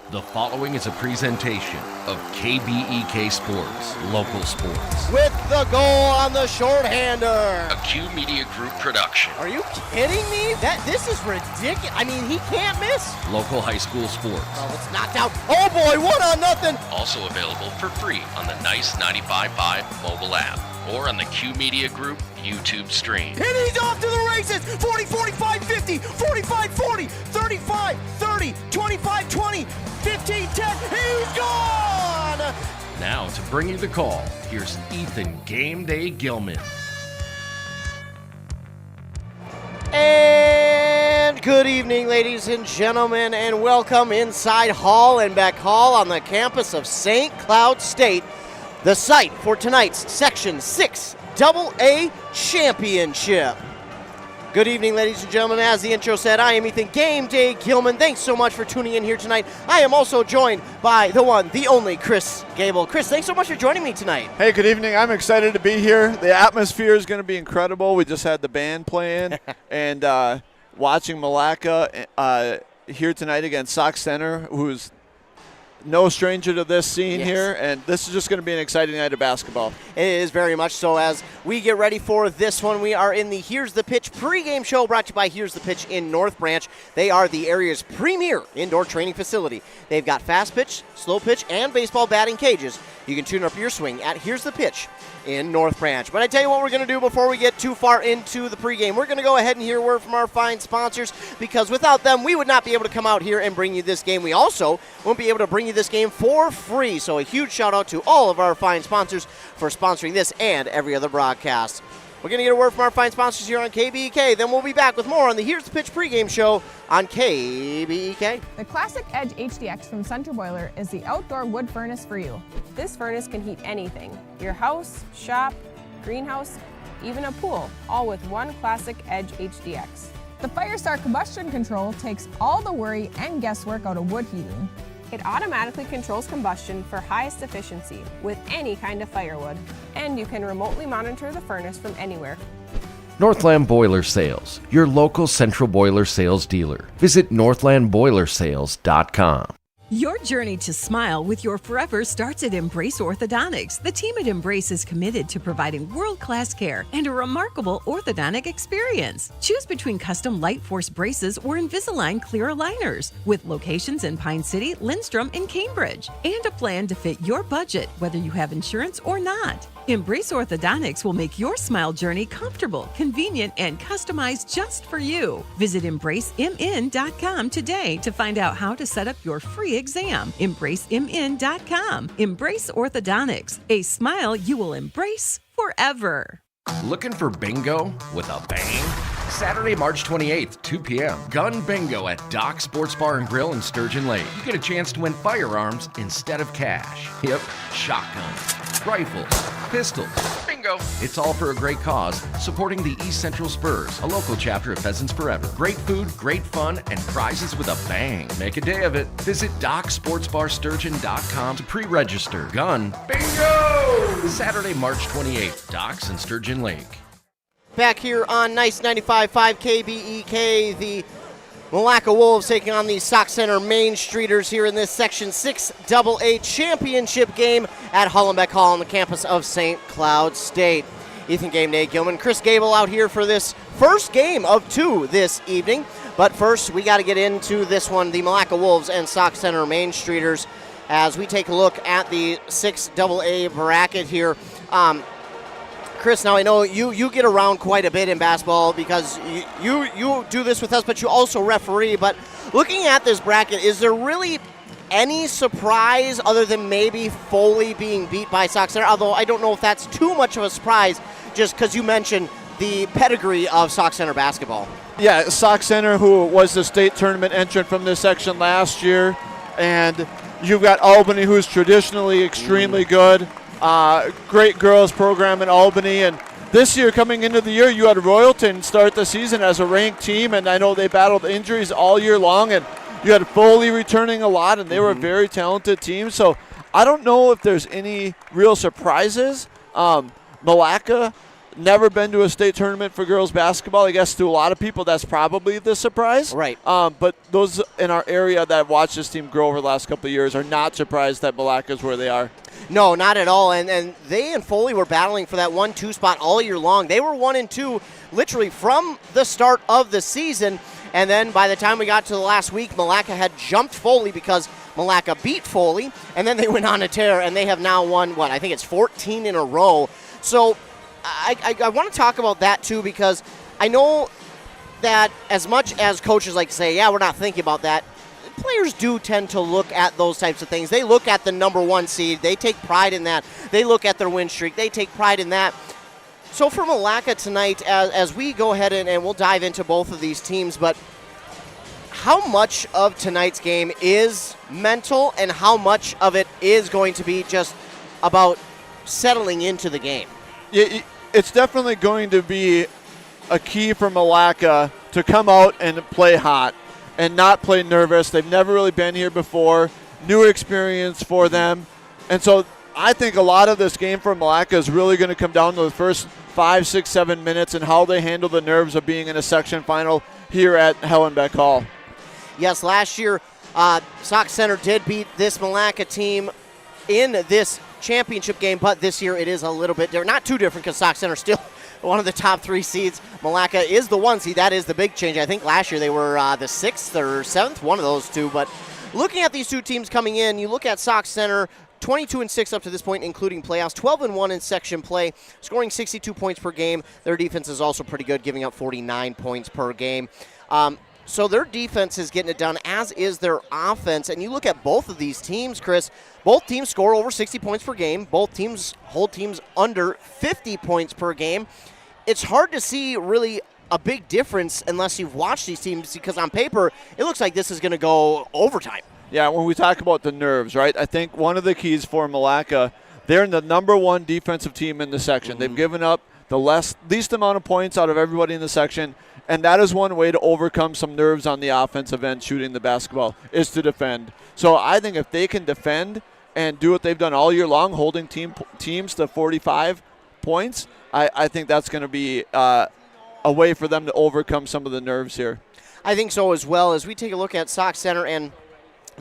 The following is a presentation of KBEK Sports, local sports. With the goal on the shorthander. A Q Media Group production. Are you kidding me? This is ridiculous. I mean, he can't miss. Local high school sports. Oh, it's knocked out. Oh boy, 1-0. Also available for free on the Nice 95.5 mobile app or on the Q Media Group YouTube stream. And he's off to the races. 40, 45, 50, 45, 40, 35, 30, 25, 20, 15, 10. He's gone! Now to bring you the call, here's Ethan Game Day Gilman. And good evening, ladies and gentlemen, and welcome inside Hollenbeck Hall on the campus of St. Cloud State, the site for tonight's Section 6 AA Championship. Good evening, ladies and gentlemen. As the intro said, I am Ethan Game Day Gilman. Thanks so much for tuning in here tonight. I am also joined by the one, the only Chris Gable. Chris, thanks so much for joining me tonight. Hey, good evening. I'm excited to be here. The atmosphere is going to be incredible. We just had the band playing and watching Milaca here tonight against Sauk Center, who's no stranger to this scene here, and this is just going to be an exciting night of basketball. It is very much so. As we get ready for this one, we are in the Here's the Pitch pregame show brought to you by Here's the Pitch in North Branch. They are the area's premier indoor training facility. They've got fast pitch, slow pitch, and baseball batting cages. You can tune up your swing at Here's the Pitch in North Branch. But I tell you what we're going to do before we get too far into the pregame. We're going to go ahead and hear a word from our fine sponsors, because without them, we would not be able to come out here and bring you this game. We also won't be able to bring you this game for free. So a huge shout out to all of our fine sponsors for sponsoring this and every other broadcast. We're going to get a word from our fine sponsors here on KBEK. Then we'll be back with more on the Here's the Pitch pregame show on KBEK. The Classic Edge HDX from Center Boiler is the outdoor wood furnace for you. This furnace can heat anything: your house, shop, greenhouse, even a pool, all with one Classic Edge HDX. The Firestar combustion control takes all the worry and guesswork out of wood heating. It automatically controls combustion for highest efficiency with any kind of firewood, and you can remotely monitor the furnace from anywhere. Northland Boiler Sales, your local central boiler sales dealer. Visit northlandboilersales.com. Your journey to smile with your forever starts at Embrace Orthodontics. The team at Embrace is committed to providing world-class care and a remarkable orthodontic experience. Choose between custom Light Force braces or Invisalign clear aligners, with locations in Pine City, Lindstrom, and Cambridge, and a plan to fit your budget, whether you have insurance or not. Embrace Orthodontics will make your smile journey comfortable, convenient, and customized just for you. Visit EmbraceMN.com today to find out how to set up your free exam. EmbraceMN.com. Embrace Orthodontics. A smile you will embrace forever. Looking for bingo with a bang? Saturday, March 28th, 2 p.m. Gun Bingo at Dock Sports Bar and Grill in Sturgeon Lake. You get a chance to win firearms instead of cash. Yep, shotguns, rifles, pistols. Bingo! It's all for a great cause, supporting the East Central Spurs, a local chapter of Pheasants Forever. Great food, great fun, and prizes with a bang. Make a day of it. Visit DocSportsBarSturgeon.com to pre-register. Gun Bingo! Saturday, March 28th, Docks in Sturgeon Lake. Back here on Nice 95.5 KBEK, the Milaca Wolves taking on the Sauk Center Main Streeters here in this Section 6 AA Championship game at Hollenbeck Hall on the campus of St. Cloud State. Ethan Game Day Gilman, Chris Gable out here for this first game of two this evening. But first, we got to get into this one, the Milaca Wolves and Sauk Center Main Streeters, as we take a look at the 6 AA bracket here. Chris, now I know you get around quite a bit in basketball because you do this with us, but you also referee. But looking at this bracket, is there really any surprise other than maybe Foley being beat by Sauk Center? Although I don't know if that's too much of a surprise, just because you mentioned the pedigree of Sauk Center basketball. Yeah, Sauk Center, who was the state tournament entrant from this section last year, and you've got Albany, who's traditionally extremely good. Great girls program in Albany, and this year, coming into the year, you had Royalton start the season as a ranked team, and I know they battled injuries all year long, and you had Foley returning a lot, and they were a very talented team. So I don't know if there's any real surprises. Milaca never been to a state tournament for girls basketball. I guess to a lot of people that's probably the surprise. Right. But those in our area that have watched this team grow over the last couple of years are not surprised that Milaca is where they are. No, not at all. And they and Foley were battling for that 1-2 spot all year long. They were 1-2 literally from the start of the season. And then by the time we got to the last week, Milaca had jumped Foley because Milaca beat Foley. And then they went on a tear, and they have now won, I think it's 14 in a row. So I want to talk about that, too, because I know that as much as coaches like to say, yeah, we're not thinking about that, players do tend to look at those types of things. They look at the number 1 seed. They take pride in that. They look at their win streak. They take pride in that. So for Milaca tonight, as we go ahead and we'll dive into both of these teams, but how much of tonight's game is mental and how much of it is going to be just about settling into the game? Yeah, it's definitely going to be a key for Milaca to come out and play hot and not play nervous. They've never really been here before. New experience for them. And so I think a lot of this game for Milaca is really going to come down to the first 5, 6, 7 minutes and how they handle the nerves of being in a section final here at Hellenbeck Hall. Yes, last year, Sauk Center did beat this Milaca team in this championship game, but this year it is a little bit different. Not too different because Sauk Center still one of the top 3 seeds. Milaca is the 1 seed. That is the big change. I think last year they were the 6th or 7th, one of those two. But looking at these two teams coming in, you look at Sauk Center, 22-6 up to this point, including playoffs, 12-1 in section play, scoring 62 points per game. Their defense is also pretty good, giving up 49 points per game. So their defense is getting it done, as is their offense. And you look at both of these teams, Chris, both teams score over 60 points per game. Both teams hold teams under 50 points per game. It's hard to see really a big difference unless you've watched these teams, because on paper, it looks like this is going to go overtime. Yeah, when we talk about the nerves, right, I think one of the keys for Milaca, they're the number 1 defensive team in the section. Mm-hmm. They've given up the least amount of points out of everybody in the section, and that is one way to overcome some nerves on the offensive end shooting the basketball, is to defend. So I think if they can defend and do what they've done all year long, holding teams to 45 points, I think that's going to be a way for them to overcome some of the nerves here. I think so as well. As we take a look at Sauk Center and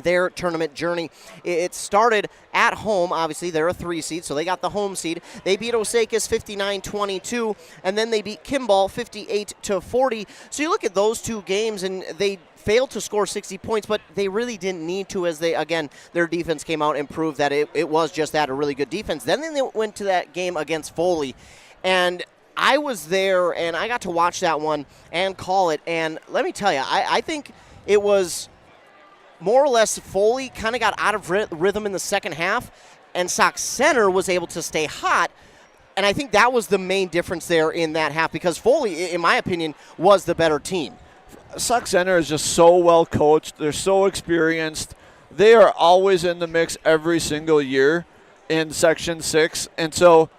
their tournament journey, it started at home. Obviously, they're a 3 seed, so they got the home seed. They beat Osakis 59-22, and then they beat Kimball 58-40. So you look at those 2 games, and they failed to score 60 points, but they really didn't need to, as their defense came out and proved that it was just that, a really good defense. Then they went to that game against Foley, and I was there, and I got to watch that one and call it, and let me tell you, I think it was more or less Foley kind of got out of rhythm in the second half, and Sauk Center was able to stay hot. And I think that was the main difference there in that half, because Foley, in my opinion, was the better team. Sauk Center is just so well coached. They're so experienced. They are always in the mix every single year in Section 6. And so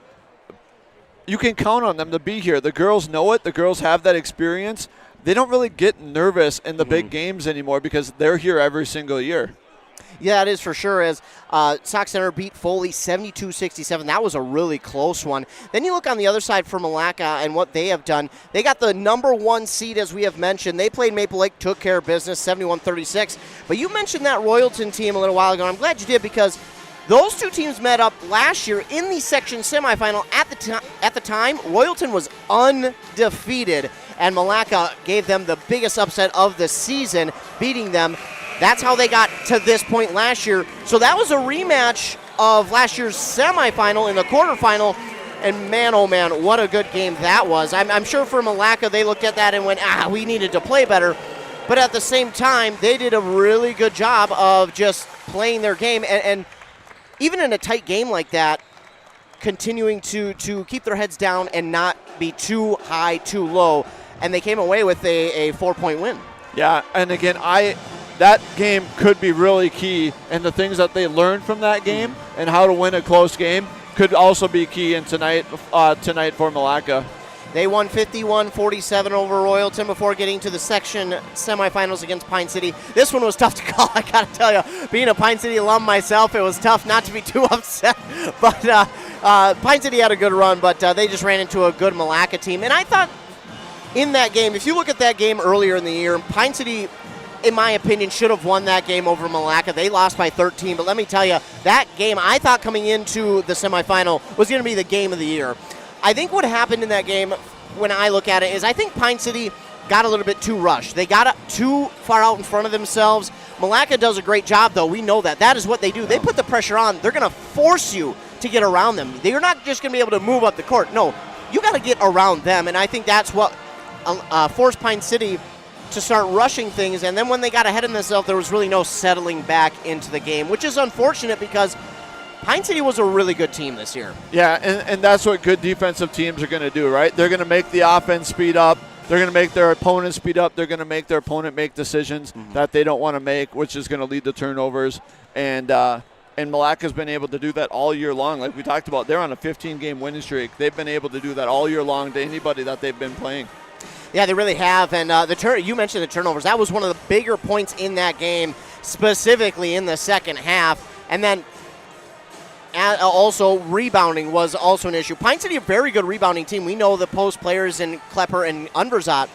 you can count on them to be here. The girls know it. The girls have that experience. They don't really get nervous in the big games anymore because they're here every single year. Yeah, it is for sure, as Sauk Center beat Foley 72-67. That was a really close one. Then you look on the other side for Milaca and what they have done. They got the number 1 seed, as we have mentioned. They played Maple Lake, took care of business, 71-36. But you mentioned that Royalton team a little while ago, and I'm glad you did, because those 2 teams met up last year in the section semifinal. At the time, Royalton was undefeated, and Milaca gave them the biggest upset of the season, beating them. That's how they got to this point last year. So that was a rematch of last year's semifinal in the quarterfinal, and man, oh man, what a good game that was. I'm sure for Milaca, they looked at that and went, we needed to play better. But at the same time, they did a really good job of just playing their game, and even in a tight game like that, continuing to keep their heads down and not be too high, too low. And they came away with a 4-point win. Yeah, and again, that game could be really key, and the things that they learned from that game and how to win a close game could also be key in tonight for Milaca. They won 51-47 over Royalton before getting to the section semifinals against Pine City. This one was tough to call, I got to tell you. Being a Pine City alum myself, it was tough not to be too upset. But Pine City had a good run, but they just ran into a good Milaca team. And I thought in that game, if you look at that game earlier in the year, Pine City, in my opinion, should have won that game over Milaca. They lost by 13, but let me tell you, that game I thought coming into the semifinal was going to be the game of the year. I think what happened in that game, when I look at it, is I think Pine City got a little bit too rushed. They got too far out in front of themselves. Milaca does a great job, though. We know that. That is what they do. They put the pressure on. They're going to force you to get around them. They're not just going to be able to move up the court. No, you got to get around them, and I think that's what forced Pine City to start rushing things, and then when they got ahead of themselves, there was really no settling back into the game, which is unfortunate because Pine City was a really good team this year. Yeah, and that's what good defensive teams are going to do, right? They're going to make the offense speed up. They're going to make their opponent speed up. They're going to make their opponent make decisions that they don't want to make, which is going to lead to turnovers. And Milaca's been able to do that all year long. Like we talked about, they're on a 15-game winning streak. They've been able to do that all year long to anybody that they've been playing. Yeah, they really have. And you mentioned the turnovers. That was one of the bigger points in that game, specifically in the second half. And then also rebounding was also an issue. Pine City, a very good rebounding team. We know the post players in Klepper and Unverzat.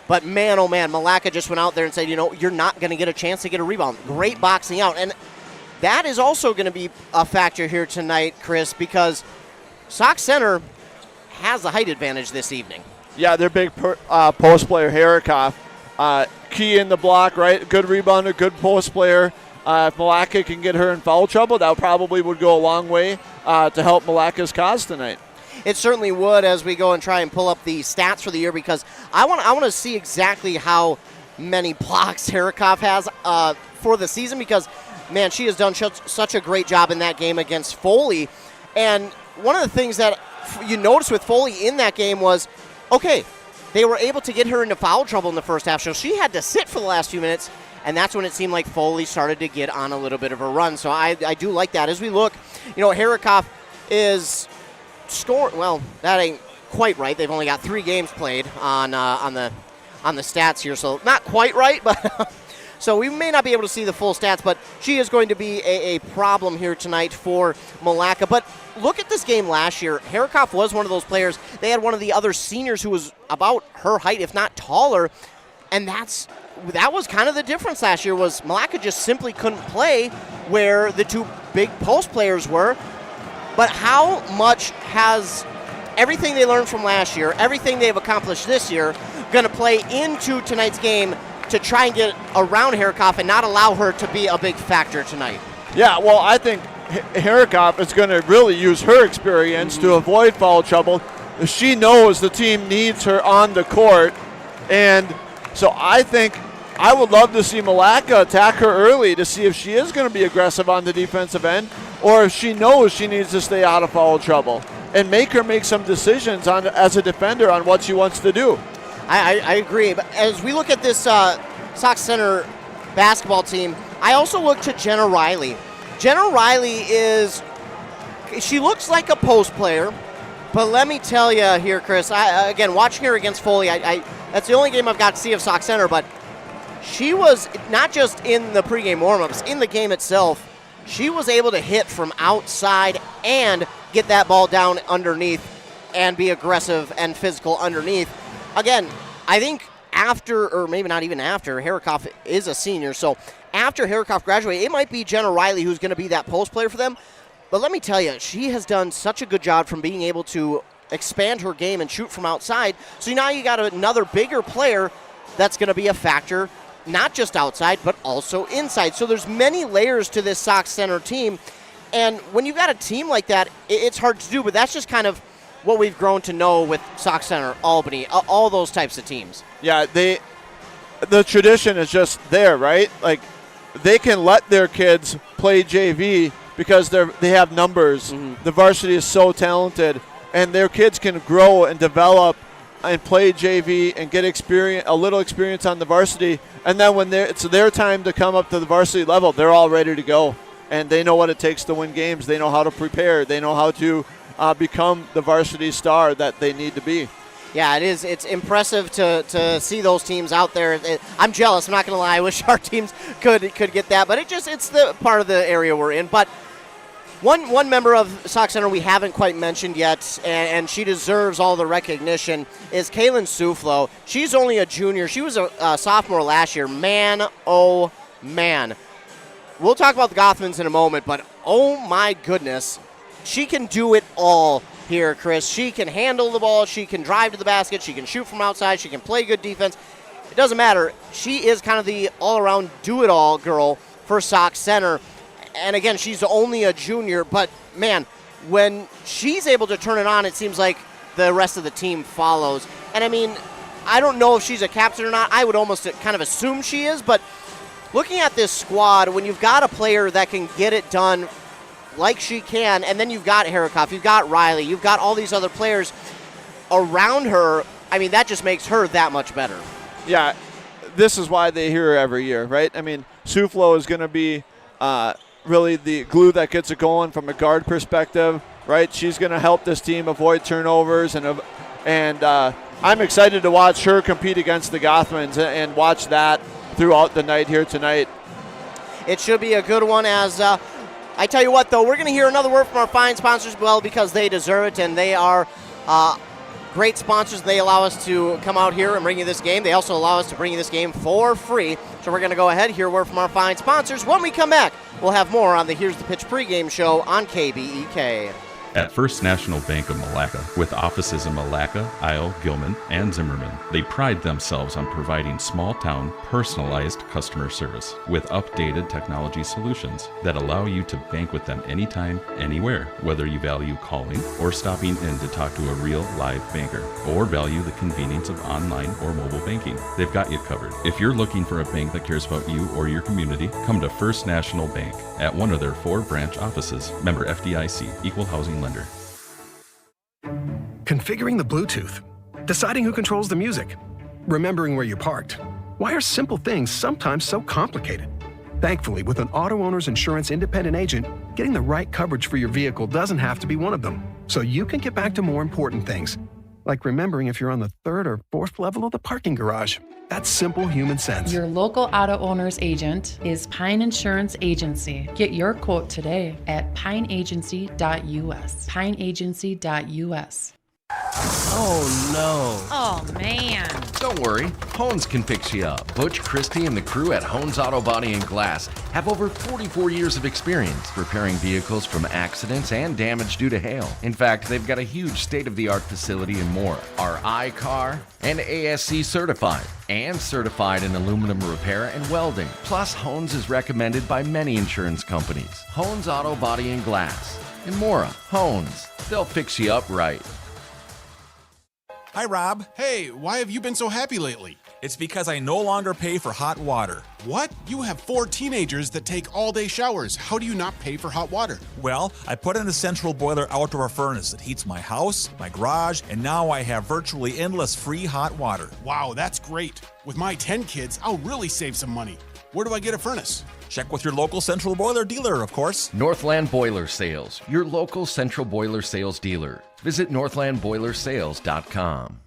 But man, oh man, Milaca just went out there and said, you're not going to get a chance to get a rebound. Great boxing out. And that is also going to be a factor here tonight, Chris, because Sauk Center has the height advantage this evening. Yeah, their big post player, Harikoff. Key in the block, right? Good rebounder, good post player. If Milaca can get her in foul trouble, that probably would go a long way to help Milaca's cause tonight. It certainly would as we go and try and pull up the stats for the year, because I want to see exactly how many blocks Harikoff has for the season, because, man, she has done such a great job in that game against Foley. And one of the things that you noticed with Foley in that game was, okay, they were able to get her into foul trouble in the first half, so she had to sit for the last few minutes, and that's when it seemed like Foley started to get on a little bit of a run. So I do like that. As we look, Harikoff is scoring. Well, that ain't quite right. They've only got 3 games played on the stats here, so not quite right, but so we may not be able to see the full stats, but she is going to be a problem here tonight for Milaca. But look at this game last year. Harikoff was one of those players. They had one of the other seniors who was about her height, if not taller, and that was kind of the difference last year, was Milaca just simply couldn't play where the 2 big post players were. But how much has everything they learned from last year, everything they've accomplished this year, going to play into tonight's game to try and get around Harikoff and not allow her to be a big factor tonight? Yeah, well, I think Harikoff is going to really use her experience to avoid foul trouble. She knows the team needs her on the court, and so I think I would love to see Milaca attack her early to see if she is going to be aggressive on the defensive end, or if she knows she needs to stay out of foul trouble, and make her make some decisions as a defender on what she wants to do. I agree. But as we look at this Sauk Center basketball team, I also look to Jenna Riley. Jenna Riley she looks like a post player, but let me tell you here, Chris, again, watching her against Foley, that's the only game I've got to see of Sauk Center, but she was not just in the pregame warmups, in the game itself, she was able to hit from outside and get that ball down underneath and be aggressive and physical underneath. Again, I think after, or maybe not even after, Harikoff is a senior, so after Harikoff graduates, it might be Jenna Riley who's going to be that post player for them. But let me tell you, she has done such a good job from being able to expand her game and shoot from outside. So now you got another bigger player that's going to be a factor, not just outside, but also inside. So there's many layers to this Sauk Center team. And when you've got a team like that, it's hard to do, but that's just kind of what we've grown to know with Sauk Center, Albany, all those types of teams. Yeah, the tradition is just there, right? Like, they can let their kids play JV because they have numbers. Mm-hmm. The varsity is so talented, and their kids can grow and develop and play JV and get a little experience on the varsity. And then when it's their time to come up to the varsity level, they're all ready to go. And they know what it takes to win games. They know how to prepare. They know how to become the varsity star that they need to be. Yeah, it is. It's impressive to see those teams out there. I'm jealous. I'm not going to lie. I wish our teams could get that, but it's the part of the area we're in. But One member of Sauk Center we haven't quite mentioned yet, and she deserves all the recognition, is Kaylin Suflo. She's only a junior. She was a sophomore last year. Man, oh man. We'll talk about the Gothmans in a moment, but oh my goodness, she can do it all here, Chris. She can handle the ball. She can drive to the basket. She can shoot from outside. She can play good defense. It doesn't matter. She is kind of the all-around do-it-all girl for Sauk Center. And again, she's only a junior, but man, when she's able to turn it on, it seems like the rest of the team follows. And I mean, I don't know if she's a captain or not. I would almost kind of assume she is, but looking at this squad, when you've got a player that can get it done like she can, and then you've got Harikoff, you've got Riley, you've got all these other players around her, I mean, that just makes her that much better. Yeah, this is why they hear her every year, right? I mean, Suflo is going to be really the glue that gets it going from a guard perspective, right? She's going to help this team avoid turnovers, and I'm excited to watch her compete against the Gothmans and watch that throughout the night here tonight. It should be a good one. As I tell you what, though, we're going to hear another word from our fine sponsors, well, because they deserve it, and they are great sponsors. They allow us to come out here and bring you this game. They also allow us to bring you this game for free. So we're going to go ahead, hear a word from our fine sponsors. When we come back, we'll have more on the Here's the Pitch pregame show on KBEK. At First National Bank of Milaca, with offices in Milaca, Isle, Gilman, and Zimmerman, they pride themselves on providing small-town, personalized customer service with updated technology solutions that allow you to bank with them anytime, anywhere, whether you value calling or stopping in to talk to a real live banker, or value the convenience of online or mobile banking. They've got you covered. If you're looking for a bank that cares about you or your community, come to First National Bank at one of their 4 branch offices. Member FDIC, Equal Housing Lender. Configuring the Bluetooth, deciding who controls the music, remembering where you parked. Why are simple things sometimes so complicated? Thankfully, with an auto owner's insurance independent agent, getting the right coverage for your vehicle doesn't have to be one of them. So you can get back to more important things, like remembering if you're on the 3rd or 4th level of the parking garage. That's simple human sense. Your local auto owner's agent is Pine Insurance Agency. Get your quote today at pineagency.us. Pineagency.us. Oh, no. Oh, man. Don't worry, Hones can fix you up. Butch Christie and the crew at Hones Auto Body and Glass have over 44 years of experience repairing vehicles from accidents and damage due to hail. In fact, they've got a huge state-of-the-art facility in Mora, are I-CAR and ASC certified, and certified in aluminum repair and welding. Plus, Hones is recommended by many insurance companies. Hones Auto Body and Glass. In Mora, Hones. They'll fix you up right. Hi, Rob. Hey, why have you been so happy lately? It's because I no longer pay for hot water. What? You have 4 teenagers that take all-day showers. How do you not pay for hot water? Well, I put in a central boiler outdoor furnace that heats my house, my garage, and now I have virtually endless free hot water. Wow, that's great. With my 10 kids, I'll really save some money. Where do I get a furnace? Check with your local central boiler dealer, of course. Northland Boiler Sales, your local central boiler sales dealer. Visit northlandboilersales.com.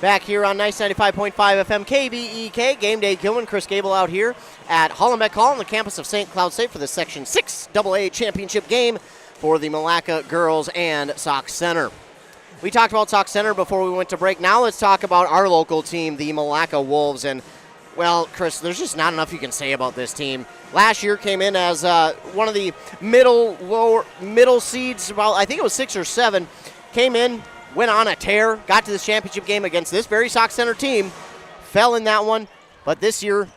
Back here on Nice 95.5 FM KBEK, Game Day Gilman, Chris Gable out here at Hollenbeck Hall on the campus of St. Cloud State for the Section 6 AA championship game for the Milaca girls and Sauk Center. We talked about Sauk Center before we went to break. Now let's talk about our local team, the Milaca Wolves. And, well, Chris, there's just not enough you can say about this team. Last year came in as one of the middle seeds, about I think it was 6 or 7, came in, went on a tear, got to this championship game against this very Sauk Center team, fell in that one. But this year,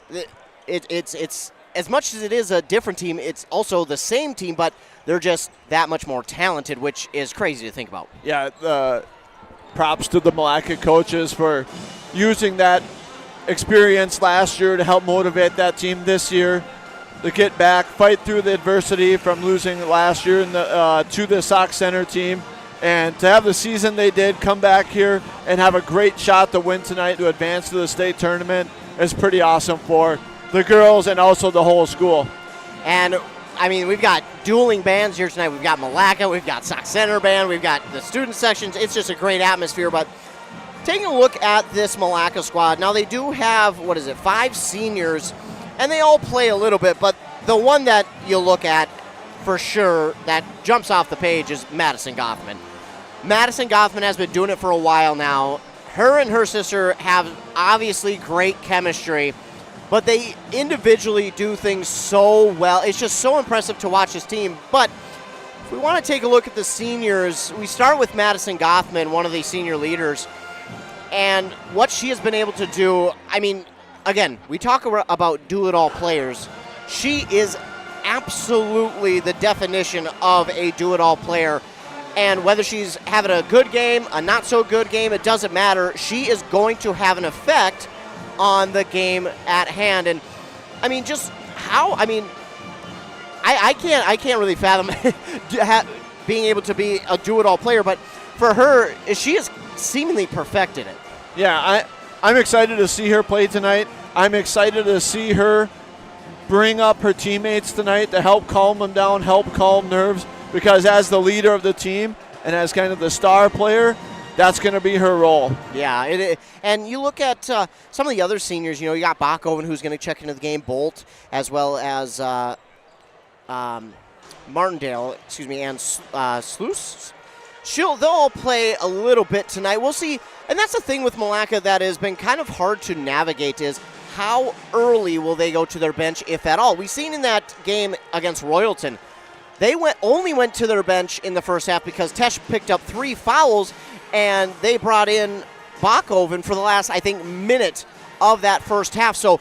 it's as much as it is a different team, it's also the same team, but they're just that much more talented, which is crazy to think about. Yeah, props to the Milaca coaches for using that experience last year to help motivate that team this year to get back, fight through the adversity from losing last year to the Sauk Center team. And to have the season they did, come back here and have a great shot to win tonight to advance to the state tournament is pretty awesome for the girls and also the whole school. And, I mean, we've got dueling bands here tonight. We've got Milaca, we've got Sauk Center band, we've got the student sections. It's just a great atmosphere. But taking a look at this Milaca squad, now they do have, 5 seniors, and they all play a little bit. But the one that you look at for sure that jumps off the page is Madison Goffman. Madison Goffman has been doing it for a while now. Her and her sister have obviously great chemistry, but they individually do things so well. It's just so impressive to watch this team. But if we want to take a look at the seniors, we start with Madison Goffman, one of the senior leaders, and what she has been able to do. I mean, again, we talk about do-it-all players. She is absolutely the definition of a do-it-all player. And whether she's having a good game, a not-so-good game, it doesn't matter. She is going to have an effect on the game at hand. And, I mean, just how, I mean, I can't really fathom being able to be a do-it-all player, but for her, she has seemingly perfected it. Yeah, I'm excited to see her play tonight. I'm excited to see her bring up her teammates tonight to help calm them down, help calm nerves, because as the leader of the team and as kind of the star player, that's going to be her role. Yeah, and you look at some of the other seniors, you got Bachhoven, who's going to check into the game, Bolt, as well as Martindale, and Sluice. They'll all play a little bit tonight. We'll see. And that's the thing with Milaca that has been kind of hard to navigate is how early will they go to their bench, if at all. We've seen in that game against Royalton, they only went to their bench in the first half because Tesh picked up 3 fouls, and they brought in Bachhoven for the last, I think, minute of that first half. So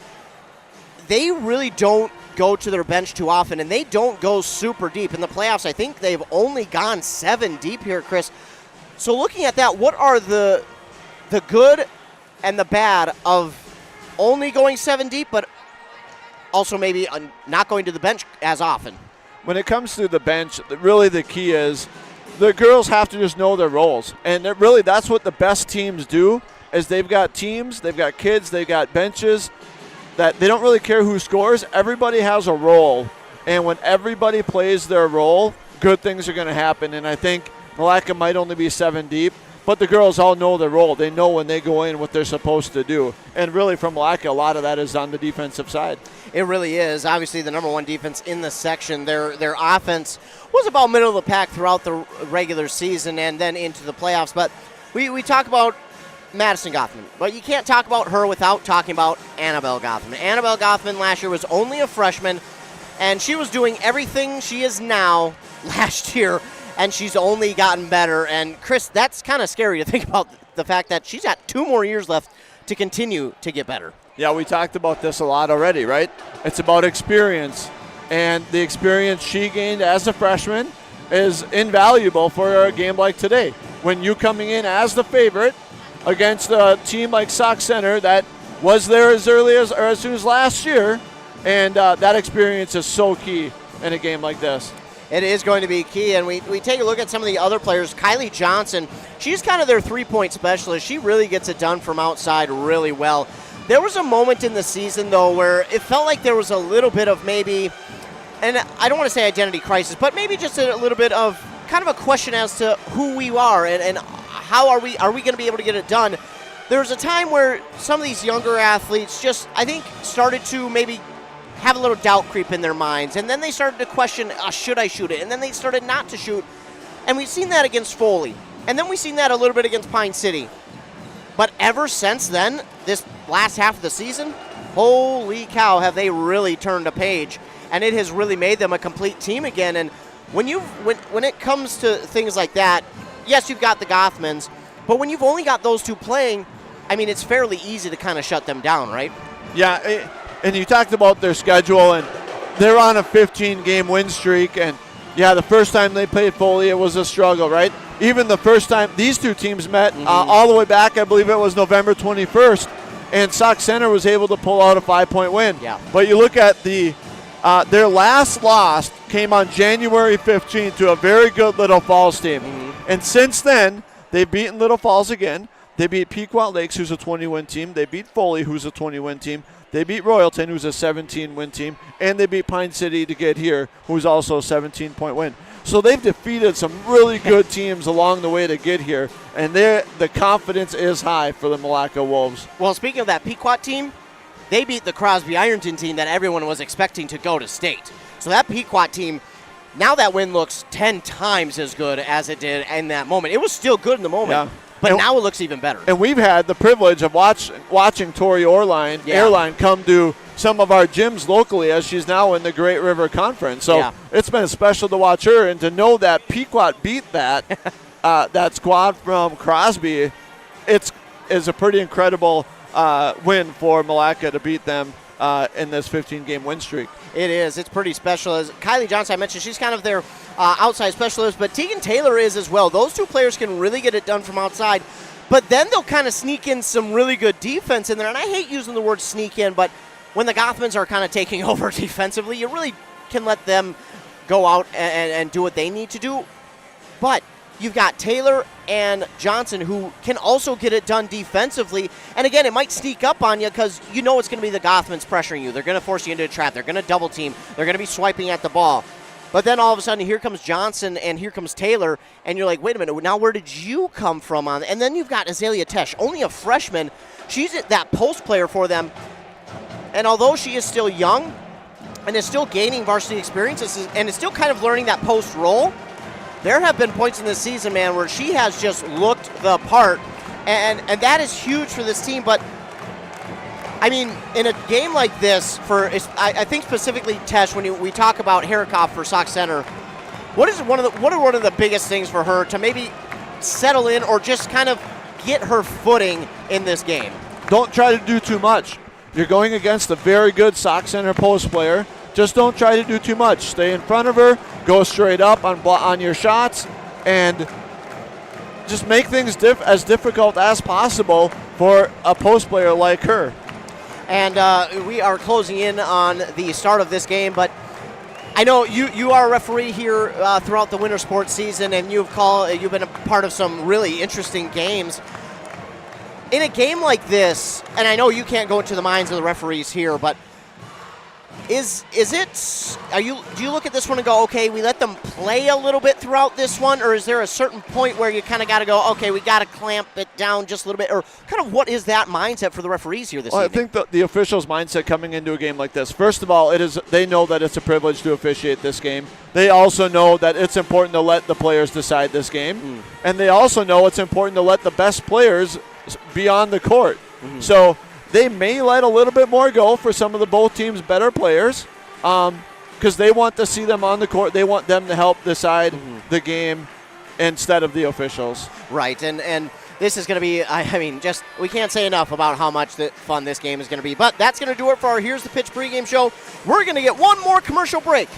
they really don't go to their bench too often, and they don't go super deep. In the playoffs, I think they've only gone 7 deep here, Chris. So looking at that, what are the good and the bad of only going 7 deep, but also maybe not going to the bench as often? When it comes to the bench, really the key is the girls have to just know their roles. And really that's what the best teams do is they've got teams, they've got kids, they've got benches that they don't really care who scores. Everybody has a role. And when everybody plays their role, good things are going to happen. And I think Milaca might only be 7 deep, but the girls all know their role. They know when they go in what they're supposed to do. And really from Milaca, a lot of that is on the defensive side. It really is. Obviously, the number 1 defense in the section. Their offense was about middle of the pack throughout the regular season and then into the playoffs. But we talk about Madison Goffman, but you can't talk about her without talking about Annabelle Goffman. Annabelle Goffman last year was only a freshman, and she was doing everything she is now last year, and she's only gotten better. And, Chris, that's kind of scary to think about the fact that she's got 2 more years left to continue to get better. Yeah, we talked about this a lot already, right? It's about experience, and the experience she gained as a freshman is invaluable for a game like today. When you coming in as the favorite against a team like Sauk Center that was there as early as or as soon as last year, and that experience is so key in a game like this. It is going to be key, and we take a look at some of the other players. Kylie Johnson, she's kind of their three-point specialist. She really gets it done from outside really well. There was a moment in the season, though, where it felt like there was a little bit of maybe, and I don't want to say identity crisis, but maybe just a little bit of kind of a question as to who we are and how are we going to be able to get it done. There was a time where some of these younger athletes just, I think, started to maybe have a little doubt creep in their minds, and then they started to question, should I shoot it? And then they started not to shoot. And we've seen that against Foley. And then we've seen that a little bit against Pine City. But ever since then, this last half of the season, holy cow, have they really turned a page. And it has really made them a complete team again. And when it comes to things like that, yes, you've got the Gothmans, but when you've only got those 2 playing, I mean, it's fairly easy to kind of shut them down, right? Yeah, and you talked about their schedule, and they're on a 15-game win streak. And, yeah, the first time they played Foley, it was a struggle, right? Even the first time these 2 teams met, all the way back, I believe it was November 21st, and Sauk Center was able to pull out a 5-point win. Yeah. But you look at their last loss came on January 15th to a very good Little Falls team. And since then, they've beaten Little Falls again. They beat Pequot Lakes, who's a 20-win team. They beat Foley, who's a 20-win team. They beat Royalton, who's a 17-win team. And they beat Pine City to get here, who's also a 17-point win. So they've defeated some really good teams along the way to get here. And the confidence is high for the Milaca Wolves. Well, speaking of that Pequot team, they beat the Crosby Ironton team that everyone was expecting to go to state. So that Pequot team, Now that win looks 10 times as good as it did in that moment. It was still good in the moment, but now it looks even better. And we've had the privilege of watching Tori Airline come to some of our gyms locally as she's now in the Great River Conference. So it's been special to watch her and to know that Pequot beat that that squad from Crosby. It's a pretty incredible win for Milaca to beat them in this 15-game win streak. It is. It's pretty special. As Kylie Johnson, I mentioned, she's kind of their outside specialist, but Tegan Taylor is as well. Those two players can really get it done from outside, but then they'll kind of sneak in some really good defense in there. And I hate using the word sneak in, but when the Gothmans are kind of taking over defensively, you really can let them go out and do what they need to do. But you've got Taylor and Johnson who can also get it done defensively. And again, it might sneak up on you because you know it's going to be the Gothmans pressuring you. They're going to force you into a trap. They're going to double team. They're going to be swiping at the ball. But then all of a sudden, here comes Johnson and here comes Taylor, and you're like, wait a minute, now where did you come from? And then you've got Azalea Tesh, only a freshman. She's that post player for them. And although she is still young and is still gaining varsity experience and is still kind of learning that post role, there have been points in this season, man, where she has just looked the part, and that is huge for this team. But I mean, in a game like this, I think specifically Tesh, when we talk about Harrikoff for Sauk Center, what are one of the biggest things for her to maybe settle in or just kind of get her footing in this game? Don't try to do too much. You're going against a very good Sauk Center post player. Just don't try to do too much. Stay in front of her, go straight up on your shots, and just make things as difficult as possible for a post player like her. And we are closing in on the start of this game, but I know you are a referee here throughout the winter sports season, and you've been a part of some really interesting games. In a game like this, and I know you can't go into the minds of the referees here, but do you look at this one and go, okay, we let them play a little bit throughout this one, or is there a certain point where you kind of got to go, okay, we got to clamp it down just a little bit, or kind of what is that mindset for the referees here this evening? I think the officials' mindset coming into a game like this, first of all, they know that it's a privilege to officiate this game. They also know that it's important to let the players decide this game, and they also know it's important to let the best players be on the court. So they may let a little bit more go for some of both teams' better players because they want to see them on the court. They want them to help decide the game instead of the officials. Right, and this is going to be, we can't say enough about how much fun this game is going to be. But that's going to do it for our Here's the Pitch pregame show. We're going to get one more commercial break.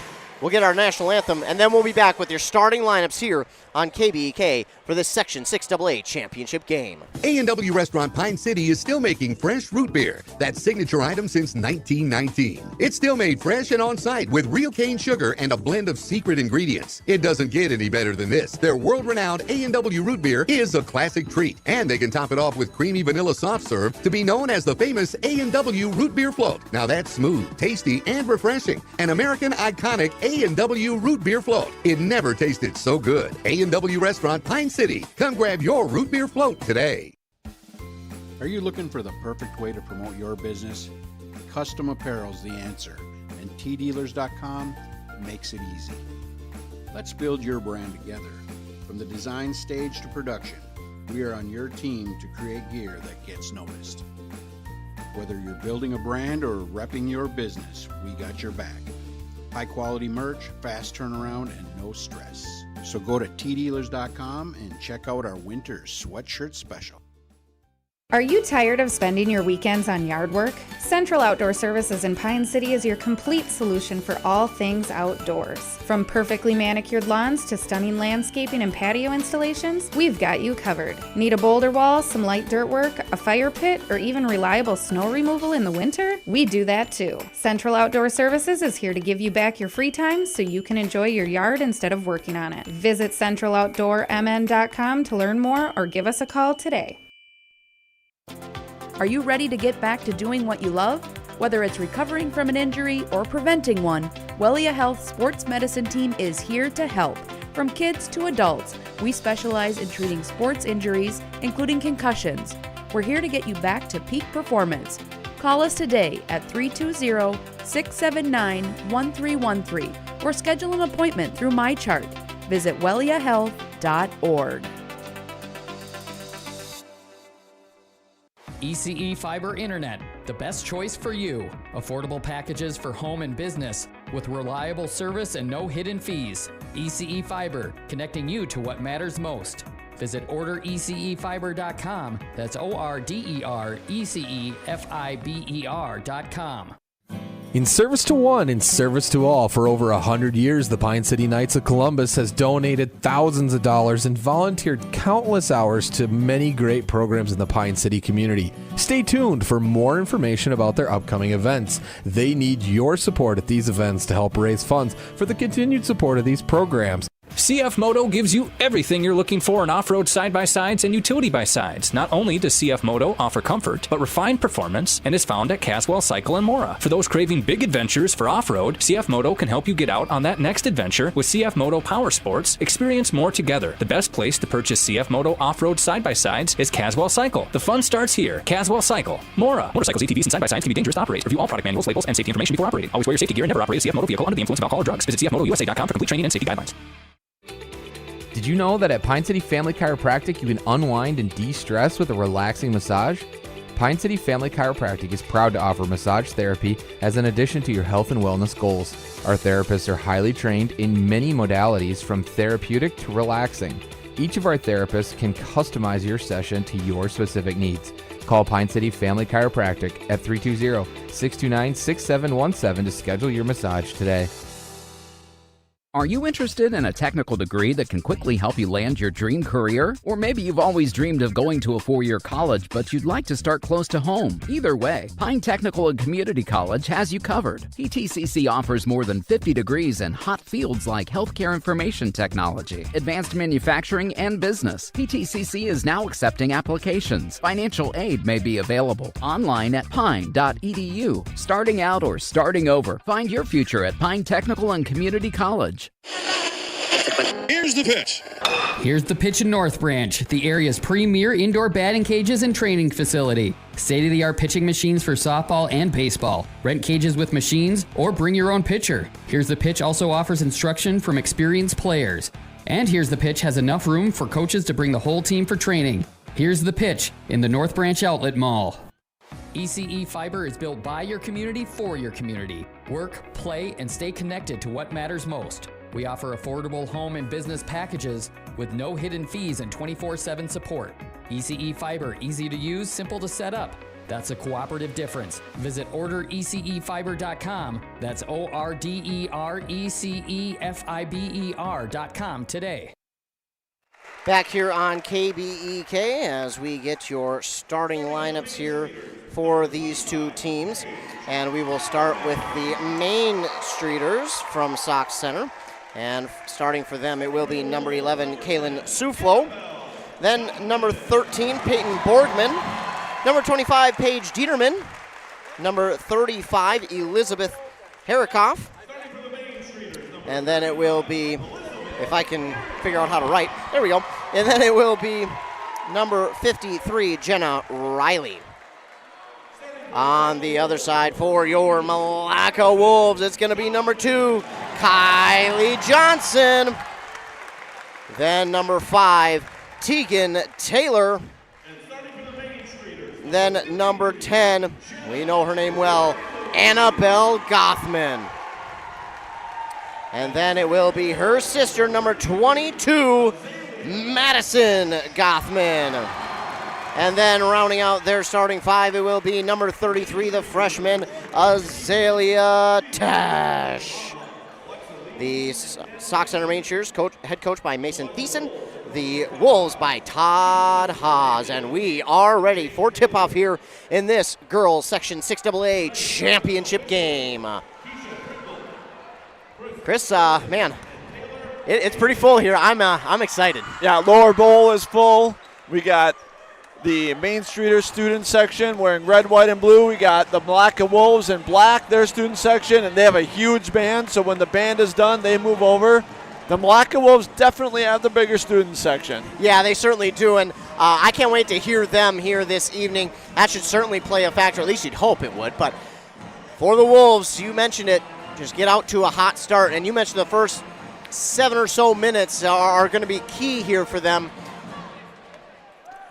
We'll get our national anthem, and then we'll be back with your starting lineups here on KBEK for this Section 6AA championship game. A&W Restaurant Pine City is still making fresh root beer. That signature item since 1919. It's still made fresh and on site with real cane sugar and a blend of secret ingredients. It doesn't get any better than this. Their world-renowned A&W root beer is a classic treat, and they can top it off with creamy vanilla soft serve to be known as the famous A&W root beer float. Now that's smooth, tasty, and refreshing. An American iconic A&W root beer float. It never tasted so good. A&W Restaurant Pine City. Come grab your root beer float today. Are you looking for the perfect way to promote your business? Custom apparel's the answer, and tdealers.com makes it easy. Let's build your brand together. From the design stage to production, we are on your team to create gear that gets noticed. Whether you're building a brand or repping your business, we got your back. High quality merch, fast turnaround, and no stress. So go to tdealers.com and check out our winter sweatshirt special. Are you tired of spending your weekends on yard work? Central Outdoor Services in Pine City is your complete solution for all things outdoors. From perfectly manicured lawns to stunning landscaping and patio installations, we've got you covered. Need a boulder wall, some light dirt work, a fire pit, or even reliable snow removal in the winter? We do that too. Central Outdoor Services is here to give you back your free time so you can enjoy your yard instead of working on it. Visit centraloutdoormn.com to learn more or give us a call today. Are you ready to get back to doing what you love? Whether it's recovering from an injury or preventing one, Wellia Health Sports Medicine Team is here to help. From kids to adults, we specialize in treating sports injuries, including concussions. We're here to get you back to peak performance. Call us today at 320-679-1313 or schedule an appointment through MyChart. Visit welliahealth.org. ECE Fiber Internet, the best choice for you. Affordable packages for home and business with reliable service and no hidden fees. ECE Fiber, connecting you to what matters most. Visit orderecefiber.com. That's orderecefiber.com. In service to one, in service to all, for over 100 years, the Pine City Knights of Columbus has donated thousands of dollars and volunteered countless hours to many great programs in the Pine City community. Stay tuned for more information about their upcoming events. They need your support at these events to help raise funds for the continued support of these programs. CF Moto gives you everything you're looking for in off-road side-by-sides and utility by-sides. Not only does CF Moto offer comfort, but refined performance, and is found at Caswell Cycle in Mora. For those craving big adventures for off-road, CF Moto can help you get out on that next adventure with CF Moto Power Sports. Experience more together. The best place to purchase CF Moto off-road side-by-sides is Caswell Cycle. The fun starts here. Caswell Cycle, Mora. Motorcycles, ATVs, and side-by-sides can be dangerous to operate. Review all product manuals, labels, and safety information before operating. Always wear your safety gear and never operate a CF Moto vehicle under the influence of alcohol or drugs. Visit CFMotoUSA.com for complete training and safety guidelines. Did you know that at Pine City Family Chiropractic you can unwind and de-stress with a relaxing massage? Pine City Family Chiropractic is proud to offer massage therapy as an addition to your health and wellness goals. Our therapists are highly trained in many modalities from therapeutic to relaxing. Each of our therapists can customize your session to your specific needs. Call Pine City Family Chiropractic at 320-629-6717 to schedule your massage today. Are you interested in a technical degree that can quickly help you land your dream career? Or maybe you've always dreamed of going to a 4-year college, but you'd like to start close to home. Either way, Pine Technical and Community College has you covered. PTCC offers more than 50 degrees in hot fields like healthcare information technology, advanced manufacturing, and business. PTCC is now accepting applications. Financial aid may be available. Online at pine.edu. Starting out or starting over, find your future at Pine Technical and Community College. Here's the pitch. Here's the pitch in North Branch, the area's premier indoor batting cages and training facility. State-of-the-art pitching machines for softball and baseball. Rent cages with machines or bring your own pitcher. Here's the Pitch also offers instruction from experienced players. And Here's the Pitch has enough room for coaches to bring the whole team for training. Here's the Pitch in the North Branch Outlet Mall. ECE Fiber is built by your community for your community. Work, play, and stay connected to what matters most. We offer affordable home and business packages with no hidden fees and 24/7 support. ECE Fiber, easy to use, simple to set up. That's a cooperative difference. Visit orderecefiber.com. That's orderecefiber.com today. Back here on KBEK as we get your starting lineups here for these two teams. And we will start with the Main Streeters from Sauk Center. And starting for them, it will be number 11, Kaylin Suflo. Then number 13, Peyton Borgman. Number 25, Paige Dieterman. Number 35, Elizabeth Harikoff. And then it will be, if I can figure out how to write, there we go. And then it will be number 53, Jenna Riley. On the other side for your Milaca Wolves, it's going to be number 2, Kylie Johnson. Then number 5, Tegan Taylor. Then number 10, we know her name well, Annabelle Gothman. And then it will be her sister, number 22, Madison Gothman. And then rounding out their starting 5, it will be number 33, the freshman, Azalea Tash. The Sauk Center Main Streeters, head coach by Mason Thiessen. The Wolves by Todd Haas. And we are ready for tip-off here in this girls Section 6AA championship game. Chris, man, it's pretty full here. I'm excited. Yeah, lower bowl is full. We got the Main Streeters student section wearing red, white, and blue. We got the Milaca Wolves in black, their student section, and they have a huge band, so when the band is done, they move over. The Milaca Wolves definitely have the bigger student section. Yeah, they certainly do, and I can't wait to hear them here this evening. That should certainly play a factor, at least you'd hope it would, but for the Wolves, you mentioned it, just get out to a hot start. And you mentioned the first 7 or so minutes are going to be key here for them,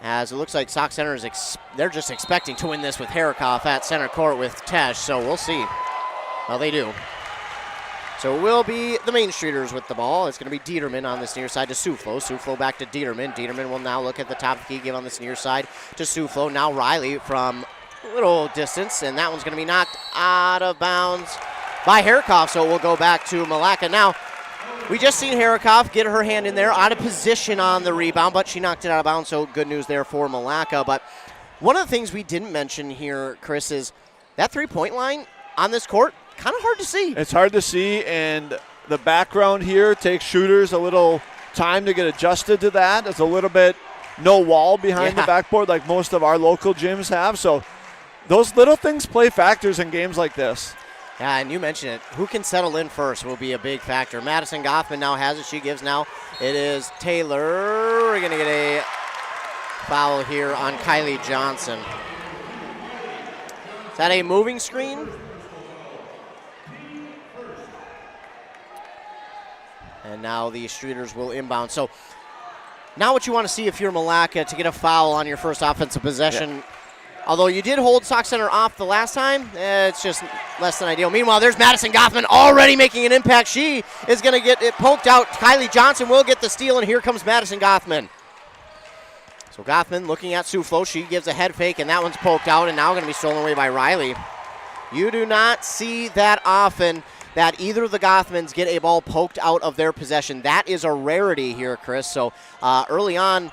as it looks like Sauk Center is they're just expecting to win this with Harikoff at center court with Tesh, so we'll see. Well, they do. So it will be the Main Streeters with the ball. It's going to be Dieterman on this near side to Suflo. Suflo back to Dieterman. Dieterman will now look at the top of the key, give on this near side to Suflo. Now Riley from a little distance, and that one's going to be knocked out of bounds by Harikoff, so it will go back to Milaca. Now, we just seen Harikoff get her hand in there, out of position on the rebound, but she knocked it out of bounds, so good news there for Milaca. But one of the things we didn't mention here, Chris, is that three-point line on this court, kind of hard to see. It's hard to see, and the background here takes shooters a little time to get adjusted to that. It's a little bit no wall behind the backboard like most of our local gyms have, so those little things play factors in games like this. Yeah, and you mentioned it. Who can settle in first will be a big factor. Madison Goffman now has it. She gives now. It is Taylor. We're going to get a foul here on Kylie Johnson. Is that a moving screen? And now the Streeters will inbound. So now what you want to see if you're Milaca to get a foul on your first offensive possession. Yeah. Although you did hold Sauk Center off the last time, it's just less than ideal. Meanwhile, there's Madison Goffman already making an impact. She is going to get it poked out. Kylie Johnson will get the steal, and here comes Madison Goffman. So Goffman looking at Suflo. She gives a head fake, and that one's poked out, and now going to be stolen away by Riley. You do not see that often that either of the Goffmans get a ball poked out of their possession. That is a rarity here, Chris. So early on,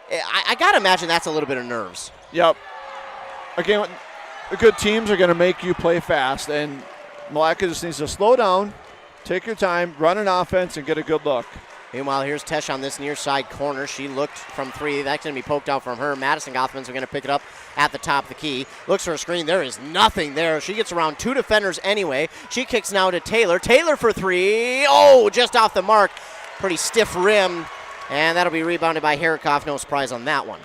I got to imagine that's a little bit of nerves. Yep. Again, the good teams are going to make you play fast, and Milaca just needs to slow down, take your time, run an offense, and get a good look. Meanwhile, here's Tesh on this near side corner. She looked from three. That's going to be poked out from her. Madison Goffman's going to pick it up at the top of the key. Looks for a screen. There is nothing there. She gets around two defenders anyway. She kicks now to Taylor. Taylor for three. Oh, just off the mark. Pretty stiff rim, and that'll be rebounded by Harikoff. No surprise on that one.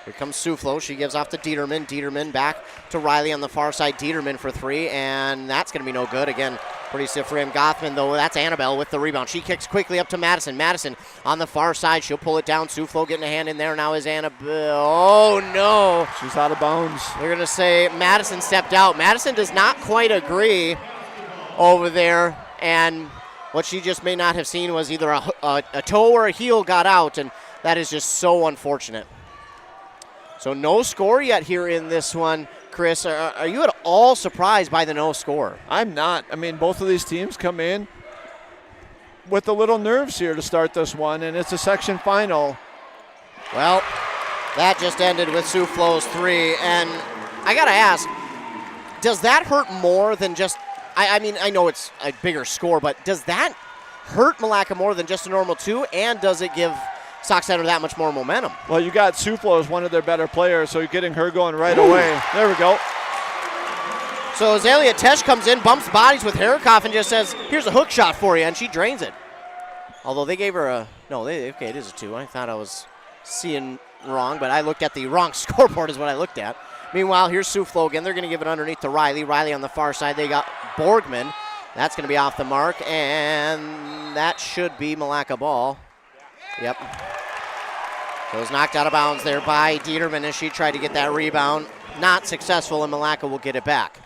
Here comes Suflo. She gives off to Dieterman. Dieterman back to Riley on the far side. Dieterman for three, and that's going to be no good. Again, pretty stiff rim. Goffman, though, that's Annabelle with the rebound. She kicks quickly up to Madison. Madison on the far side. She'll pull it down. Suflo getting a hand in there. Now is Annabelle. Oh, no. She's out of bounds. They're going to say Madison stepped out. Madison does not quite agree over there, and what she just may not have seen was either a toe or a heel got out, and that is just so unfortunate. So no score yet here in this one. Chris, are you at all surprised by the no score? I'm not. I mean, both of these teams come in with a little nerves here to start this one, and it's a section final. Well, that just ended with Suflo's three, and I got to ask, does that hurt more than just, I mean, I know it's a bigger score, but does that hurt Milaca more than just a normal two, and does it give Sauk Center that much more momentum? Well, you got Suflo as one of their better players, so you're getting her going right away. There we go. So Azalea Tesh comes in, bumps bodies with Harikoff, and just says, here's a hook shot for you, and she drains it. Although they gave her a, okay, it is a two. I thought I was seeing wrong, but I looked at the wrong scoreboard is what I looked at. Meanwhile, here's Suflo again. They're going to give it underneath to Riley. Riley on the far side. They got Borgman. That's going to be off the mark, and that should be Milaca ball. Yep. So it was knocked out of bounds there by Dieterman as she tried to get that rebound. Not successful, and Milaca will get it back.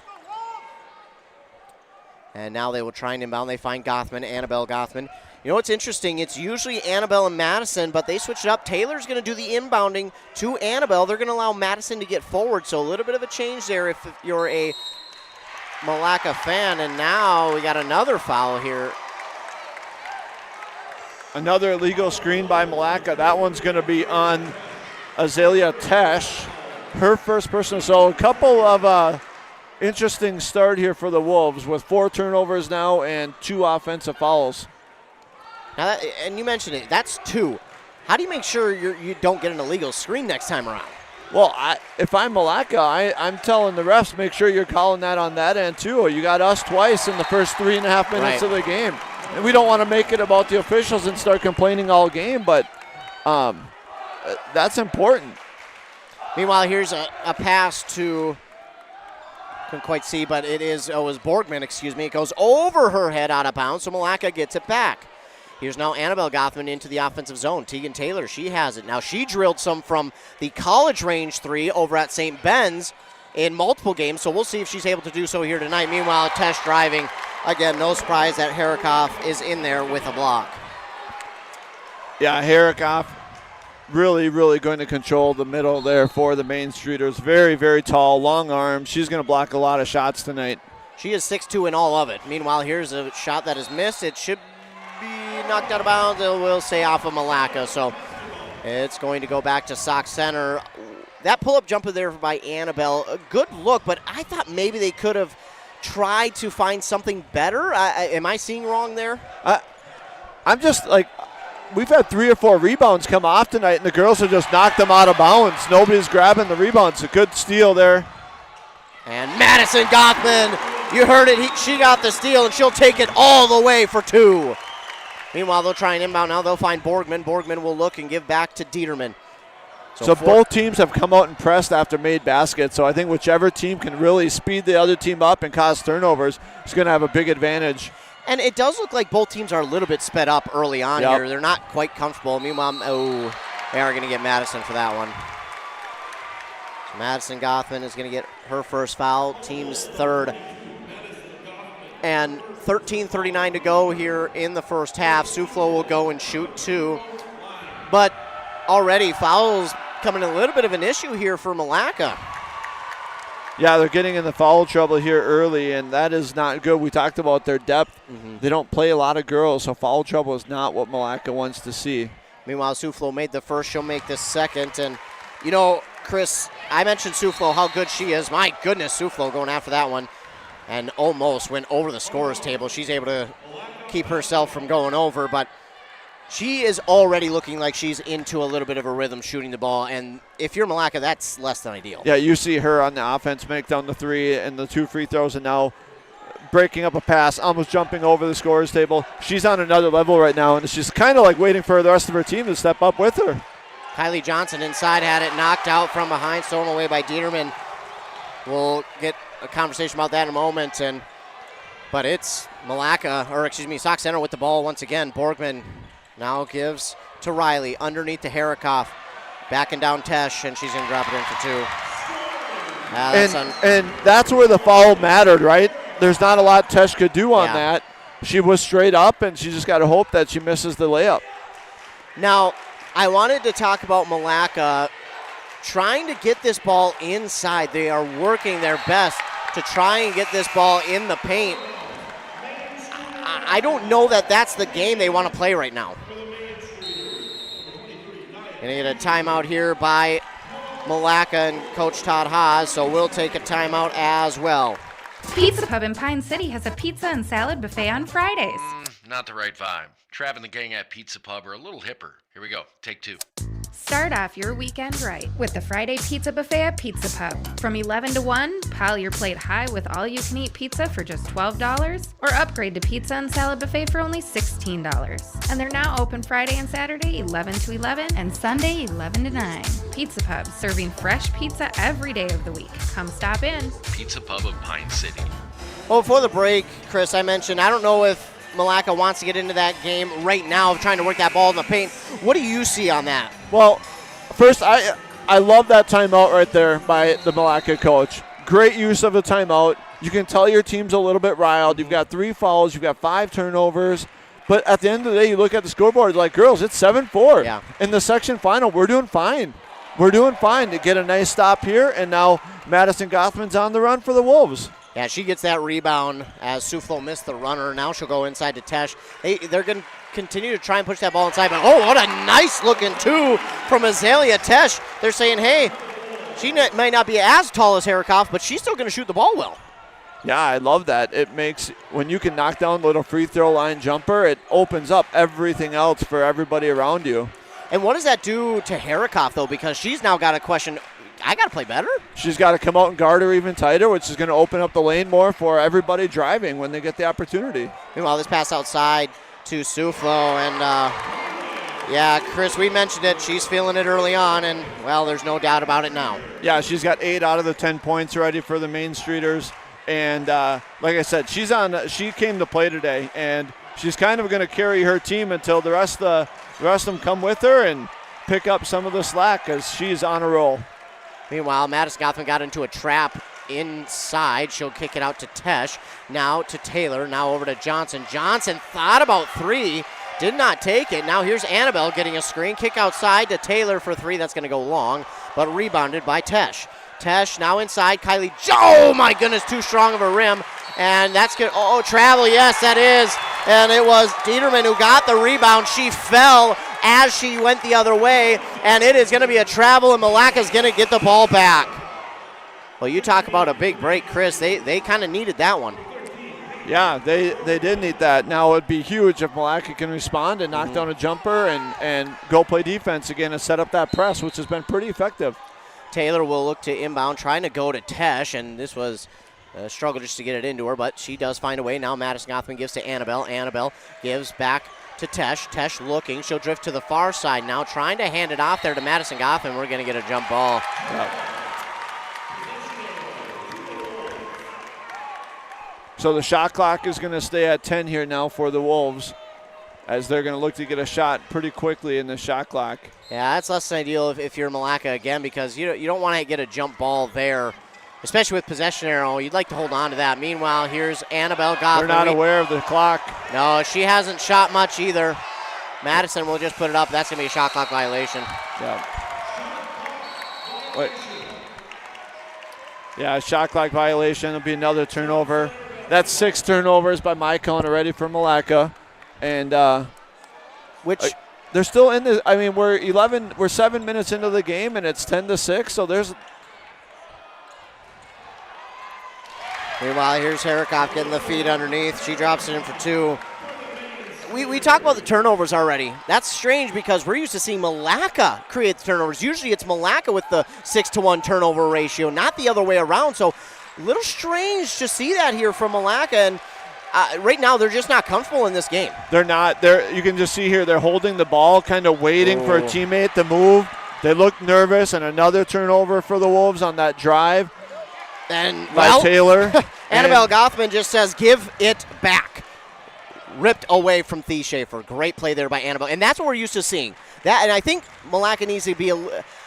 And now they will try and inbound. They find Goffman, Annabelle Goffman. You know what's interesting? It's usually Annabelle and Madison, but they switched it up. Taylor's going to do the inbounding to Annabelle. They're going to allow Madison to get forward, so a little bit of a change there if you're a Milaca fan. And now we got another foul here. Another illegal screen by Milaca. That one's going to be on Azalea Tesh, her first personal. So a couple of interesting start here for the Wolves with 4 turnovers now and 2 offensive fouls. Now and you mentioned it, that's 2. How do you make sure you don't get an illegal screen next time around? Well, if I'm Milaca, I'm telling the refs, make sure you're calling that on that end too. You got us twice in the first 3.5 minutes of the game. And we don't want to make it about the officials and start complaining all game, but that's important. Meanwhile, here's a pass to Couldn't quite see, but it was Borgman, excuse me. It goes over her head out of bounds, so Milaca gets it back. Here's now Annabelle Gothman into the offensive zone. Tegan Taylor, she has it. Now she drilled some from the college range three over at St. Ben's in multiple games, so we'll see if she's able to do so here tonight. Meanwhile, Tesh driving. Again, no surprise that Harikoff is in there with a block. Yeah, Harikoff really, really going to control the middle there for the Main Streeters. Very, very tall, long arms. She's going to block a lot of shots tonight. She is 6'2" in all of it. Meanwhile, here's a shot that is missed. It should be knocked out of bounds. It will say off of Milaca. So it's going to go back to Sauk Center. That pull-up jumper there by Annabelle, a good look, but I thought maybe they could have tried to find something better. Am I seeing wrong there? I'm just like, we've had 3 or 4 rebounds come off tonight, and the girls have just knocked them out of bounds. Nobody's grabbing the rebounds. A good steal there. And Madison Gothman, you heard it. She got the steal, and she'll take it all the way for 2. Meanwhile, they'll try and inbound now. They'll find Borgman. Borgman will look and give back to Dieterman. So both teams have come out and pressed after made baskets. So I think whichever team can really speed the other team up and cause turnovers is going to have a big advantage. And it does look like both teams are a little bit sped up early on here. They're not quite comfortable. Meanwhile, they are going to get Madison for that one. So Madison Gothman is going to get her first foul, team's third. And 13:39 to go here in the first half. Suflo will go and shoot 2. But already fouls coming a little bit of an issue here for Milaca. Yeah, they're getting in the foul trouble here early, and that is not good. We talked about their depth. They don't play a lot of girls, so foul trouble is not what Milaca wants to see. Meanwhile, Suflo made the first. She'll make the second. And, you know, Chris, I mentioned Suflo, how good she is. My goodness, Suflo going after that one. And almost went over the scorer's table. She's able to keep herself from going over, but she is already looking like she's into a little bit of a rhythm shooting the ball, and if you're Milaca, that's less than ideal. Yeah, you see her on the offense make down the 3 and the 2 free throws, and now breaking up a pass, almost jumping over the scorer's table. She's on another level right now, and she's kind of like waiting for the rest of her team to step up with her. Kylie Johnson inside had it knocked out from behind, stolen away by Dieterman. We'll get a conversation about that in a moment, but it's Sauk Center with the ball once again. Borgman now gives to Riley underneath to Harikoff. Backing down Tesh, and she's going to drop it in for 2. And that's where the foul mattered, right? There's not a lot Tesh could do on that. She was straight up, and she just got to hope that she misses the layup. Now, I wanted to talk about Milaca trying to get this ball inside. They are working their best to try and get this ball in the paint. I don't know that that's the game they want to play right now. Going to get a timeout here by Milaca and Coach Todd Haas, so we'll take a timeout as well. Pizza Pub in Pine City has a pizza and salad buffet on Fridays. Not the right vibe. Trav and the gang at Pizza Pub are a little hipper. Here we go. Take 2. Start off your weekend right with the Friday Pizza Buffet at Pizza Pub. From 11 to 1, pile your plate high with all-you-can-eat pizza for just $12, or upgrade to pizza and salad buffet for only $16. And they're now open Friday and Saturday 11 to 11 and Sunday 11 to 9. Pizza Pub, serving fresh pizza every day of the week. Come stop in. Pizza Pub of Pine City. Well, before the break, Chris, I mentioned, I don't know if Milaca wants to get into that game right now, trying to work that ball in the paint. What do you see on that? Well, first, I love that timeout right there by the Milaca coach. Great use of the timeout. You can tell your team's a little bit riled. You've got 3 fouls. You've got 5 turnovers. But at the end of the day, you look at the scoreboard, like, girls, it's 7-4. Yeah. In the section final, we're doing fine. We're doing fine to get a nice stop here, and now Madison Gothman's on the run for the Wolves. Yeah, she gets that rebound as Suflo missed the runner. Now she'll go inside to Tesh. They're going to continue to try and push that ball inside. But, oh, what a nice-looking 2 from Azalea Tesh. They're saying, hey, she might not be as tall as Harikoff, but she's still going to shoot the ball well. Yeah, I love that. It makes, when you can knock down a little free throw line jumper, it opens up everything else for everybody around you. And what does that do to Harikoff, though? Because she's now got a question, I got to play better? She's got to come out and guard her even tighter, which is going to open up the lane more for everybody driving when they get the opportunity. Meanwhile, this pass outside to Suflo. And, yeah, Chris, we mentioned it. She's feeling it early on, and, well, there's no doubt about it now. Yeah, she's got 8 out of the 10 points ready for the Main Streeters. And like I said, she came to play today, and she's kind of going to carry her team until the rest of them come with her and pick up some of the slack because she's on a roll. Meanwhile, Madison Gotham got into a trap inside. She'll kick it out to Tesh. Now to Taylor. Now over to Johnson. Johnson thought about three. Did not take it. Now here's Annabelle getting a screen. Kick outside to Taylor for three. That's going to go long, but rebounded by Tesh. Tesh now inside. Kylie. Oh, my goodness. Too strong of a rim. And that's good. Oh, travel. Yes, that is. And it was Dieterman who got the rebound. She fell as she went the other way. And it is going to be a travel, and Milaca's going to get the ball back. Well, you talk about a big break, Chris. They kind of needed that one. Yeah, they did need that. Now it would be huge if Milaca can respond and knock down a jumper and go play defense again and set up that press, which has been pretty effective. Taylor will look to inbound, trying to go to Tesh, and this was a struggle just to get it into her, but she does find a way. Now Madison Gotham gives to Annabelle. Annabelle gives back to Tesh. Tesh looking. She'll drift to the far side now, trying to hand it off there to Madison Gotham. We're going to get a jump ball. Yeah. So the shot clock is going to stay at 10 here now for the Wolves, as they're going to look to get a shot pretty quickly in the shot clock. Yeah, that's less than ideal if you're Milaca again, because you don't want to get a jump ball there, especially with possession arrow. You'd like to hold on to that. Meanwhile, here's Annabelle Gotham. They're not aware of the clock. No, she hasn't shot much either. Madison will just put it up. That's going to be a shot clock violation. Yeah. Wait. Yeah, shot clock violation. It'll be another turnover. That's 6 turnovers by Michael already for Milaca. And they're still in the, I mean, we're 7 minutes into the game and it's 10-6, so there's. Meanwhile, here's Herikoff getting the feed underneath. She drops it in for 2. We talked about the turnovers already. That's strange because we're used to seeing Milaca create the turnovers. Usually it's Milaca with the 6-to-1 turnover ratio, not the other way around. So a little strange to see that here from Milaca. And right now they're just not comfortable in this game. They're not. You can just see here they're holding the ball, kind of waiting for a teammate to move. They look nervous, and another turnover for the Wolves on that drive. And by Taylor. Annabelle Gothman just says, give it back. Ripped away from Thea Schaefer. Great play there by Annabelle. And that's what we're used to seeing. That, and I think Milaca needs to be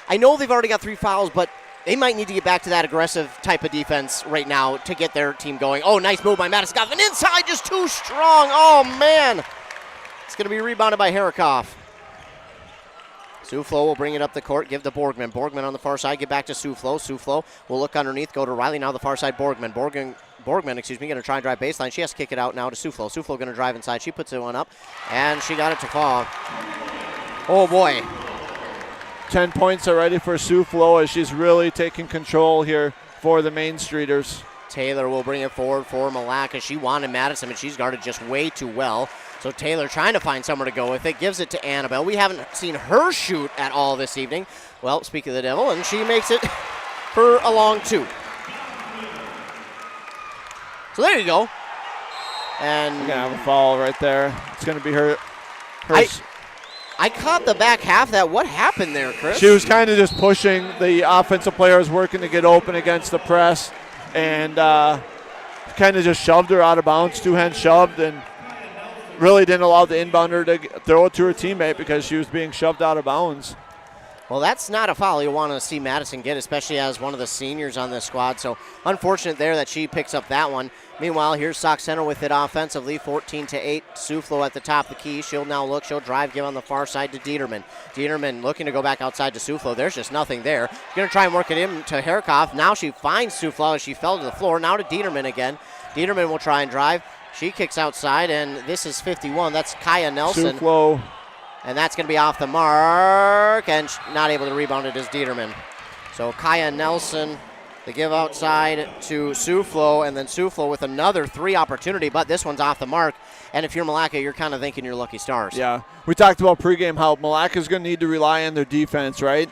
I know they've already got 3 fouls, but they might need to get back to that aggressive type of defense right now to get their team going. Oh, nice move by Madison Gotham. Inside, just too strong. Oh, man. It's going to be rebounded by Herikoff. Suflo will bring it up the court, give to Borgman. Borgman on the far side, get back to Suflo. Suflo will look underneath, go to Riley. Now the far side, Borgman. Borgman, going to try and drive baseline. She has to kick it out now to Suflo. Suflo going to drive inside. She puts it one up, and she got it to fall. Oh, boy. 10 points already for Suflo as she's really taking control here for the Main Streeters. Taylor will bring it forward for Milaca. She wanted Madison, and she's guarded just way too well. So Taylor trying to find somewhere to go with it. Gives it to Annabelle. We haven't seen her shoot at all this evening. Well, speak of the devil, and she makes it for a long 2. So there you go. And we're going to have a foul right there. It's going to be her. I caught the back half of that. What happened there, Chris? She was kind of just pushing. The offensive players working to get open against the press, and kind of just shoved her out of bounds, 2-hand shoved, and really didn't allow the inbounder to throw it to her teammate because she was being shoved out of bounds. Well, that's not a foul you want to see Madison get, especially as one of the seniors on this squad. So unfortunate there that she picks up that one. Meanwhile, here's Sauk Center with it offensively, 14-8. Suflo at the top of the key. She'll now look. She'll drive, give on the far side to Dieterman. Dieterman looking to go back outside to Suflo. There's just nothing there. Going to try and work it in to Herikoff. Now she finds Suflo as she fell to the floor. Now to Dieterman again. Dieterman will try and drive. She kicks outside, and this is 51. That's Kaya Nelson. Suflo. And that's going to be off the mark, and not able to rebound it is Dieterman. So Kaya Nelson, the give outside to Suflo, and then Suflo with another 3 opportunity, but this one's off the mark. And if you're Milaca, you're kind of thinking you're lucky stars. Yeah, we talked about pregame how Milaca's going to need to rely on their defense, right?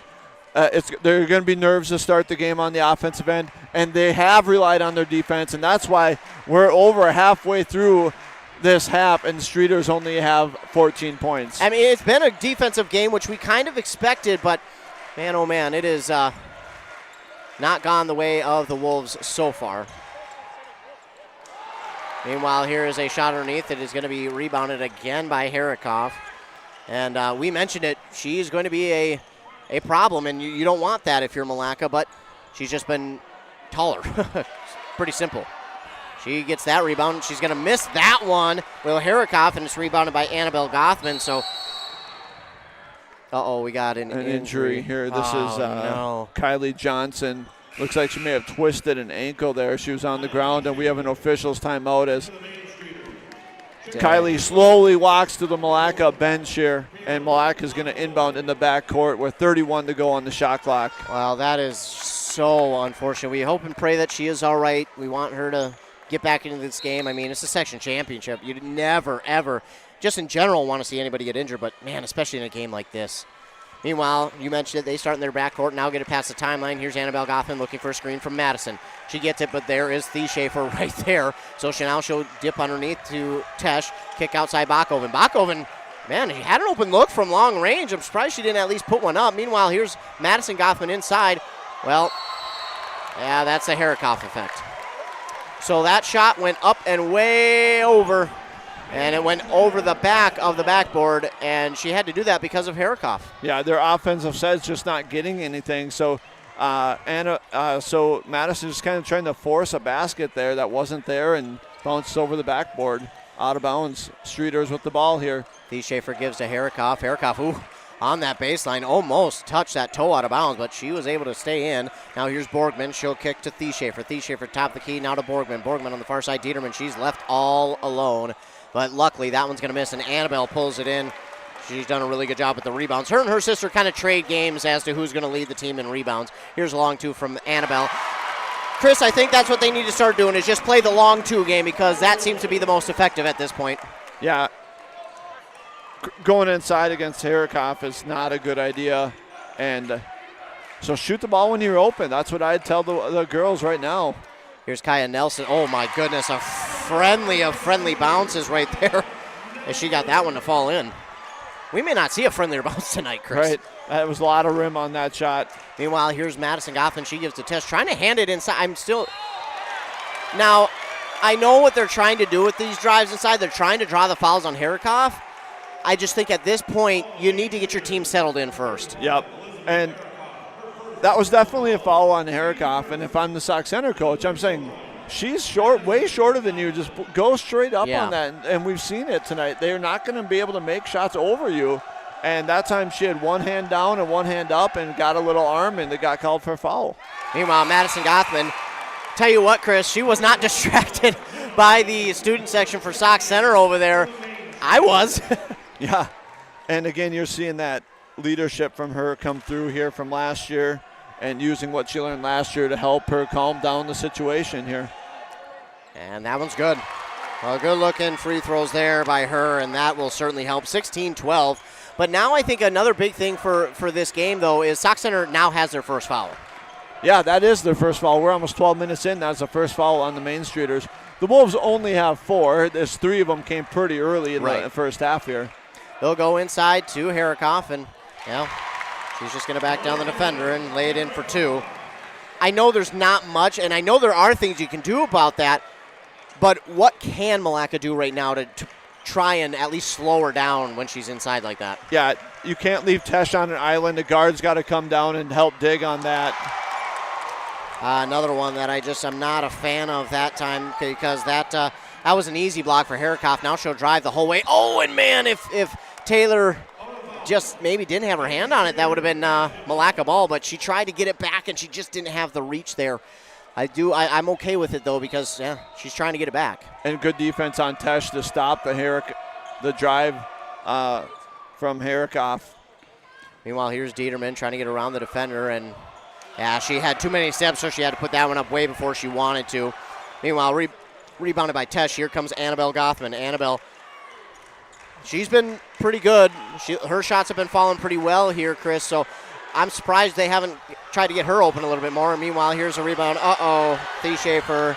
They're going to be nerves to start the game on the offensive end, and they have relied on their defense, and that's why we're over halfway through this half, and the Streeters only have 14 points. I mean, it's been a defensive game, which we kind of expected, but man, oh man, it is not gone the way of the Wolves so far. Meanwhile, here is a shot underneath. It is going to be rebounded again by Harikoff. And we mentioned it. She's going to be a problem, and you don't want that if you're Milaca, but she's just been taller. Pretty simple. She gets that rebound. She's going to miss that one. Will Harikoff, and it's rebounded by Annabelle Gothman. So, we got an injury here. This is no. Kylie Johnson. Looks like she may have twisted an ankle there. She was on the ground, and we have an official's timeout as Kylie slowly walks to the Milaca bench here, and Milaca is going to inbound in the backcourt with 31 to go on the shot clock. Wow, that is so unfortunate. We hope and pray that she is all right. We want her to get back into this game. I mean, it's a section championship. You'd never, ever, just in general, want to see anybody get injured, but, man, especially in a game like this. Meanwhile, you mentioned it, they start in their backcourt, now get it past the timeline. Here's Annabelle Gothman looking for a screen from Madison. She gets it, but there is Thieshafer right there. So she'll dip underneath to Tesh, kick outside Bakoven. Bakoven, man, he had an open look from long range. I'm surprised she didn't at least put one up. Meanwhile, here's Madison Gothman inside. Well, yeah, that's a Harikoff effect. So that shot went up and way over. And it went over the back of the backboard, and she had to do that because of Harikoff. Yeah, their offensive set's just not getting anything. So so Madison just kind of trying to force a basket there that wasn't there and bounced over the backboard. Out of bounds. Streeters with the ball here. Thieshafer gives to Harikoff. Harikoff, on that baseline, almost touched that toe out of bounds, but she was able to stay in. Now here's Borgman. She'll kick to Thieshafer. Thieshafer top the key, now to Borgman. Borgman on the far side. Dieterman, she's left all alone. But luckily, that one's going to miss, and Annabelle pulls it in. She's done a really good job with the rebounds. Her and her sister kind of trade games as to who's going to lead the team in rebounds. Here's a long two from Annabelle. Chris, I think that's what they need to start doing is just play the long two game because that seems to be the most effective at this point. Yeah. Going inside against Harikoff is not a good idea. And so shoot the ball when you're open. That's what I'd tell the girls right now. Here's Kaya Nelson. Oh, my goodness. A friendly of friendly bounces right there. And she got that one to fall in. We may not see a friendlier bounce tonight, Chris. Right. That was a lot of rim on that shot. Meanwhile, here's Madison Gothman. She gives the test, trying to hand it inside. Now, I know what they're trying to do with these drives inside. They're trying to draw the fouls on Harikoff. I just think at this point, you need to get your team settled in first. Yep. And that was definitely a foul on Harikoff. And if I'm the Sauk center coach, I'm saying she's short, way shorter than you. Just go straight up on that. And we've seen it tonight. They're not going to be able to make shots over you. And that time she had one hand down and one hand up and got a little arm, and they got called for a foul. Meanwhile, Madison Gothman, tell you what, Chris, she was not distracted by the student section for Sauk Center over there. I was. Yeah. And again, you're seeing that leadership from her come through here from last year and using what she learned last year to help her calm down the situation here. And that one's good. Well, good-looking free throws there by her, and that will certainly help. 16-12. But now I think another big thing for this game, though, is Sauk Center now has their first foul. Yeah, that is their first foul. We're almost 12 minutes in. That's the first foul on the Main Streeters. The Wolves only have 4. There's 3 of them came pretty early in the first half here. They'll go inside to Harikoff, and, she's just going to back down the defender and lay it in for 2. I know there's not much, and I know there are things you can do about that, but what can Milaca do right now to try and at least slow her down when she's inside like that? Yeah, you can't leave Tesh on an island. The guard's got to come down and help dig on that. Another one that I'm not a fan of that time because that was an easy block for Harikoff. Now she'll drive the whole way. Oh, and man, if Taylor just maybe didn't have her hand on it, that would have been Milaca ball, but she tried to get it back and she just didn't have the reach there. I'm okay with it, though, because, she's trying to get it back. And good defense on Tesh to stop the drive from Harikoff. Meanwhile, here's Dieterman trying to get around the defender, and, she had too many steps, so she had to put that one up way before she wanted to. Meanwhile, rebounded by Tesh. Here comes Annabelle Gothman. Annabelle, she's been pretty good. Her shots have been falling pretty well here, Chris, so I'm surprised they haven't tried to get her open a little bit more. Meanwhile, here's a rebound. Thieshafer,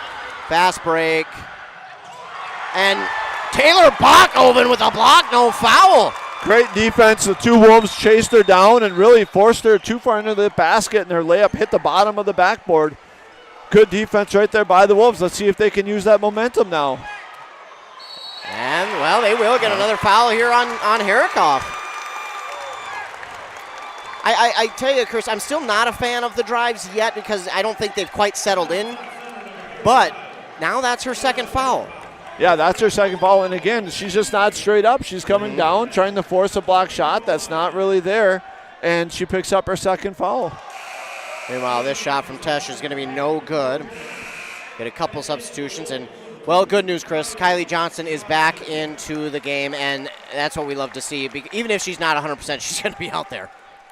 fast break. And Taylor Bakoven with a block, no foul. Great defense. The 2 Wolves chased her down and really forced her too far into the basket, and her layup hit the bottom of the backboard. Good defense right there by the Wolves. Let's see if they can use that momentum now. Well, they will get another foul here on Harikoff. I tell you, Chris, I'm still not a fan of the drives yet because I don't think they've quite settled in. But now that's her second foul. Yeah, that's her second foul. And again, she's just not straight up. She's coming down, trying to force a block shot that's not really there. And she picks up her second foul. Meanwhile, this shot from Tesh is going to be no good. Get a couple substitutions. And, well, good news, Chris. Kylie Johnson is back into the game, and that's what we love to see. Even if she's not 100%, she's going to be out there.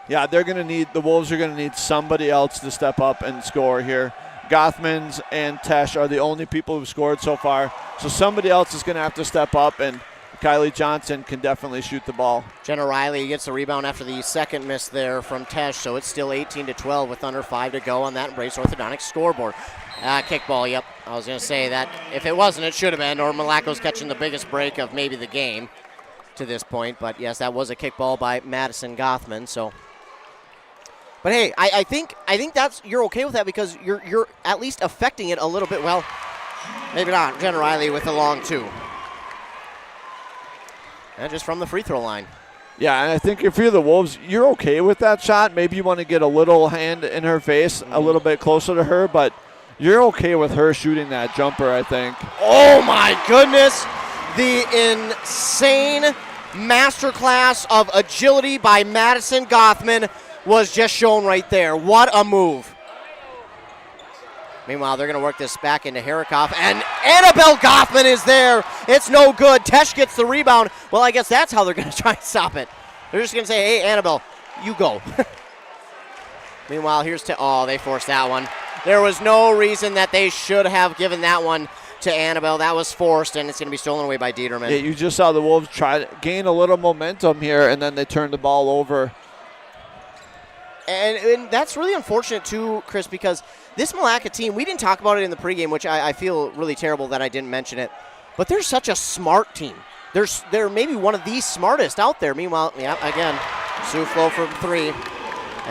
Yeah, the Wolves are going to need somebody else to step up and score here. Gothmans and Tesh are the only people who've scored so far. So somebody else is going to have to step up, and Kylie Johnson can definitely shoot the ball. Jenna Riley gets the rebound after the second miss there from Tesh, so it's still 18-12 with under 5 to go on that Embrace Orthodontics scoreboard. Kickball, yep. I was going to say that if it wasn't, it should have been, or Milaca's catching the biggest break of maybe the game to this point. But, yes, that was a kickball by Madison Gothman, so... But hey, I think that's you're okay with that because you're at least affecting it a little bit. Well, maybe not. Jenna Riley with the long two. And just from the free throw line. Yeah, and I think if you're the Wolves, you're okay with that shot. Maybe you want to get a little hand in her face, a little bit closer to her, but you're okay with her shooting that jumper, I think. Oh my goodness. The insane masterclass of agility by Madison Gothman was just shown right there. What a move. Meanwhile, they're going to work this back into Harikoff, and Annabelle Gothman is there. It's no good. Tesh gets the rebound. Well, I guess that's how they're going to try and stop it. They're just going to say, hey, Annabelle, you go. Meanwhile, here's they forced that one. There was no reason that they should have given that one to Annabelle. That was forced, and it's going to be stolen away by Dieterman. Yeah, you just saw the Wolves try to gain a little momentum here, and then they turned the ball over. And that's really unfortunate, too, Chris, because this Milaca team, we didn't talk about it in the pregame, which I feel really terrible that I didn't mention it, but they're such a smart team. They're maybe one of the smartest out there. Meanwhile, yeah, again, Soufflo from 3,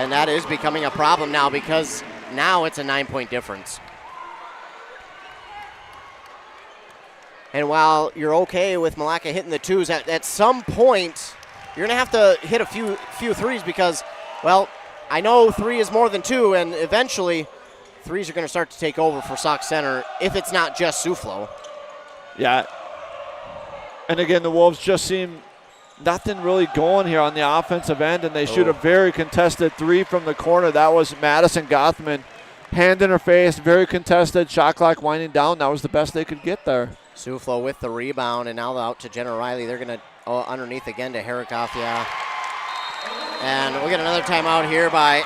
and that is becoming a problem now because now it's a 9-point difference. And while you're okay with Milaca hitting the twos, at some point, you're going to have to hit a few threes because, well, I know 3 is more than 2, and eventually threes are going to start to take over for Sauk Center if it's not just Soufflo. Yeah. And again, the Wolves just seem nothing really going here on the offensive end, and they shoot a very contested 3 from the corner. That was Madison Gothman. Hand in her face, very contested, shot clock winding down. That was the best they could get there. Soufflo with the rebound, and now out to Jenna Riley. They're going to underneath again to Harikoff, yeah. And we'll get another timeout here by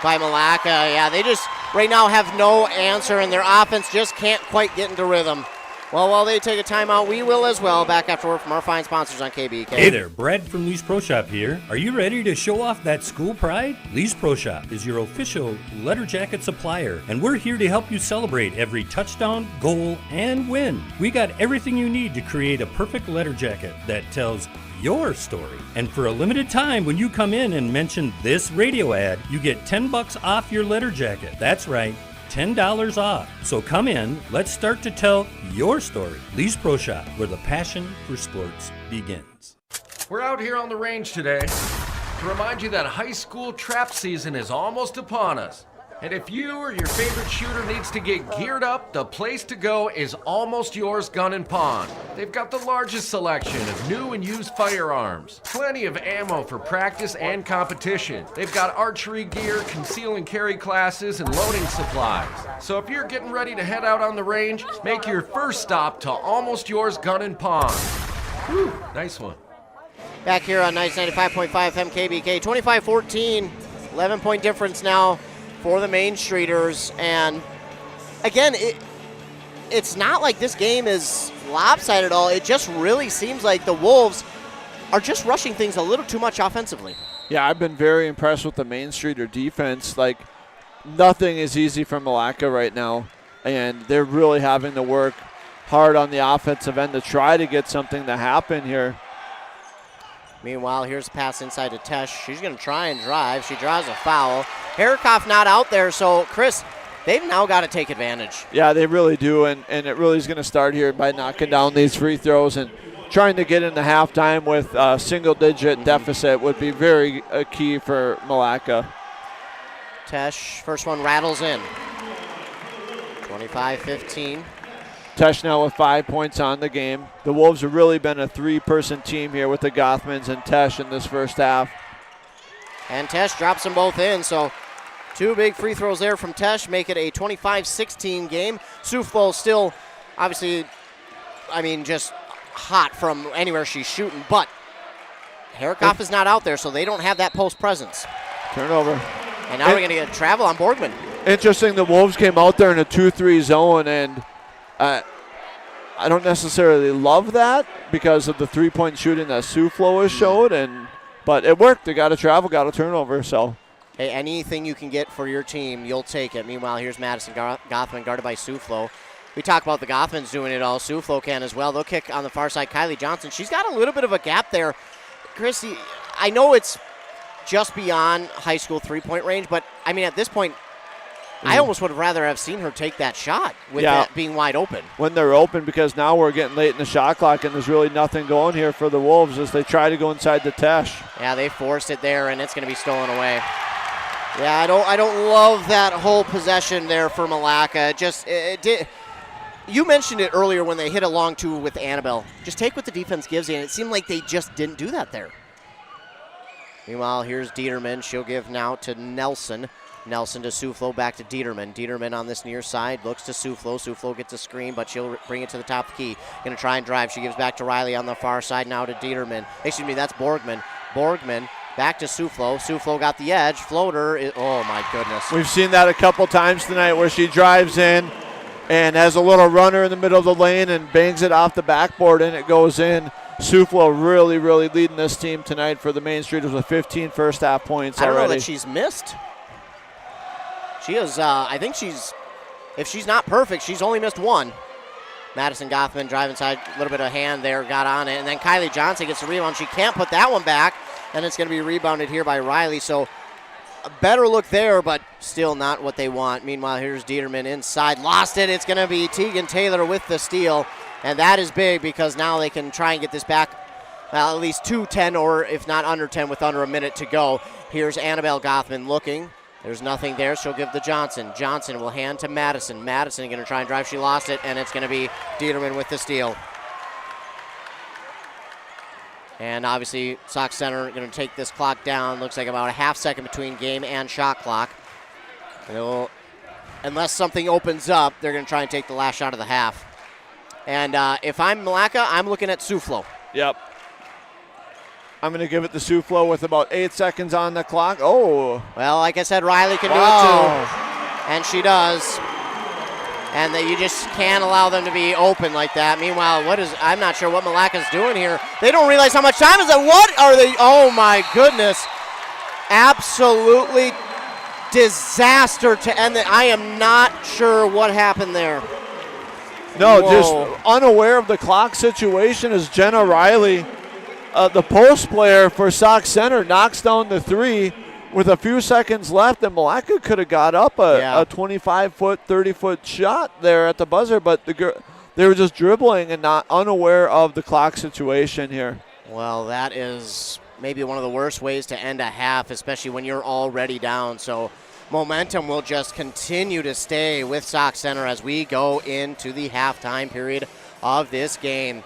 Milaca. Yeah, they just right now have no answer, and their offense just can't quite get into rhythm. Well, while they take a timeout, we will as well. Back afterward from our fine sponsors on KBK. Hey there, Brad from Lee's Pro Shop here. Are you ready to show off that school pride? Lee's Pro Shop is your official letter jacket supplier, and we're here to help you celebrate every touchdown, goal, and win. We got everything you need to create a perfect letter jacket that tells your story. And for a limited time, when you come in and mention this radio ad, you get $10 off your letter jacket. That's right, $10 off. So come in, let's start to tell your story. Lee's Pro Shop, where the passion for sports begins. We're out here on the range today to remind you that high school trap season is almost upon us. And if you or your favorite shooter needs to get geared up, the place to go is Almost Yours Gun & Pawn. They've got the largest selection of new and used firearms, plenty of ammo for practice and competition. They've got archery gear, conceal and carry classes, and loading supplies. So if you're getting ready to head out on the range, make your first stop to Almost Yours Gun & Pawn. Whew, nice one. Back here on 95.5 FM KBK, 25-14, 11-point difference now for the Main Streeters. And again, it's not like this game is lopsided at all. It just really seems like the Wolves are just rushing things a little too much offensively. Yeah, I've been very impressed with the Main Streeter defense. Like, nothing is easy for Milaca right now, and they're really having to work hard on the offensive end to try to get something to happen here. Meanwhile, here's a pass inside to Tesh. She's going to try and drive. She draws a foul. Harikoff not out there, so Chris, they've now got to take advantage. Yeah, they really do, and it really is going to start here by knocking down these free throws and trying to get into halftime with a single-digit deficit would be very key for Milaca. Tesh, first one rattles in. 25-15. Tesh now with 5 points on the game. The Wolves have really been a three-person team here with the Gothmans and Tesh in this first half. And Tesh drops them both in, so 2 big free throws there from Tesh make it a 25-16 game. Suflo still, obviously, just hot from anywhere she's shooting, but Herikoff is not out there, so they don't have that post presence. Turnover. And now we're going to get travel on Borgman. Interesting, the Wolves came out there in a 2-3 zone, and I don't necessarily love that because of the three-point shooting that Suflo has showed, but it worked. They got a travel, got a turnover, so. Hey, anything you can get for your team, you'll take it. Meanwhile, here's Madison Gothman guarded by Suflo. We talk about the Gothmans doing it all. Suflo can as well. They'll kick on the far side. Kylie Johnson, she's got a little bit of a gap there. Chrissy, I know it's just beyond high school three-point range, but, at this point, I almost would have rather have seen her take that shot with that being wide open. When they're open, because now we're getting late in the shot clock, and there's really nothing going here for the Wolves as they try to go inside the Tesh. Yeah, they forced it there, and it's going to be stolen away. Yeah, I don't love that whole possession there for Milaca. It did. You mentioned it earlier when they hit a long two with Annabelle. Just take what the defense gives you, and it seemed like they just didn't do that there. Meanwhile, here's Dieterman. She'll give now to Nelson. Nelson to Suflo, back to Dieterman. Dieterman on this near side, looks to Suflo. Suflo gets a screen, but she'll bring it to the top of the key. Going to try and drive. She gives back to Riley on the far side, now to Dieterman. Excuse me, that's Borgman. Borgman back to Suflo. Suflo got the edge. Floater, oh my goodness. We've seen that a couple times tonight where she drives in and has a little runner in the middle of the lane and bangs it off the backboard and it goes in. Suflo really, really leading this team tonight for the Main Streeters with 15 first half points already. I don't know that she's missed. She is, if she's not perfect, she's only missed one. Madison Gothman driving side, a little bit of hand there, got on it. And then Kylie Johnson gets the rebound. She can't put that one back, and it's going to be rebounded here by Riley. So a better look there, but still not what they want. Meanwhile, here's Dieterman inside. Lost it. It's going to be Tegan Taylor with the steal. And that is big because now they can try and get this back at least to 10, or if not under 10 with under a minute to go. Here's Annabelle Gothman looking. There's nothing there. She'll give to Johnson. Johnson will hand to Madison. Madison going to try and drive. She lost it, and it's going to be Dieterman with the steal. And obviously, Sauk Center going to take this clock down. Looks like about a half second between game and shot clock. Unless something opens up, they're going to try and take the last shot of the half. And if I'm Milaca, I'm looking at Suflo. Yep. I'm going to give it to Suflo with about 8 seconds on the clock. Oh. Well, like I said, Riley can do it too. And she does. And you just can't allow them to be open like that. Meanwhile, I'm not sure what Milaca's doing here. They don't realize how much time is it. What are they? Oh, my goodness. Absolutely disaster to end it. I am not sure what happened there. No, just unaware of the clock situation as Jenna Riley, the post player for Sauk Center, knocks down the three with a few seconds left, and Milaca could have got up a 25-foot, 30-foot shot there at the buzzer, but they were just dribbling and not unaware of the clock situation here. Well, that is maybe one of the worst ways to end a half, especially when you're already down. So momentum will just continue to stay with Sauk Center as we go into the halftime period of this game.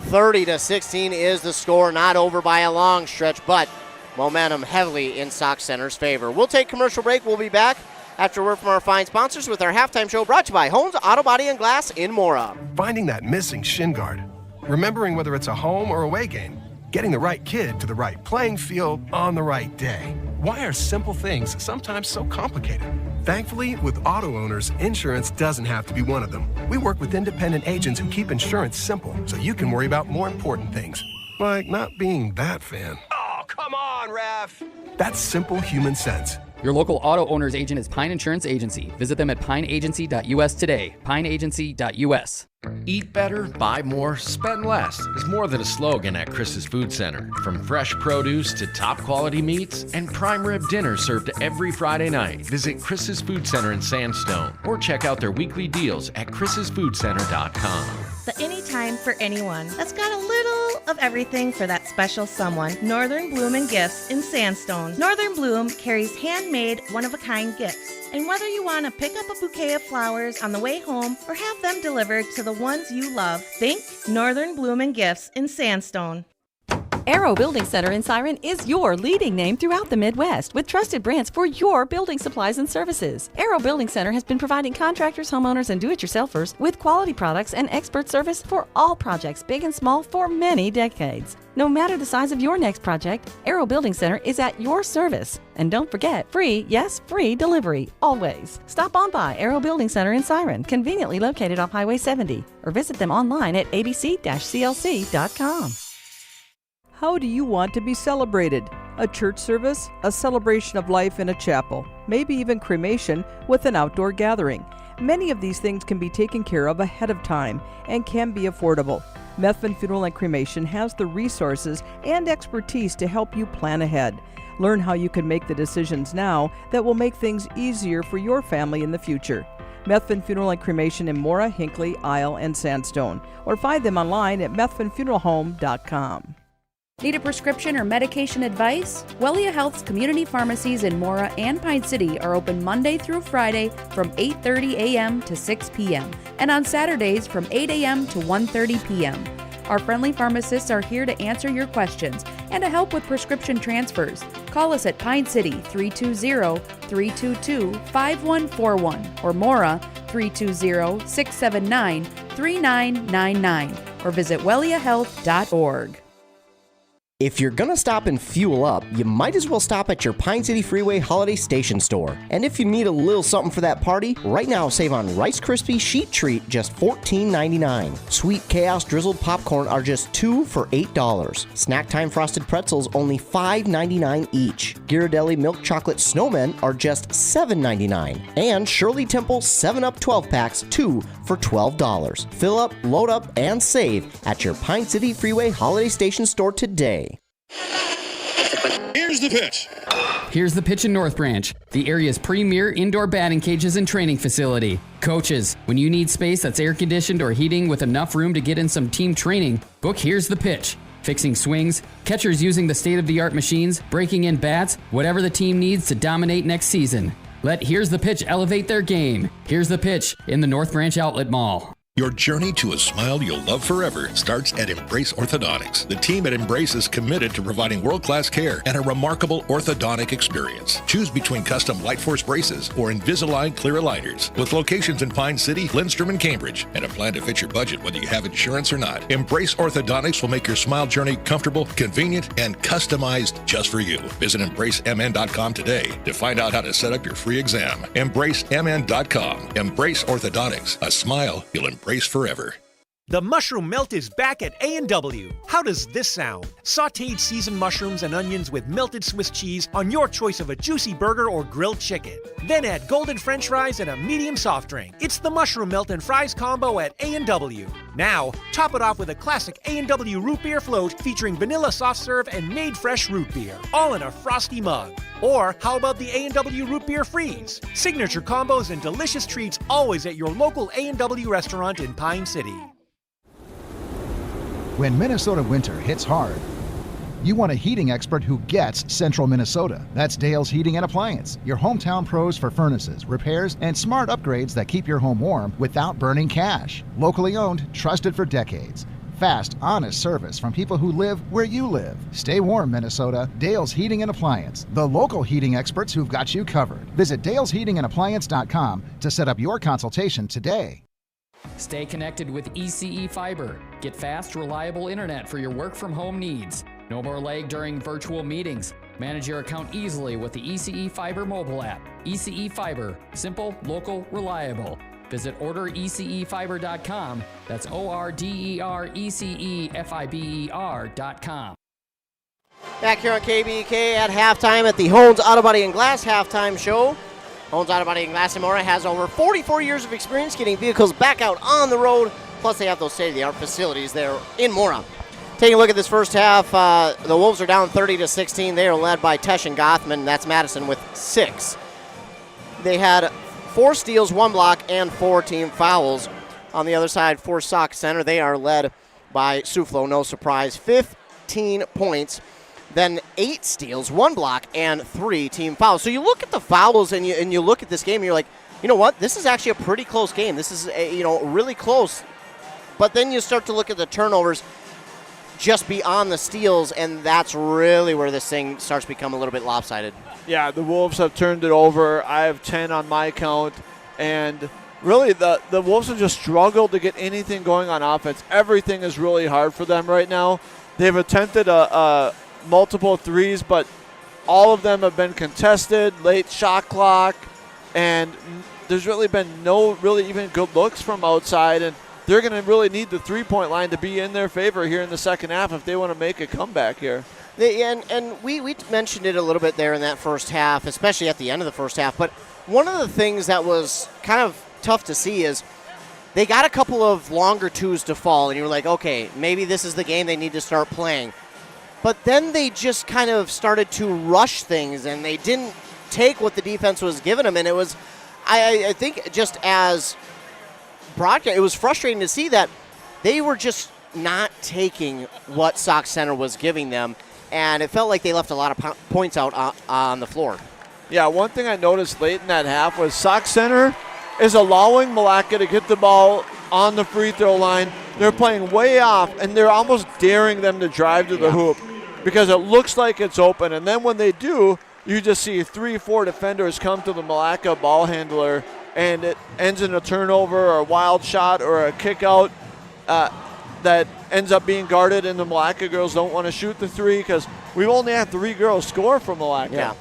30-16 is the score, not over by a long stretch, but momentum heavily in Sauk Center's favor. We'll take commercial break. We'll be back after word from our fine sponsors with our halftime show brought to you by Holmes Auto Body and Glass in Mora. Finding that missing shin guard. Remembering whether it's a home or away game. Getting the right kid to the right playing field on the right day. Why are simple things sometimes so complicated? Thankfully, with auto owners, insurance doesn't have to be one of them. We work with independent agents who keep insurance simple so you can worry about more important things, like not being that fan. Oh, come on, ref! That's simple human sense. Your local auto owner's agent is Pine Insurance Agency. Visit them at pineagency.us today. pineagency.us. Eat better, buy more, spend less is more than a slogan at Chris's Food Center. From fresh produce to top quality meats and prime rib dinner served every Friday night. Visit Chris's Food Center in Sandstone or check out their weekly deals at chrissfoodcenter.com. the anytime for anyone that's got a little of everything for that special someone. Northern Bloom and Gifts in Sandstone. Northern Bloom carries handmade, one-of-a-kind gifts. And whether you want to pick up a bouquet of flowers on the way home or have them delivered to the ones you love, think Northern Bloom and Gifts in Sandstone. Arrow Building Center in Siren is your leading name throughout the Midwest with trusted brands for your building supplies and services. Arrow Building Center has been providing contractors, homeowners, and do-it-yourselfers with quality products and expert service for all projects, big and small, for many decades. No matter the size of your next project, Arrow Building Center is at your service. And don't forget, free, yes, free delivery, always. Stop on by Arrow Building Center in Siren, conveniently located off Highway 70, or visit them online at abc-clc.com. How do you want to be celebrated? A church service, a celebration of life in a chapel, maybe even cremation with an outdoor gathering. Many of these things can be taken care of ahead of time and can be affordable. Methvin Funeral and Cremation has the resources and expertise to help you plan ahead. Learn how you can make the decisions now that will make things easier for your family in the future. Methvin Funeral and Cremation in Mora, Hinckley, Isle, and Sandstone, or find them online at methvinfuneralhome.com. Need a prescription or medication advice? Wellia Health's community pharmacies in Mora and Pine City are open Monday through Friday from 8:30 a.m. to 6 p.m. and on Saturdays from 8 a.m. to 1:30 p.m. Our friendly pharmacists are here to answer your questions and to help with prescription transfers. Call us at Pine City 320-322-5141 or Mora 320-679-3999 or visit welliahealth.org. If you're gonna stop and fuel up, you might as well stop at your Pine City Freeway Holiday Station store. And if you need a little something for that party, right now save on Rice Krispie Sheet Treat, just $14.99. Sweet Chaos Drizzled Popcorn are just $2 for $8. Snack Time Frosted Pretzels only $5.99 each. Ghirardelli Milk Chocolate Snowmen are just $7.99. And Shirley Temple 7-Up 12-packs, 2 for $12. Fill up, load up, and save at your Pine City Freeway Holiday Station store today. Here's the pitch. Here's the pitch in North Branch, the area's premier indoor batting cages and training facility. Coaches, when you need space that's air conditioned or heating with enough room to get in some team training, book Here's the Pitch. Fixing swings, catchers using the state-of-the-art machines, breaking in bats, whatever the team needs to dominate next season. Let Here's the Pitch elevate their game. Here's the Pitch in the North Branch Outlet Mall. Your journey to a smile you'll love forever starts at Embrace Orthodontics. The team at Embrace is committed to providing world-class care and a remarkable orthodontic experience. Choose between custom Light Force braces or Invisalign clear aligners. With locations in Pine City, Lindstrom, and Cambridge, and a plan to fit your budget whether you have insurance or not. Embrace Orthodontics will make your smile journey comfortable, convenient, and customized just for you. Visit EmbraceMN.com today to find out how to set up your free exam. EmbraceMN.com. Embrace Orthodontics. A smile you'll embrace forever. The mushroom melt is back at A&W. How does this sound? Sautéed seasoned mushrooms and onions with melted Swiss cheese on your choice of a juicy burger or grilled chicken. Then add golden French fries and a medium soft drink. It's the mushroom melt and fries combo at A&W. Now, top it off with a classic A&W root beer float featuring vanilla soft serve and made fresh root beer, all in a frosty mug. Or how about the A&W root beer freeze? Signature combos and delicious treats always at your local A&W restaurant in Pine City. When Minnesota winter hits hard, you want a heating expert who gets central Minnesota. That's Dale's Heating and Appliance, your hometown pros for furnaces, repairs, and smart upgrades that keep your home warm without burning cash. Locally owned, trusted for decades. Fast, honest service from people who live where you live. Stay warm, Minnesota. Dale's Heating and Appliance, the local heating experts who've got you covered. Visit dalesheatingandappliance.com to set up your consultation today. Stay connected with ECE Fiber. Get fast, reliable internet for your work-from-home needs. No more lag during virtual meetings. Manage your account easily with the ECE Fiber mobile app. ECE Fiber. Simple, local, reliable. Visit orderecefiber.com. That's ORDERECEFIBER.com. Back here on KBK at halftime at the Hones Auto Body and Glass halftime show. Hones Auto Body and Glass in Mora has over 44 years of experience getting vehicles back out on the road. Plus, they have those state-of-the-art facilities there in Mora. Taking a look at this first half, the Wolves are down 30-16. They are led by Tesh and Gothman. That's Madison with 6. They had 4 steals, 1 block, and 4 team fouls. on the other side for Sauk Center, they are led by Suflo, no surprise. 15 points, then 8 steals, 1 block, and 3 team fouls. So you look at the fouls and you look at this game and you're like, you know what? This is actually a pretty close game. This is, really close. But then you start to look at the turnovers just beyond the steals, and that's really where this thing starts to become a little bit lopsided. Yeah, the Wolves have turned it over. I have 10 on my count, and really the Wolves have just struggled to get anything going on offense. Everything is really hard for them right now. They've attempted multiple threes, but all of them have been contested, late shot clock, and there's really been no really even good looks from outside, and they're going to really need the three-point line to be in their favor here in the second half if they want to make a comeback here. And we mentioned it a little bit there in that first half, especially at the end of the first half, but one of the things that was kind of tough to see is they got a couple of longer twos to fall, and you were like, okay, maybe this is the game they need to start playing. But then they just kind of started to rush things, and they didn't take what the defense was giving them, and it was, I think just as broadcast, it was frustrating to see that they were just not taking what Sauk Center was giving them, and it felt like they left a lot of points out on the floor. Yeah, one thing I noticed late in that half was Sauk Center is allowing Milaca to get the ball on the free throw line. They're playing way off, and they're almost daring them to drive to the hoop because it looks like it's open, and then when they do, you just see 3-4 defenders come to the Milaca ball handler, and it ends in a turnover or a wild shot or a kick out that ends up being guarded, and the Milaca girls don't want to shoot the three because we've only had 3 girls score from Milaca.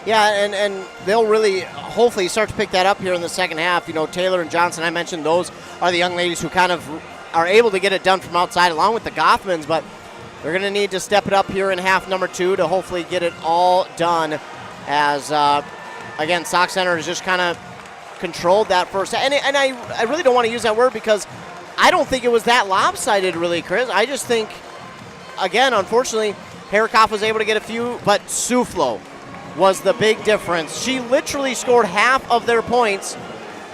Yeah, and they'll really hopefully start to pick that up here in the second half. Taylor and Johnson, I mentioned those are the young ladies who kind of are able to get it done from outside along with the Gothmans, but they're going to need to step it up here in half number 2 to hopefully get it all done as, again, Sauk Center has just kind of controlled that first. And I really don't want to use that word because I don't think it was that lopsided, really, Chris. I just think, again, unfortunately, Herikoff was able to get a few, but Suflo was the big difference. She literally scored half of their points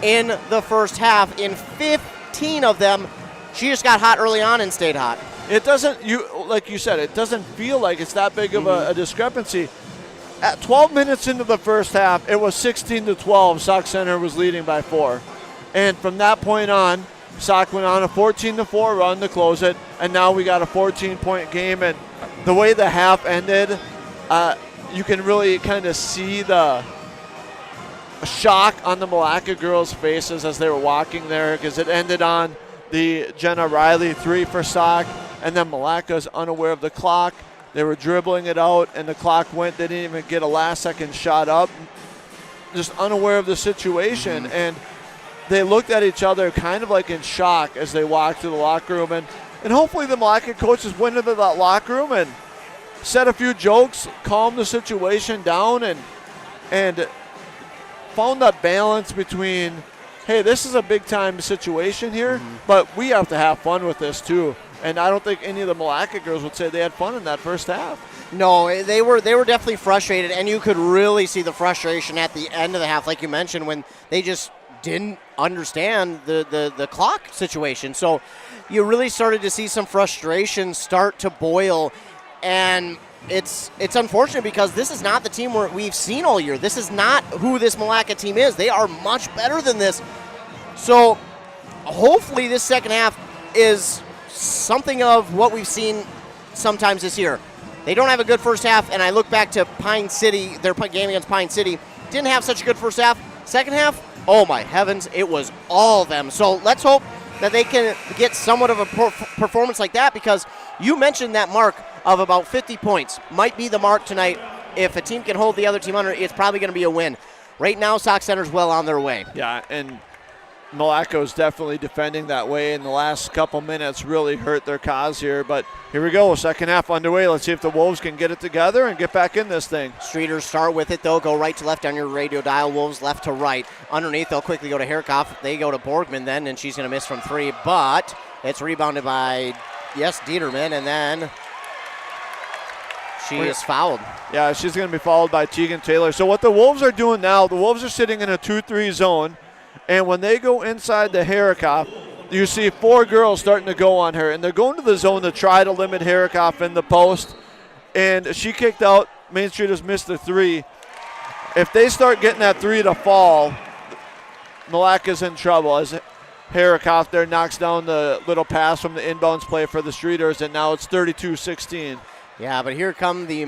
in the first half. In 15 of them, she just got hot early on and stayed hot. It doesn't, like you said, it doesn't feel like it's that big of a discrepancy. At 12 minutes into the first half, it was 16-12. Sauk Center was leading by 4. And from that point on, Sauk went on a 14-4 run to close it, and now we got a 14-point game. And the way the half ended, you can really kind of see the shock on the Milaca girls' faces as they were walking there because it ended on the Jenna Riley 3 for Sauk, and then Milaca's unaware of the clock. They were dribbling it out, and the clock went. They didn't even get a last-second shot up, just unaware of the situation. And they looked at each other kind of like in shock as they walked to the locker room. And hopefully the Milaca coaches went into that locker room and said a few jokes, calmed the situation down, and found that balance between, hey, this is a big-time situation here, but we have to have fun with this too. And I don't think any of the Milaca girls would say they had fun in that first half. No, they were definitely frustrated, and you could really see the frustration at the end of the half, like you mentioned, when they just didn't understand the clock situation. So you really started to see some frustration start to boil, and it's unfortunate because this is not the team we've seen all year. This is not who this Milaca team is. They are much better than this. So hopefully this second half is something of what we've seen sometimes this year. They don't have a good first half, and I look back to Pine City, their game against Pine City, didn't have such a good first half. Second half, oh my heavens, it was all them. So let's hope that they can get somewhat of a performance like that, because you mentioned that mark of about 50 points might be the mark tonight. If a team can hold the other team under, it's probably going to be a win. Right now, Sauk Center's well on their way. Yeah, and Milaca is definitely defending that way, and the last couple minutes really hurt their cause here. But here we go, second half underway. Let's see if the Wolves can get it together and get back in this thing. Streeters start with it, though. Go right to left on your radio dial. Wolves left to right. Underneath, they'll quickly go to Herikoff. They go to Borgman then, and she's going to miss from 3. But it's rebounded by, Dieterman, and then she is fouled. Yeah, she's going to be fouled by Tegan Taylor. So what the Wolves are doing now, the Wolves are sitting in a 2-3 zone. And when they go inside the Herikoff, you see 4 girls starting to go on her, and they're going to the zone to try to limit Herikoff in the post. And she kicked out. Main Streeters missed the 3. If they start getting that 3 to fall, Milaca's in trouble as Herikoff there knocks down the little pass from the inbounds play for the Streeters, and now it's 32-16. Yeah, but here come the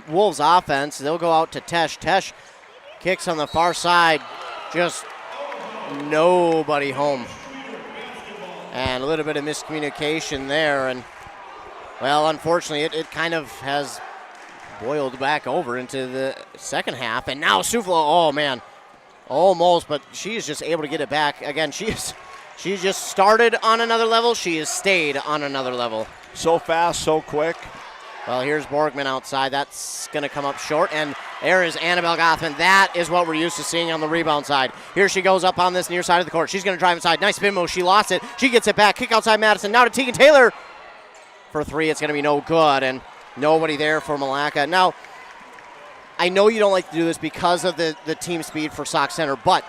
Wolves offense. They'll go out to Tesh. Tesh kicks on the far side. Just nobody home. And a little bit of miscommunication there. And, well, unfortunately, it kind of has boiled back over into the second half. And now Suflo, oh, man, almost. But she is just able to get it back. Again, she's just started on another level. She has stayed on another level. So fast, so quick. Well, here's Borgman outside. That's going to come up short. And there is Annabelle Gothman. That is what we're used to seeing on the rebound side. Here she goes up on this near side of the court. She's going to drive inside. Nice spin move. She lost it. She gets it back. Kick outside Madison. Now to Tegan Taylor. For 3, it's going to be no good. And nobody there for Milaca. Now, I know you don't like to do this because of the team speed for Sauk Center, but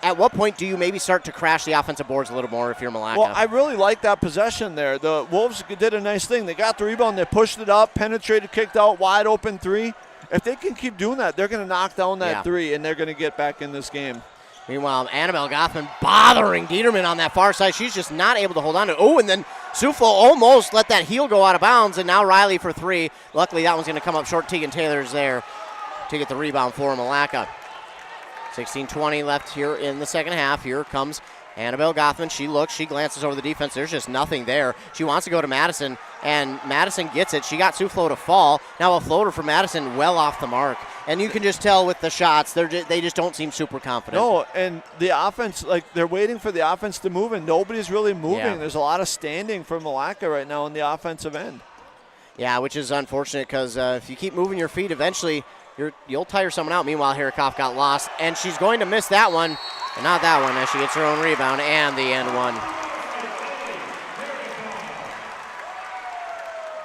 at what point do you maybe start to crash the offensive boards a little more if you're Milaca? Well, I really like that possession there. The Wolves did a nice thing. They got the rebound. They pushed it up, penetrated, kicked out, wide open 3. If they can keep doing that, they're going to knock down that 3, and they're going to get back in this game. Meanwhile, Annabelle Gothman bothering Dieterman on that far side. She's just not able to hold on to it. Oh, and then Suflo almost let that heel go out of bounds, and now Riley for 3. Luckily, that one's going to come up short. Tegan Taylor's there to get the rebound for Milaca. 16:20 left here in the second half. Here comes Annabelle Gothman. She looks, she glances over the defense. There's just nothing there. She wants to go to Madison, and Madison gets it. She got Suflo to fall. Now a floater for Madison well off the mark. And you can just tell with the shots, they just don't seem super confident. No, and the offense, like they're waiting for the offense to move, and nobody's really moving. Yeah. There's a lot of standing for Milaca right now on the offensive end. Yeah, which is unfortunate because if you keep moving your feet, eventually you'll tire someone out. Meanwhile, Herikoff got lost, and she's going to miss that one. But not that one as she gets her own rebound and the end one.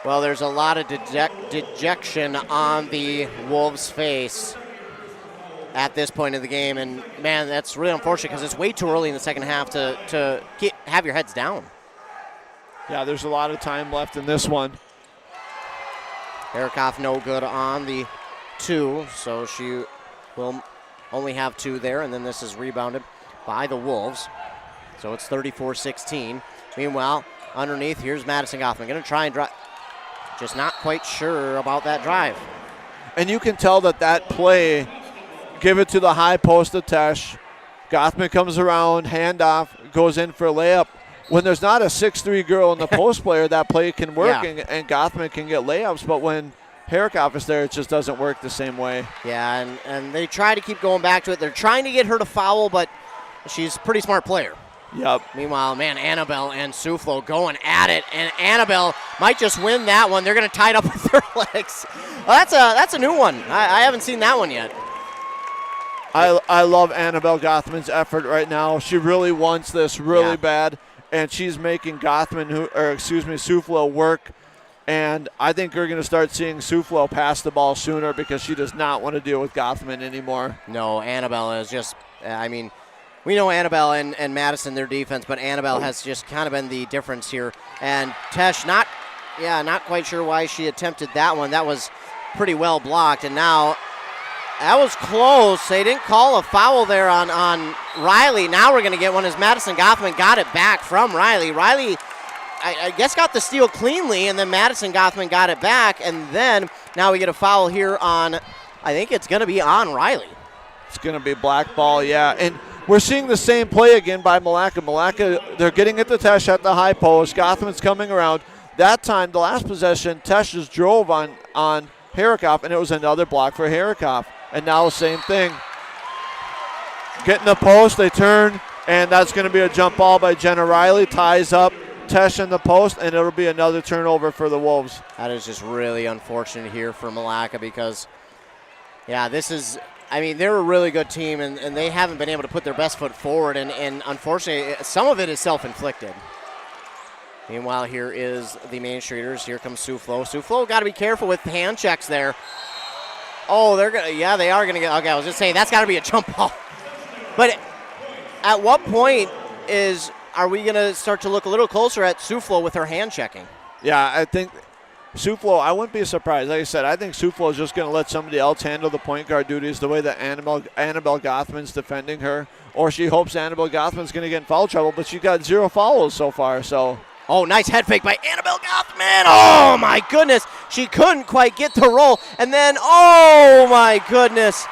Well, there's a lot of dejection on the Wolves' face at this point of the game. And, man, that's really unfortunate because it's way too early in the second half to have your heads down. Yeah, there's a lot of time left in this one. Herikoff no good on the 2, so she will only have 2 there, and then this is rebounded by the Wolves. So it's 34-16. Meanwhile, underneath, here's Madison Gothman. Going to try and drive. Just not quite sure about that drive. And you can tell that play, give it to the high post of Tesh. Gothman comes around, handoff, goes in for a layup. When there's not a 6'3" girl in the post player, that play can work, and Gothman can get layups. But when Herikoff is there, it just doesn't work the same way. Yeah, and they try to keep going back to it. They're trying to get her to foul, but she's a pretty smart player. Yep. Meanwhile, man, Annabelle and Suflo going at it, and Annabelle might just win that one. They're going to tie it up with their legs. Well, that's a new one. I haven't seen that one yet. I love Annabelle Gothman's effort right now. She really wants this really bad, and she's making Suflo work. And I think we're going to start seeing Suflo pass the ball sooner because she does not want to deal with Gothman anymore. No, Annabelle is just, we know Annabelle and Madison, their defense, but Annabelle has just kind of been the difference here. And Tesh, not quite sure why she attempted that one. That was pretty well blocked. And now, that was close. They didn't call a foul there on Riley. Now we're going to get one as Madison Gothman got it back from Riley. Riley, I guess, got the steal cleanly, and then Madison Gothman got it back. And then now we get a foul here on, I think it's going to be on Riley. It's going to be black ball, yeah. And we're seeing the same play again by Milaca. Milaca, they're getting it to Tesh at the high post. Gothman's coming around. That time, the last possession, Tesh just drove on Herikoff, and it was another block for Herikoff. And now the same thing. Getting the post, they turn, and that's going to be a jump ball by Jenna Riley. Ties up Tesh in the post, and it'll be another turnover for the Wolves. That is just really unfortunate here for Milaca because, this is, they're a really good team, and they haven't been able to put their best foot forward, and unfortunately, some of it is self-inflicted. Meanwhile, here is the Main Streeters. Here comes Suflo. Suflo got to be careful with hand checks there. Oh, they are going to get, okay, I was just saying, that's got to be a jump ball. But at what point is are we going to start to look a little closer at Suflo with her hand checking? Yeah, I think Suflo, I wouldn't be surprised. Like I said, I think Suflo is just going to let somebody else handle the point guard duties the way that Annabelle Gothman's defending her. Or she hopes Annabelle Gothman's going to get in foul trouble, but she's got 0 fouls so far. So. Oh, nice head fake by Annabelle Gothman. Oh, my goodness. She couldn't quite get the roll. And then, oh, my goodness.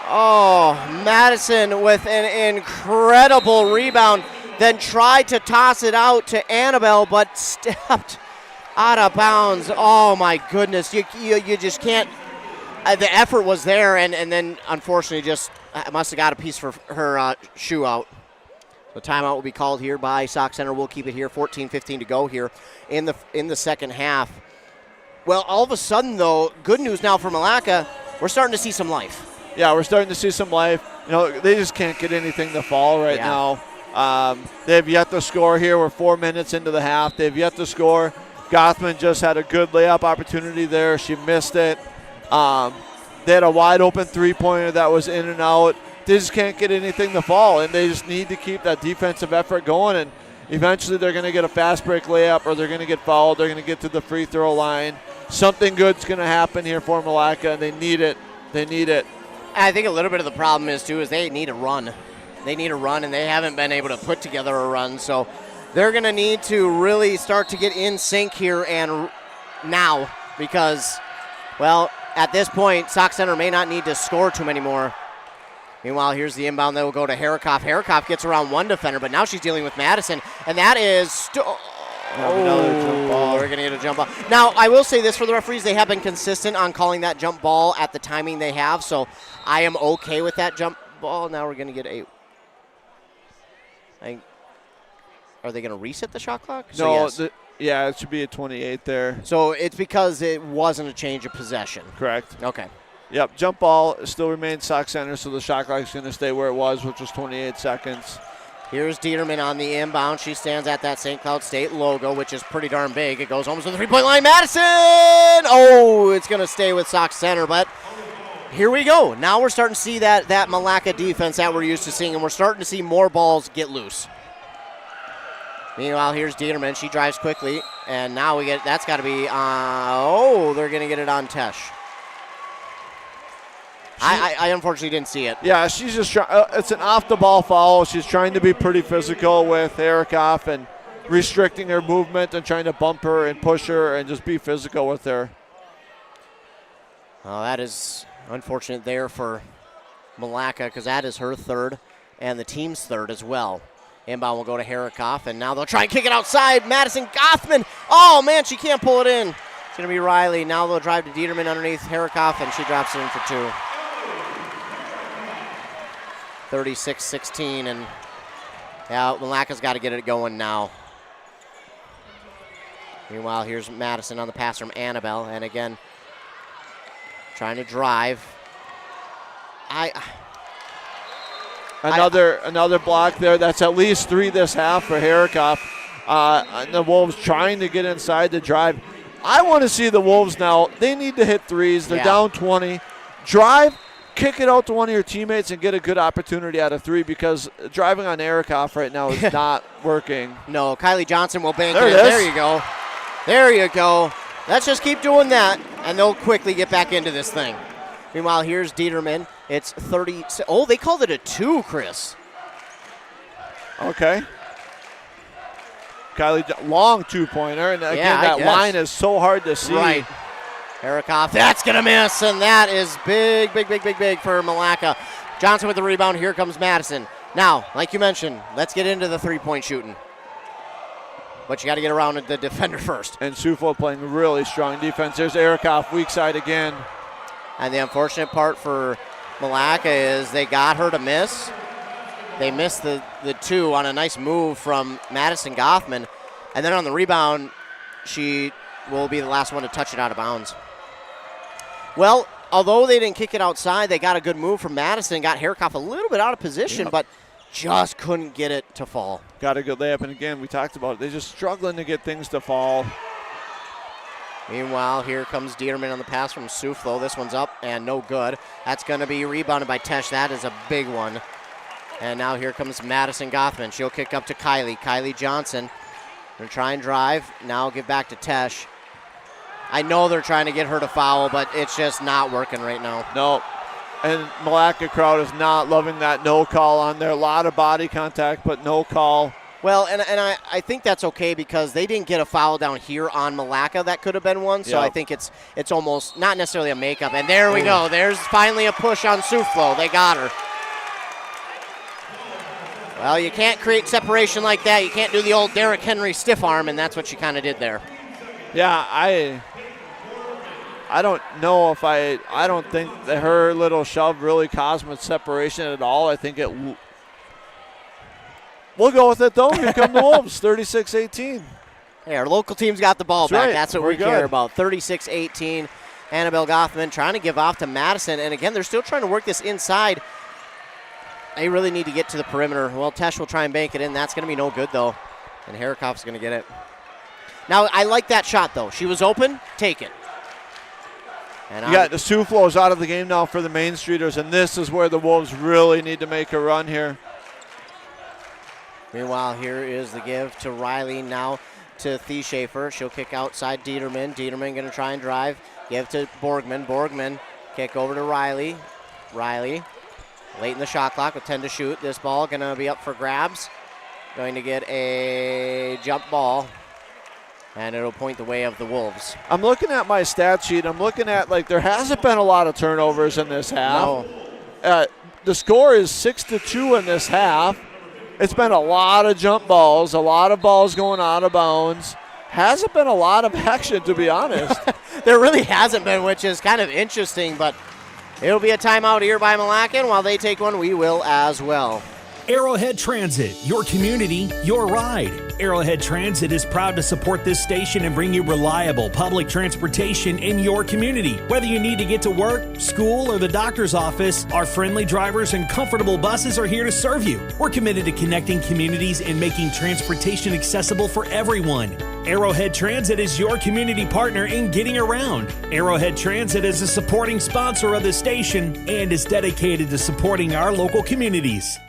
Oh, Madison with an incredible rebound. Then tried to toss it out to Annabelle, but stepped out of bounds. Oh, my goodness. You just can't. The effort was there, and then, unfortunately, just must have got a piece for her shoe out. The timeout will be called here by Sauk Center. We'll keep it here. 14-15 to go here in the second half. Well, all of a sudden, though, good news now for Milaca. We're starting to see some life. Yeah, we're starting to see some life. You know, they just can't get anything to fall right now. They've yet to score here. We're 4 minutes into the half. They've yet to score. Gothman just had a good layup opportunity there. She missed it. They had a wide open three-pointer that was in and out. They just can't get anything to fall, and they just need to keep that defensive effort going, and eventually they're going to get a fast break layup or they're going to get fouled. They're going to get to the free throw line. Something good's going to happen here for Milaca, and they need it. They need it. I think a little bit of the problem is they need a run. They need a run, and they haven't been able to put together a run, so they're going to need to really start to get in sync here and now because, well, at this point, Sauk Center may not need to score too many more. Meanwhile, here's the inbound that will go to Harrikoff. Harrikoff gets around one defender, but now she's dealing with Madison, and that is another jump ball. We're going to get a jump ball. Now, I will say this for the referees. They have been consistent on calling that jump ball at the timing they have, so I am okay with that jump ball. Now we're going to get are they going to reset the shot clock? No, so yes. It should be a 28 there. So it's because it wasn't a change of possession. Correct. Okay. Yep, jump ball still remains Sauk Center, so the shot clock is going to stay where it was, which was 28 seconds. Here's Dieterman on the inbound. She stands at that St. Cloud State logo, which is pretty darn big. It goes almost to the three-point line. Madison! Oh, it's going to stay with Sauk Center, but here we go. Now we're starting to see that Milaca defense that we're used to seeing, and we're starting to see more balls get loose. Meanwhile, here's Dieterman. She drives quickly, and now that's got to be, they're going to get it on Tesh. I unfortunately didn't see it. Yeah, she's just trying. It's an off-the-ball foul. She's trying to be pretty physical with Harrikoff and restricting her movement and trying to bump her and push her and just be physical with her. Well, that is unfortunate there for Milaca because that is her third and the team's third as well. Inbound will go to Harrikoff, and now they'll try and kick it outside. Madison Gothman. Oh, man, she can't pull it in. It's going to be Riley. Now they'll drive to Dieterman underneath Harrikoff, and she drops it in for two. 36-16, and Milaca's got to get it going now. Meanwhile, here's Madison on the pass from Annabelle, and again, trying to drive. Another block there. That's at least 3 this half for Harrikoff. The Wolves trying to get inside the drive. I want to see the Wolves now. They need to hit threes. They're down 20. Drive, kick it out to one of your teammates and get a good opportunity out of 3 because driving on Harrikoff right now is not working. No, Kylie Johnson will bank there it. There you go. There you go. Let's just keep doing that, and they'll quickly get back into this thing. Meanwhile, here's Dieterman. It's 30. Oh, they called it a 2, Chris. Okay. Kylie, long 2-pointer, and again, that line is so hard to see. Right. Harrikoff, that's going to miss, and that is big for Milaca. Johnson with the rebound. Here comes Madison. Now, like you mentioned, let's get into the three-point shooting. But you got to get around the defender first. And Sufo playing really strong defense. There's Harrikoff, weak side again. And the unfortunate part for Milaca is they got her to miss. They missed the 2 on a nice move from Madison Gothman. And then on the rebound, she will be the last one to touch it out of bounds. Well, although they didn't kick it outside, they got a good move from Madison, got Harrikoff a little bit out of position, but just couldn't get it to fall. Got a good layup, and again, we talked about it. They're just struggling to get things to fall. Meanwhile, here comes Dieterman on the pass from Suflo. This one's up and no good. That's going to be rebounded by Tesh. That is a big one. And now here comes Madison Gothman. She'll kick up to Kylie. Kylie Johnson. Gonna try and drive. Now give back to Tesh. I know they're trying to get her to foul, but it's just not working right now. No. And Milaca crowd is not loving that no call on there. A lot of body contact, but no call. Well, and I think that's okay because they didn't get a foul down here on Milaca. That could have been one. So I think it's almost not necessarily a makeup. And there we go. There's finally a push on Suflo. They got her. Well, you can't create separation like that. You can't do the old Derrick Henry stiff arm, and that's what she kind of did there. Yeah, I don't know if I don't think that her little shove really caused much separation at all. I think we'll go with it, though. Here come the Wolves, 36-18. Hey, our local team's got the ball back. Right. That's what we care about. 36-18. Annabelle Gothman trying to give off to Madison. And, again, they're still trying to work this inside. They really need to get to the perimeter. Well, Tesh will try and bank it in. That's going to be no good, though. And Harikoff's going to get it. Now, I like that shot, though. She was open. Take it. And the Suflo's out of the game now for the Main Streeters, and this is where the Wolves really need to make a run here. Meanwhile, here is the give to Riley, now to Thieshafer. She'll kick outside Dieterman. Dieterman going to try and drive. Give to Borgman. Borgman kick over to Riley. Riley late in the shot clock with 10 to shoot. This ball going to be up for grabs. Going to get a jump ball. And it'll point the way of the Wolves. I'm looking at my stat sheet. I'm looking at, there hasn't been a lot of turnovers in this half. No. The score is 6-2 in this half. It's been a lot of jump balls, a lot of balls going out of bounds. Hasn't been a lot of action, to be honest. There really hasn't been, which is kind of interesting, but it'll be a timeout here by Milaca, and while they take one, we will as well. Arrowhead Transit, your community, your ride. Arrowhead Transit is proud to support this station and bring you reliable public transportation in your community. Whether you need to get to work, school, or the doctor's office, our friendly drivers and comfortable buses are here to serve you. We're committed to connecting communities and making transportation accessible for everyone. Arrowhead Transit is your community partner in getting around. Arrowhead Transit is a supporting sponsor of the station and is dedicated to supporting our local communities.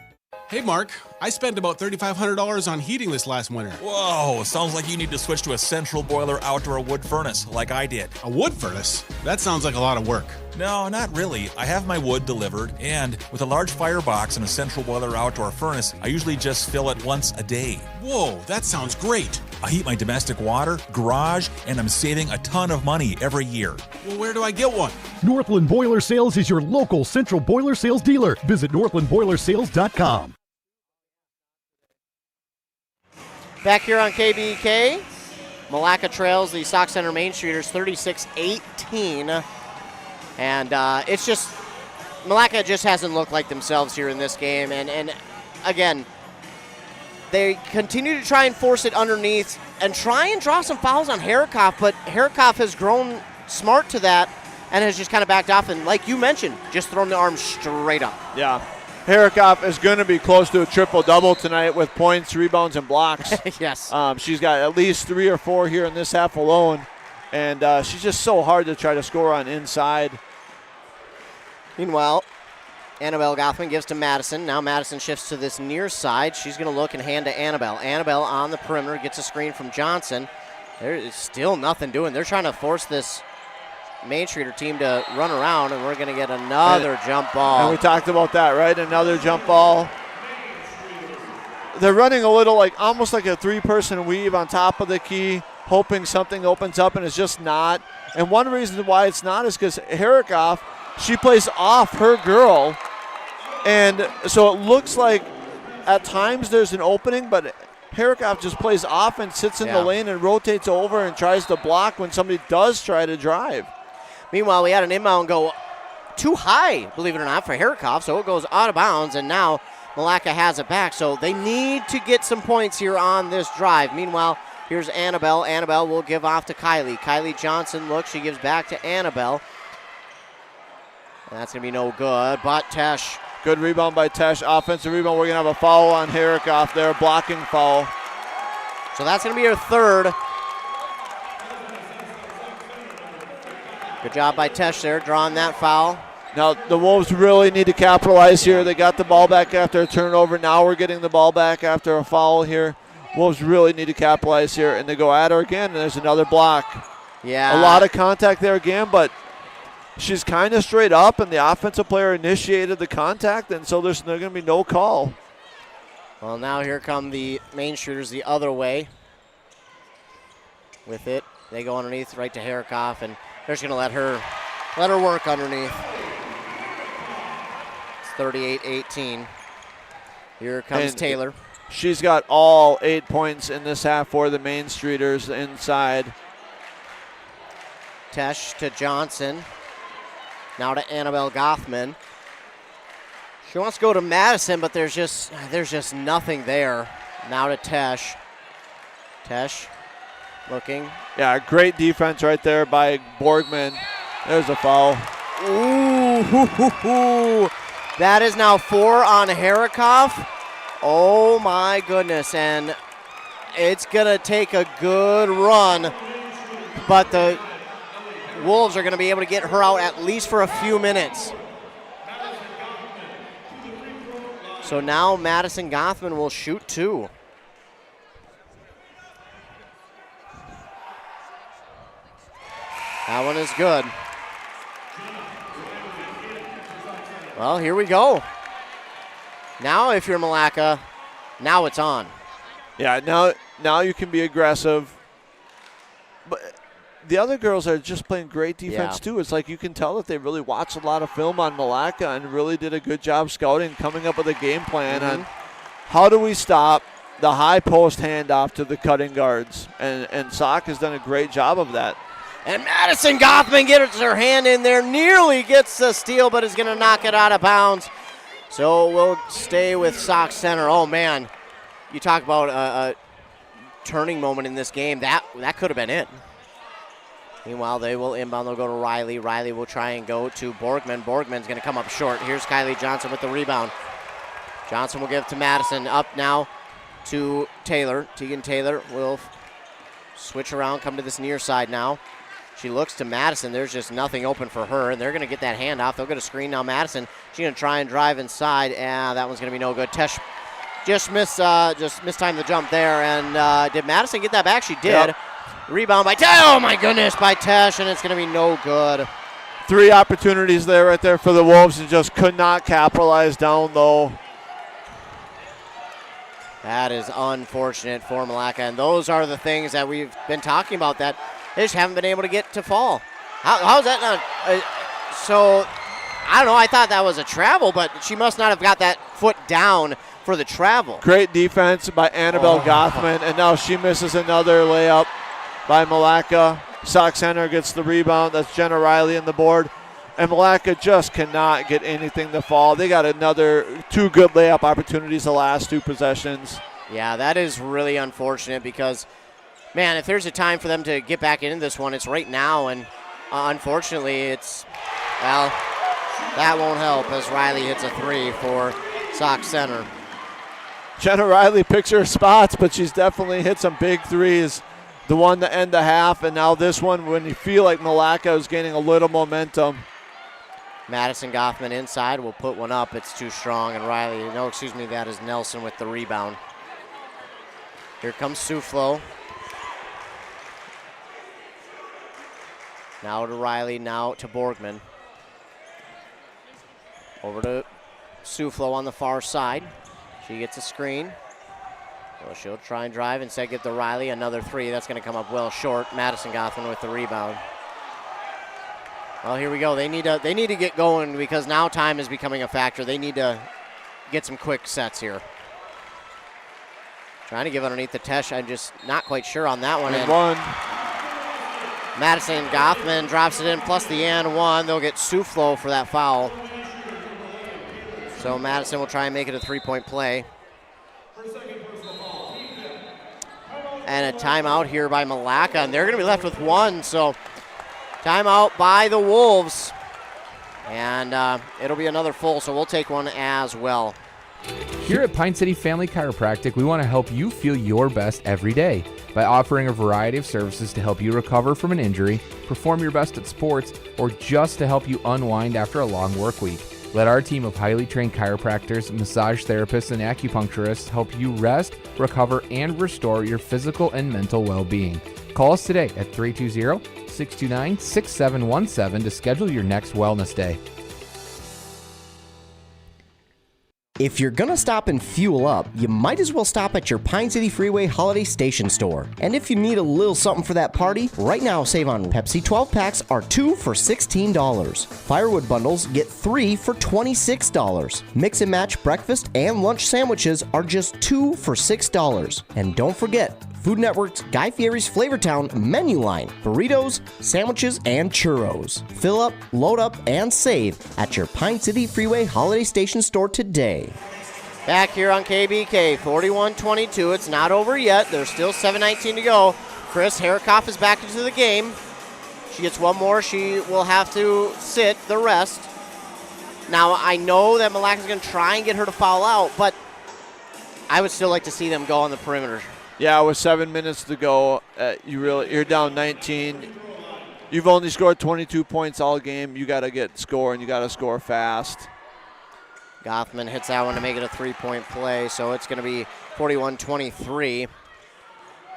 Hey, Mark, I spent about $3,500 on heating this last winter. Whoa, sounds like you need to switch to a central boiler outdoor wood furnace like I did. A wood furnace? That sounds like a lot of work. No, not really. I have my wood delivered, and with a large firebox and a central boiler outdoor furnace, I usually just fill it once a day. Whoa, that sounds great. I heat my domestic water, garage, and I'm saving a ton of money every year. Well, where do I get one? Northland Boiler Sales is your local central boiler sales dealer. Visit northlandboilersales.com. Back here on KBEK, Milaca trails the Sauk Center Main Streeters 36-18. And it's just, Milaca just hasn't looked like themselves here in this game. And again, they continue to try and force it underneath and try and draw some fouls on Harikoff, but Harikoff has grown smart to that and has just kind of backed off and, like you mentioned, just thrown the arms straight up. Yeah. Harikoff is going to be close to a triple-double tonight with points, rebounds, and blocks. Yes. She's got at least 3 or 4 here in this half alone, and she's just so hard to try to score on inside. Meanwhile, Annabelle Gothman gives to Madison. Now Madison shifts to this near side. She's going to look and hand to Annabelle. Annabelle on the perimeter gets a screen from Johnson. There is still nothing doing. They're trying to force this Main Streeter team to run around, and we're going to get another jump ball. And we talked about that, right? Another jump ball. They're running a little almost like a 3-person weave on top of the key, hoping something opens up, and it's just not. And one reason why it's not is because Harikoff, she plays off her girl, and so it looks like at times there's an opening, but Harikoff just plays off and sits in the lane and rotates over and tries to block when somebody does try to drive. Meanwhile, we had an inbound go too high, believe it or not, for Harikoff, so it goes out of bounds, and now Milaca has it back. So they need to get some points here on this drive. Meanwhile, here's Annabelle. Annabelle will give off to Kylie. Kylie Johnson looks. She gives back to Annabelle. And that's going to be no good, but Tesh. Good rebound by Tesh. Offensive rebound. We're going to have a foul on Harikoff there, blocking foul. So that's going to be her third. Good job by Tesh there, drawing that foul. Now, the Wolves really need to capitalize here. They got the ball back after a turnover. Now we're getting the ball back after a foul here. Wolves really need to capitalize here, and they go at her again, and there's another block. Yeah. A lot of contact there again, but she's kind of straight up, and the offensive player initiated the contact, and so there's going to be no call. Well, now here come the Main Streeters the other way with it. They go underneath right to Herikoff, and they're just going to let her work underneath. It's 38-18. Here comes And Taylor. She's got all 8 points in this half for the Main Streeters inside. Tesh to Johnson. Now to Annabelle Gothman. She wants to go to Madison, but there's just nothing there. Now to Tesh. Tesh looking. Yeah, great defense right there by Borgman. There's a foul. Ooh, hoo, hoo, hoo. That is now 4 on Herikoff. Oh my goodness, and it's gonna take a good run, but the Wolves are gonna be able to get her out at least for a few minutes. So now Madison Gothman will shoot 2. That one is good. Well, here we go. Now if you're Milaca, now it's on. Yeah, now you can be aggressive. But the other girls are just playing great defense too. It's like you can tell that they really watched a lot of film on Milaca and really did a good job scouting, coming up with a game plan on how do we stop the high post handoff to the cutting guards. And Sauk has done a great job of that. And Madison Gothman gets her hand in there, nearly gets the steal, but is going to knock it out of bounds. So we'll stay with Sauk Center. Oh, man. You talk about a turning moment in this game. That could have been it. Meanwhile, they will inbound. They'll go to Riley. Riley will try and go to Borgman. Borgman's going to come up short. Here's Kylie Johnson with the rebound. Johnson will give it to Madison. Up now to Taylor. Tegan Taylor will switch around, come to this near side now. She looks to Madison. There's just nothing open for her, and they're going to get that handoff. They'll get a screen now. Madison, she's going to try and drive inside, and that one's going to be no good. Tesh just mistimed the jump there, and did Madison get that back? She did. Yep. Rebound by Tesh. Oh, my goodness, by Tesh, and it's going to be no good. 3 opportunities there right there for the Wolves and just could not capitalize down low. That is unfortunate for Milaca, and those are the things that we've been talking about that they just haven't been able to get to fall. How's that not? So, I don't know. I thought that was a travel, but she must not have got that foot down for the travel. Great defense by Annabelle Gothman, and now she misses another layup by Milaca. Sauk Center gets the rebound. That's Jenna Riley on the board. And Milaca just cannot get anything to fall. They got another 2 good layup opportunities the last 2 possessions. Yeah, that is really unfortunate because, man, if there's a time for them to get back into this one, it's right now. And unfortunately, that won't help as Riley hits a 3 for Sauk Center. Jenna Riley picks her spots, but she's definitely hit some big threes. The one to end the half, and now this one when you feel like Milaca is gaining a little momentum. Madison Gothman inside will put one up. It's too strong, and Riley, that is Nelson with the rebound. Here comes Suflo. Now to Riley, now to Borgman. Over to Suflo on the far side. She gets a screen. So she'll try and drive, instead get to Riley. Another 3. That's going to come up well short. Madison Gothman with the rebound. Well, here we go. They need to get going because now time is becoming a factor. They need to get some quick sets here. Trying to give underneath the Tesh. I'm just not quite sure on that one. And one. Madison Gothman drops it in, plus the and 1. They'll get Suflo for that foul. So Madison will try and make it a 3-point play. And a timeout here by Milaca, and they're going to be left with 1. So timeout by the Wolves. And it'll be another full, so we'll take one as well. Here at Pine City Family Chiropractic, we want to help you feel your best every day. by offering a variety of services to help you recover from an injury, perform your best at sports, or just to help you unwind after a long work week. Let our team of highly trained chiropractors, massage therapists, and acupuncturists help you rest, recover, and restore your physical and mental well-being. Call us today at 320-629-6717 to schedule your next wellness day. If you're gonna stop and fuel up, you might as well stop at your Pine City Freeway Holiday Station store. And if you need a little something for that party, right now save on Pepsi 12 packs are 2 for $16. Firewood bundles get 3 for $26. Mix and match breakfast and lunch sandwiches are just 2 for $6. And don't forget, Food Network's Guy Fieri's Flavortown menu line, burritos, sandwiches, and churros. Fill up, load up, and save at your Pine City Freeway Holiday Station store today. Back here on KBK, 41-22. It's not over yet. There's still 7:19 to go. Chris Herikoff is back into the game. She gets one more. She will have to sit the rest. Now, I know that Milaca is going to try and get her to foul out, but I would still like to see them go on the perimeter. Yeah, with 7 minutes to go, you're down 19. You've only scored 22 points all game. You got to get scoring. You got to score fast. Gothman hits that one to make it a three-point play, so it's going to be 41-23.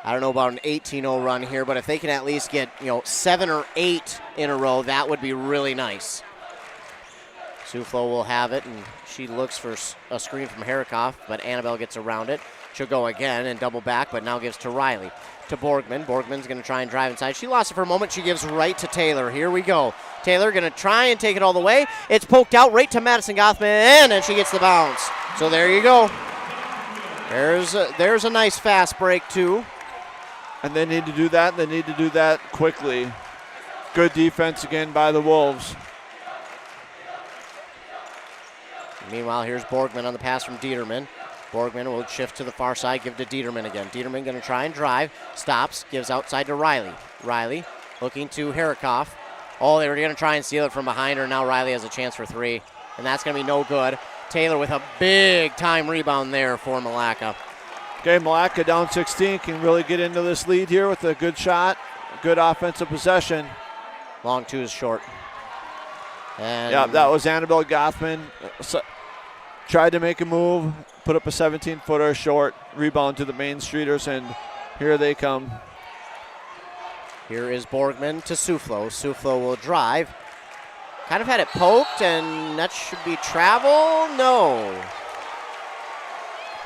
I don't know about an 18-0 run here, but if they can at least get 7 or 8 in a row, that would be really nice. Suflo will have it, and she looks for a screen from Herikoff, but Annabelle gets around it. She'll go again and double back, but now gives to Riley. To Borgman. Borgman's going to try and drive inside. She lost it for a moment. She gives right to Taylor. Here we go. Taylor going to try and take it all the way. It's poked out right to Madison Gothman, and she gets the bounce. So there you go. There's a nice fast break, too. And they need to do that. They need to do that quickly. Good defense again by the Wolves. Meanwhile, here's Borgman on the pass from Dieterman. Borgman will shift to the far side, give to Dieterman again. Dieterman going to try and drive, stops, gives outside to Riley. Riley looking to Herikoff. Oh, they were going to try and steal it from behind her. Now Riley has a chance for three, and that's going to be no good. Taylor with a big-time rebound there for Milaca. Okay, Milaca down 16 can really get into this lead here with a good shot, good offensive possession. Long two is short. And yeah, that was Annabelle Gothman. Tried to make a move, put up a 17-footer short, rebound to the Main Streeters, and here they come. Here is Borgman to Suflo. Suflo will drive. Kind of had it poked, and that should be travel. No.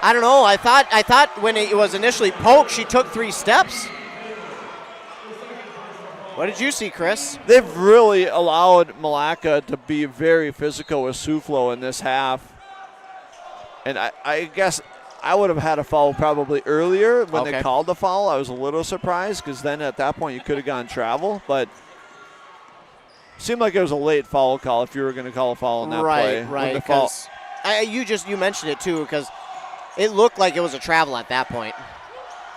I don't know. I thought when it was initially poked, she took 3 steps. What did you see, Chris? They've really allowed Milaca to be very physical with Suflo in this half. And I guess I would have had a foul probably earlier when they called the foul. I was a little surprised because then at that point you could have gone travel. But it seemed like it was a late foul call if you were going to call a foul on that play. Right, right. You mentioned it too because it looked like it was a travel at that point.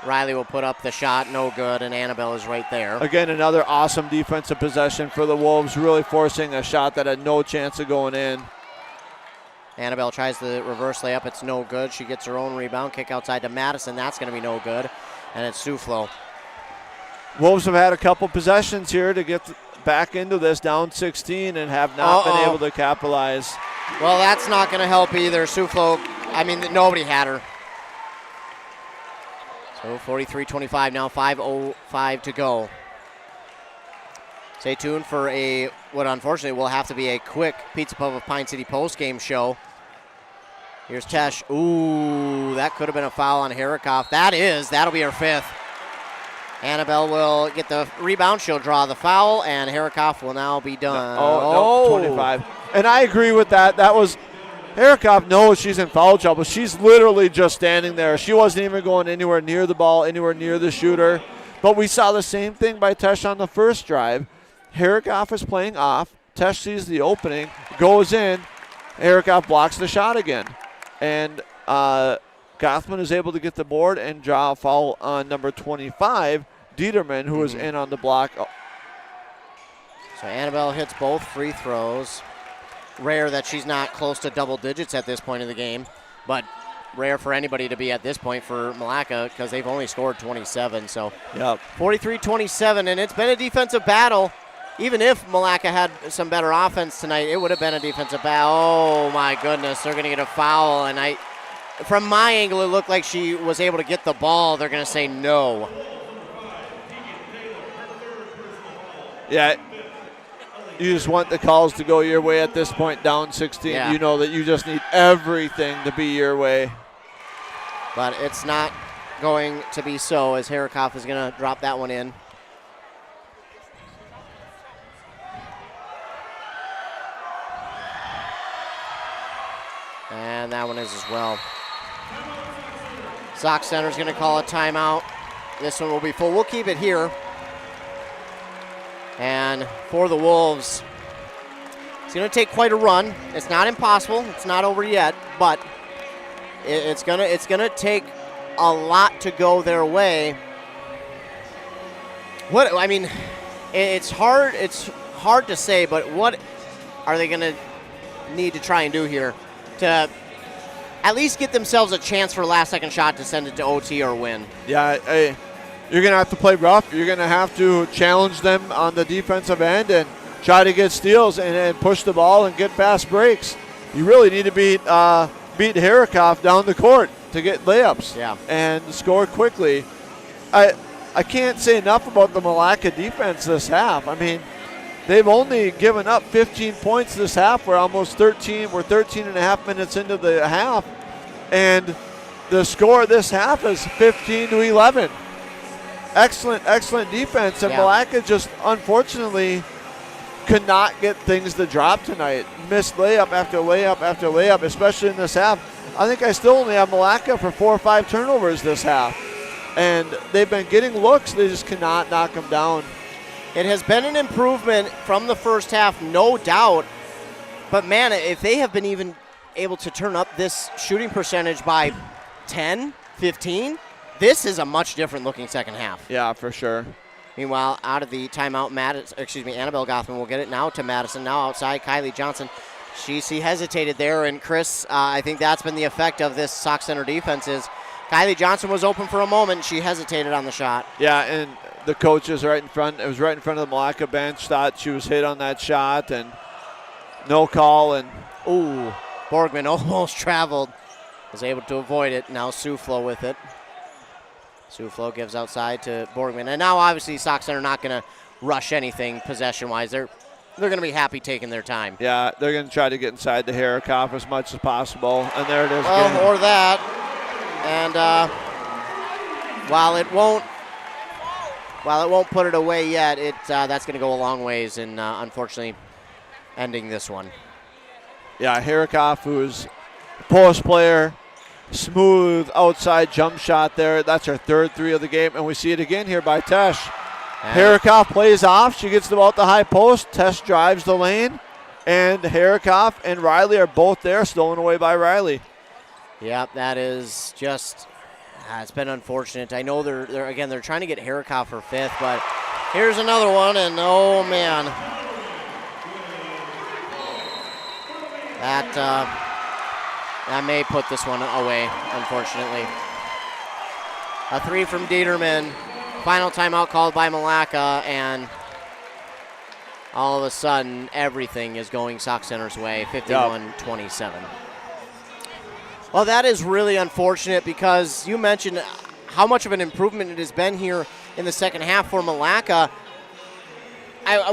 Riley will put up the shot, no good, and Annabelle is right there. Again, another awesome defensive possession for the Wolves, really forcing a shot that had no chance of going in. Annabelle tries the reverse layup. It's no good. She gets her own rebound. Kick outside to Madison. That's going to be no good. And it's Suflo. Wolves have had a couple possessions here to get back into this, down 16, and have not been able to capitalize. Well, that's not going to help either. Suflo, nobody had her. So 43-25 now, 5:05 to go. Stay tuned for what unfortunately will have to be a quick Pizza Pub of Pine City postgame show. Here's Tesh. Ooh, that could have been a foul on Herikoff. That'll be her 5th. Annabelle will get the rebound. She'll draw the foul, and Herikoff will now be done. No, 25. And I agree with that. That was, Herikoff knows she's in foul trouble. She's literally just standing there. She wasn't even going anywhere near the ball, anywhere near the shooter. But we saw the same thing by Tesh on the first drive. Herikoff is playing off. Tesh sees the opening, goes in. Herikoff blocks the shot again. And Gothman is able to get the board and draw a foul on number 25, Dieterman, who is in on the block. So Annabelle hits both free throws. Rare that she's not close to double digits at this point in the game. But rare for anybody to be at this point for Milaca because they've only scored 27. So 43-27, and it's been a defensive battle. Even if Milaca had some better offense tonight, it would have been a defensive battle. Oh, my goodness. They're going to get a foul. And from my angle, it looked like she was able to get the ball. They're going to say no. Yeah, you just want the calls to go your way at this point, down 16. Yeah. You know that you just need everything to be your way. But it's not going to be so, as Harikoff is going to drop that one in. And that one is as well. Sauk Center's going to call a timeout. This one will be full. We'll keep it here. And for the Wolves, it's going to take quite a run. It's not impossible. It's not over yet, but it's gonna take a lot to go their way. It's hard to say, but what are they going to need to try and do here to at least get themselves a chance for a last-second shot to send it to OT or win? Yeah, you're going to have to play rough. You're going to have to challenge them on the defensive end and try to get steals and push the ball and get fast breaks. You really need to beat Harikoff down the court to get layups and score quickly. I can't say enough about the Milaca defense this half. I mean, they've only given up 15 points this half. We're 13 and a half minutes into the half, and the score this half is 15-11. Excellent defense, and Milaca just unfortunately could not get things to drop tonight. Missed layup after layup after layup, especially in this half. I think I still only have Milaca for 4 or 5 turnovers this half, and they've been getting looks. They just cannot knock them down. It has been an improvement from the first half, no doubt. But, man, if they have been even able to turn up this shooting percentage by 10, 15, this is a much different looking second half. Yeah, for sure. Meanwhile, out of the timeout, Annabelle Gothman will get it now to Madison. Now outside, Kylie Johnson. She hesitated there, and Chris, I think that's been the effect of this Sauk Center defense is Kylie Johnson was open for a moment. She hesitated on the shot. Yeah, and the coach is right in front. It was right in front of the Milaca bench. Thought she was hit on that shot, and no call. And Borgman almost traveled. Was able to avoid it. Now Suflo with it. Suflo gives outside to Borgman. And now, obviously, Sauk Center not going to rush anything possession-wise. They're going to be happy taking their time. Yeah, they're going to try to get inside the Harikoff as much as possible. And there it is. Well, or that. And while it won't put it away yet, that's going to go a long ways in, unfortunately, ending this one. Yeah, Harikoff, who's a post player, smooth outside jump shot there. That's her third 3 of the game, and we see it again here by Tesh. Harikoff plays off. She gets about the high post. Tesh drives the lane, and Harikoff and Riley are both there, stolen away by Riley. Yep, that is just it's been unfortunate. I know they're trying to get Harikoff for 5th, but here's another one, and oh man, that may put this one away, unfortunately. A 3 from Dieterman. Final timeout called by Milaca, and all of a sudden, everything is going Sauk Center's way, 51-27. Well, that is really unfortunate because you mentioned how much of an improvement it has been here in the second half for Milaca.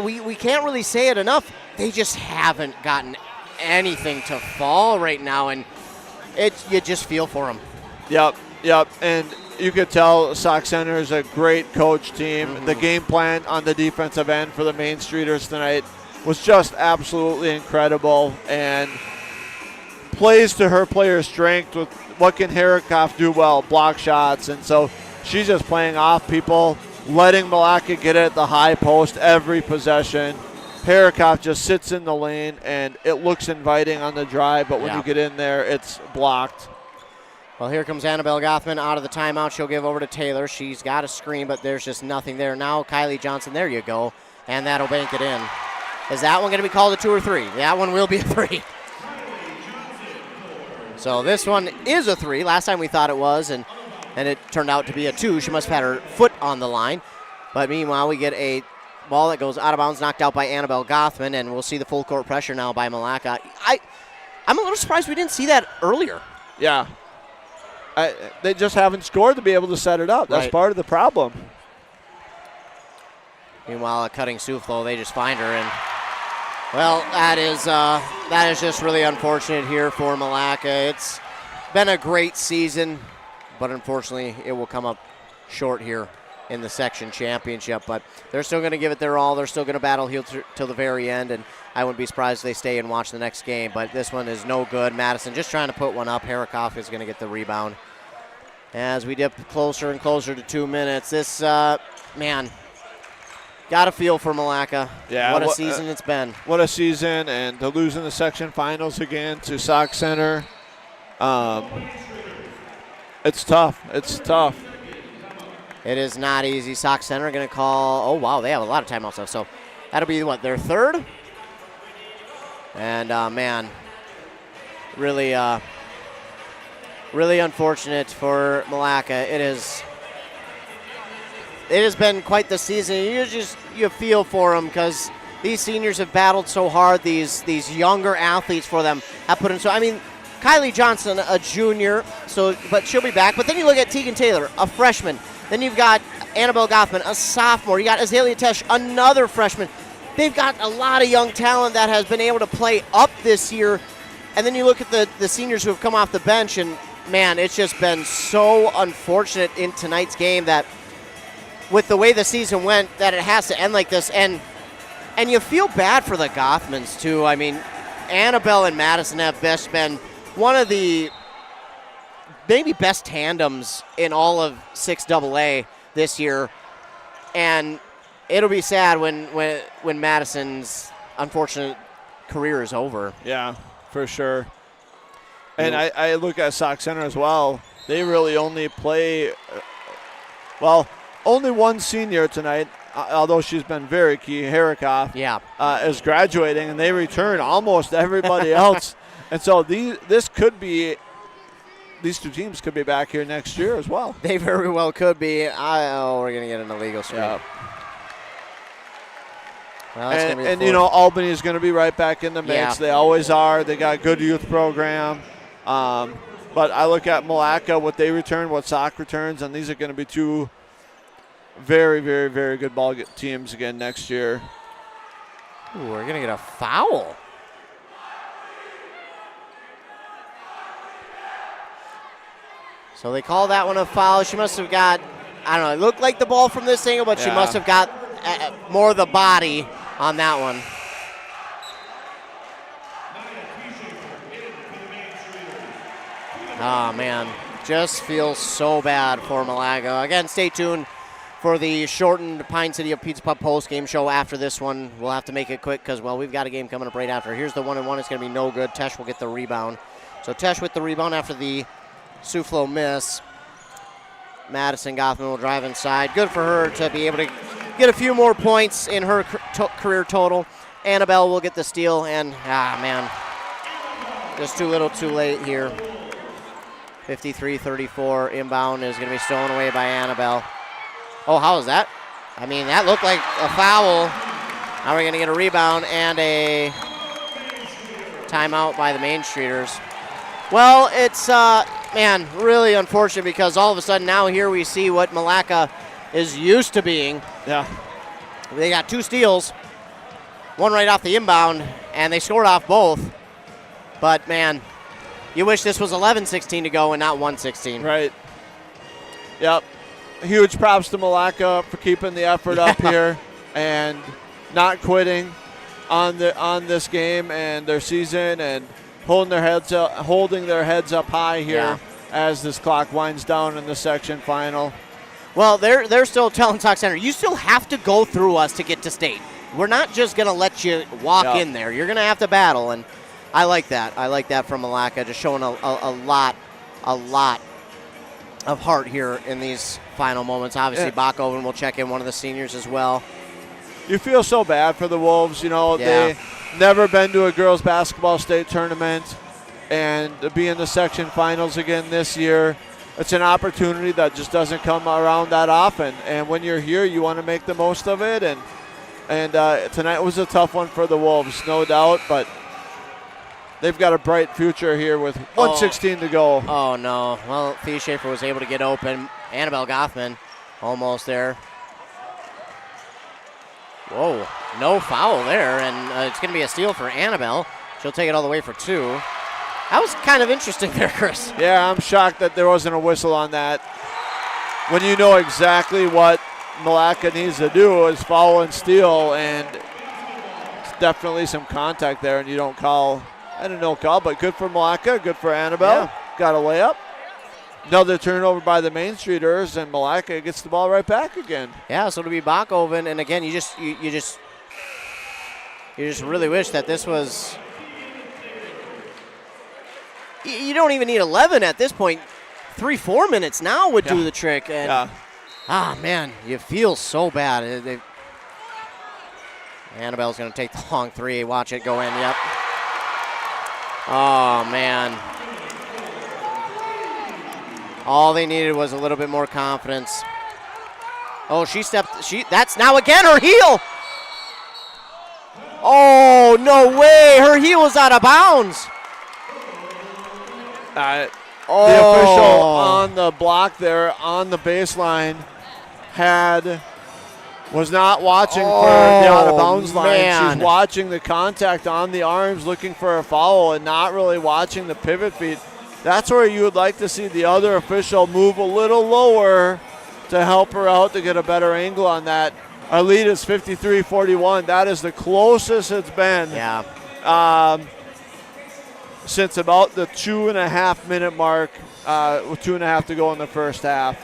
We can't really say it enough. They just haven't gotten anything to fall right now, and you just feel for them. Yep, and you could tell Sauk Center is a great coach team. Mm-hmm. The game plan on the defensive end for the Main Streeters tonight was just absolutely incredible and plays to her player's strength with what can Harikoff do well, block shots. And so she's just playing off people, letting Milaca get it at the high post every possession. Harikoff just sits in the lane, and it looks inviting on the drive, but when you get in there, it's blocked. Well, here comes Annabelle Gothman out of the timeout. She'll give over to Taylor. She's got a screen, but there's just nothing there. Now Kylie Johnson, there you go, and that'll bank it in. Is that one going to be called a 2 or 3? That one will be a 3. So this one is a 3. Last time we thought it was, and it turned out to be a 2. She must have had her foot on the line. But meanwhile, we get a ball that goes out of bounds, knocked out by Annabelle Gothman, and we'll see the full court pressure now by Milaca. I'm a little surprised we didn't see that earlier. Yeah. They just haven't scored to be able to set it up. That's part of the problem. Meanwhile, a cutting Soufflo, they just find her, and well, that is just really unfortunate here for Milaca. It's been a great season, but unfortunately, it will come up short here in the section championship. But they're still going to give it their all. They're still going to battle here till the very end, and I wouldn't be surprised if they stay and watch the next game. But this one is no good. Madison just trying to put one up. Harikoff is going to get the rebound. As we dip closer and closer to 2 minutes, this, man, got a feel for Milaca. Yeah, what a season it's been. What a season, and to lose in the section finals again to Sauk Center. It's tough. It's tough. It is not easy. Sauk Center going to call, oh, wow, they have a lot of timeouts left. So that'll be, what, their third? And, man, really unfortunate for Milaca. It has been quite the season. You feel for them because these seniors have battled so hard. These younger athletes for them have put in. So I mean, Kylie Johnson, a junior, but she'll be back. But then you look at Tegan Taylor, a freshman. Then you've got Annabelle Gothman, a sophomore. You got Azalea Tesh, another freshman. They've got a lot of young talent that has been able to play up this year. And then you look at the seniors who have come off the bench, and man, it's just been so unfortunate in tonight's game that with the way the season went, that it has to end like this. And you feel bad for the Gothmans, too. I mean, Annabelle and Madison have been one of the maybe best tandems in all of 6AA this year. And it'll be sad when Madison's unfortunate career is over. Yeah, for sure. And I look at Sauk Center as well. They really only play, only one senior tonight, although she's been very key. Harikoff is graduating, and they return almost everybody else. And so these two teams could be back here next year as well. They very well could be. We're going to get an illegal screen. Yeah. Well, and Albany is going to be right back in the mix. Yeah. They always are. They got a good youth program. But I look at Milaca, what they return, what Sauk returns, and these are going to be two very, very, very good ball teams again next year. Ooh, we're going to get a foul. So they call that one a foul. She must have got, I don't know, it looked like the ball from this angle, but she must have got more of the body on that one. Oh, man. Just feels so bad for Milaca. Again, stay tuned for the shortened Pine City of Pizza Pub post-game show after this one. We'll have to make it quick because, we've got a game coming up right after. Here's the 1-and-1. It's going to be no good. Tesh will get the rebound. So Tesh with the rebound after the Soufflo miss. Madison Gothman will drive inside. Good for her to be able to get a few more points in her career total. Annabelle will get the steal, and, man, just too little too late here. 53-34 inbound is going to be stolen away by Annabelle. Oh, how was that? I mean, that looked like a foul. Now we're going to get a rebound and a timeout by the Main Streeters. Well, it's, man, really unfortunate because all of a sudden now here we see what Milaca is used to being. Yeah. They got two steals, one right off the inbound, and they scored off both. But, man, you wish this was 11-16 to go and not 1-16. Right. Yep. Huge props to Milaca for keeping the effort up here and not quitting on this game and their season and holding their heads up high here as this clock winds down in the section final. Well, they're still telling Sauk Center, you still have to go through us to get to state. We're not just going to let you walk in there. You're going to have to battle, and I like that. I like that from Milaca, just showing a lot of heart here in these final moments. Obviously, Bachhoven will check in, one of the seniors as well. You feel so bad for the Wolves. They've never been to a girls basketball state tournament, and to be in the section finals again this year. It's an opportunity that just doesn't come around that often. And when you're here, you want to make the most of it. And tonight was a tough one for the Wolves, no doubt. But they've got a bright future here with 1:16 to go. Oh, no. Well, Fee Schaefer was able to get open. Annabelle Goffman almost there. Whoa, no foul there. And it's going to be a steal for Annabelle. She'll take it all the way for 2. That was kind of interesting there, Chris. Yeah, I'm shocked that there wasn't a whistle on that. When you know exactly what Milaca needs to do is foul and steal, and it's definitely some contact there, and you don't call. I don't know call, but good for Milaca, good for Annabelle. Yeah. Got a layup. Another turnover by the Main Streeters, and Milaca gets the ball right back again. Yeah, so it'll be Bachhoven, and again, you just really wish that this was. You don't even need 11 at this point. 3-4 minutes now would do the trick. And man, you feel so bad. Annabelle's going to take the long 3. Watch it go in. Yep. Oh, man. All they needed was a little bit more confidence. Oh, that's now again her heel. Oh, no way. Her heel is out of bounds. The official on the block there on the baseline was not watching for the out of bounds line. She's watching the contact on the arms, looking for a foul, and not really watching the pivot feet. That's where you would like to see the other official move a little lower to help her out to get a better angle on that. Our lead is 53-41. That is the closest it's been. Yeah. Since about the 2.5 minute mark, with 2.5 to go in the first half.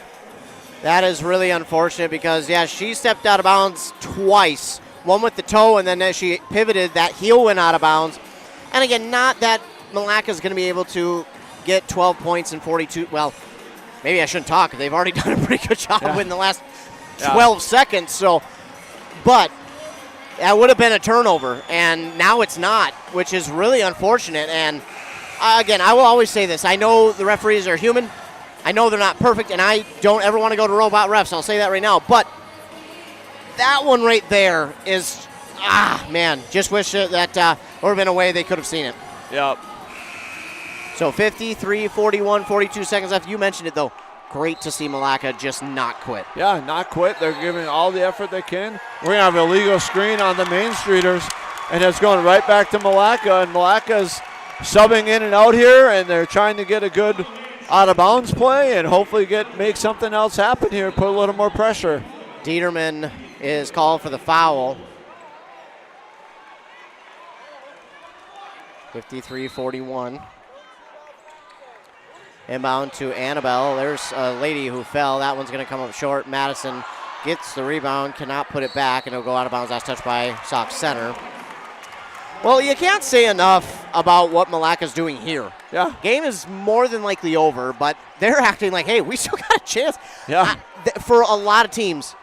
That is really unfortunate because, she stepped out of bounds twice. One with the toe, and then as she pivoted, that heel went out of bounds. And again, not that Milaca is going to be able to get 12 points in 42. Well, maybe I shouldn't talk. They've already done a pretty good job in the last 12 seconds. So, but that would have been a turnover, and now it's not, which is really unfortunate. And again, I will always say this. I know the referees are human. I know they're not perfect, and I don't ever want to go to robot refs. I'll say that right now. But that one right there is, man, just wish that would have been a way they could have seen it. Yep. So 53-41, 42 seconds left. You mentioned it, though. Great to see Milaca just not quit. Yeah, not quit. They're giving all the effort they can. We're going to have an illegal screen on the Main Streeters, and it's going right back to Milaca, and Milaca's subbing in and out here, and they're trying to get a good out-of-bounds play and hopefully make something else happen here, put a little more pressure. Dieterman is called for the foul. 53-41. Inbound to Annabelle. There's a lady who fell. That one's going to come up short. Madison gets the rebound, cannot put it back, and it'll go out of bounds. Last touch by Sauk center. Well, you can't say enough about what Milaca's doing here. Yeah. Game is more than likely over, but they're acting like, hey, we still got a chance. Yeah. For a lot of teams,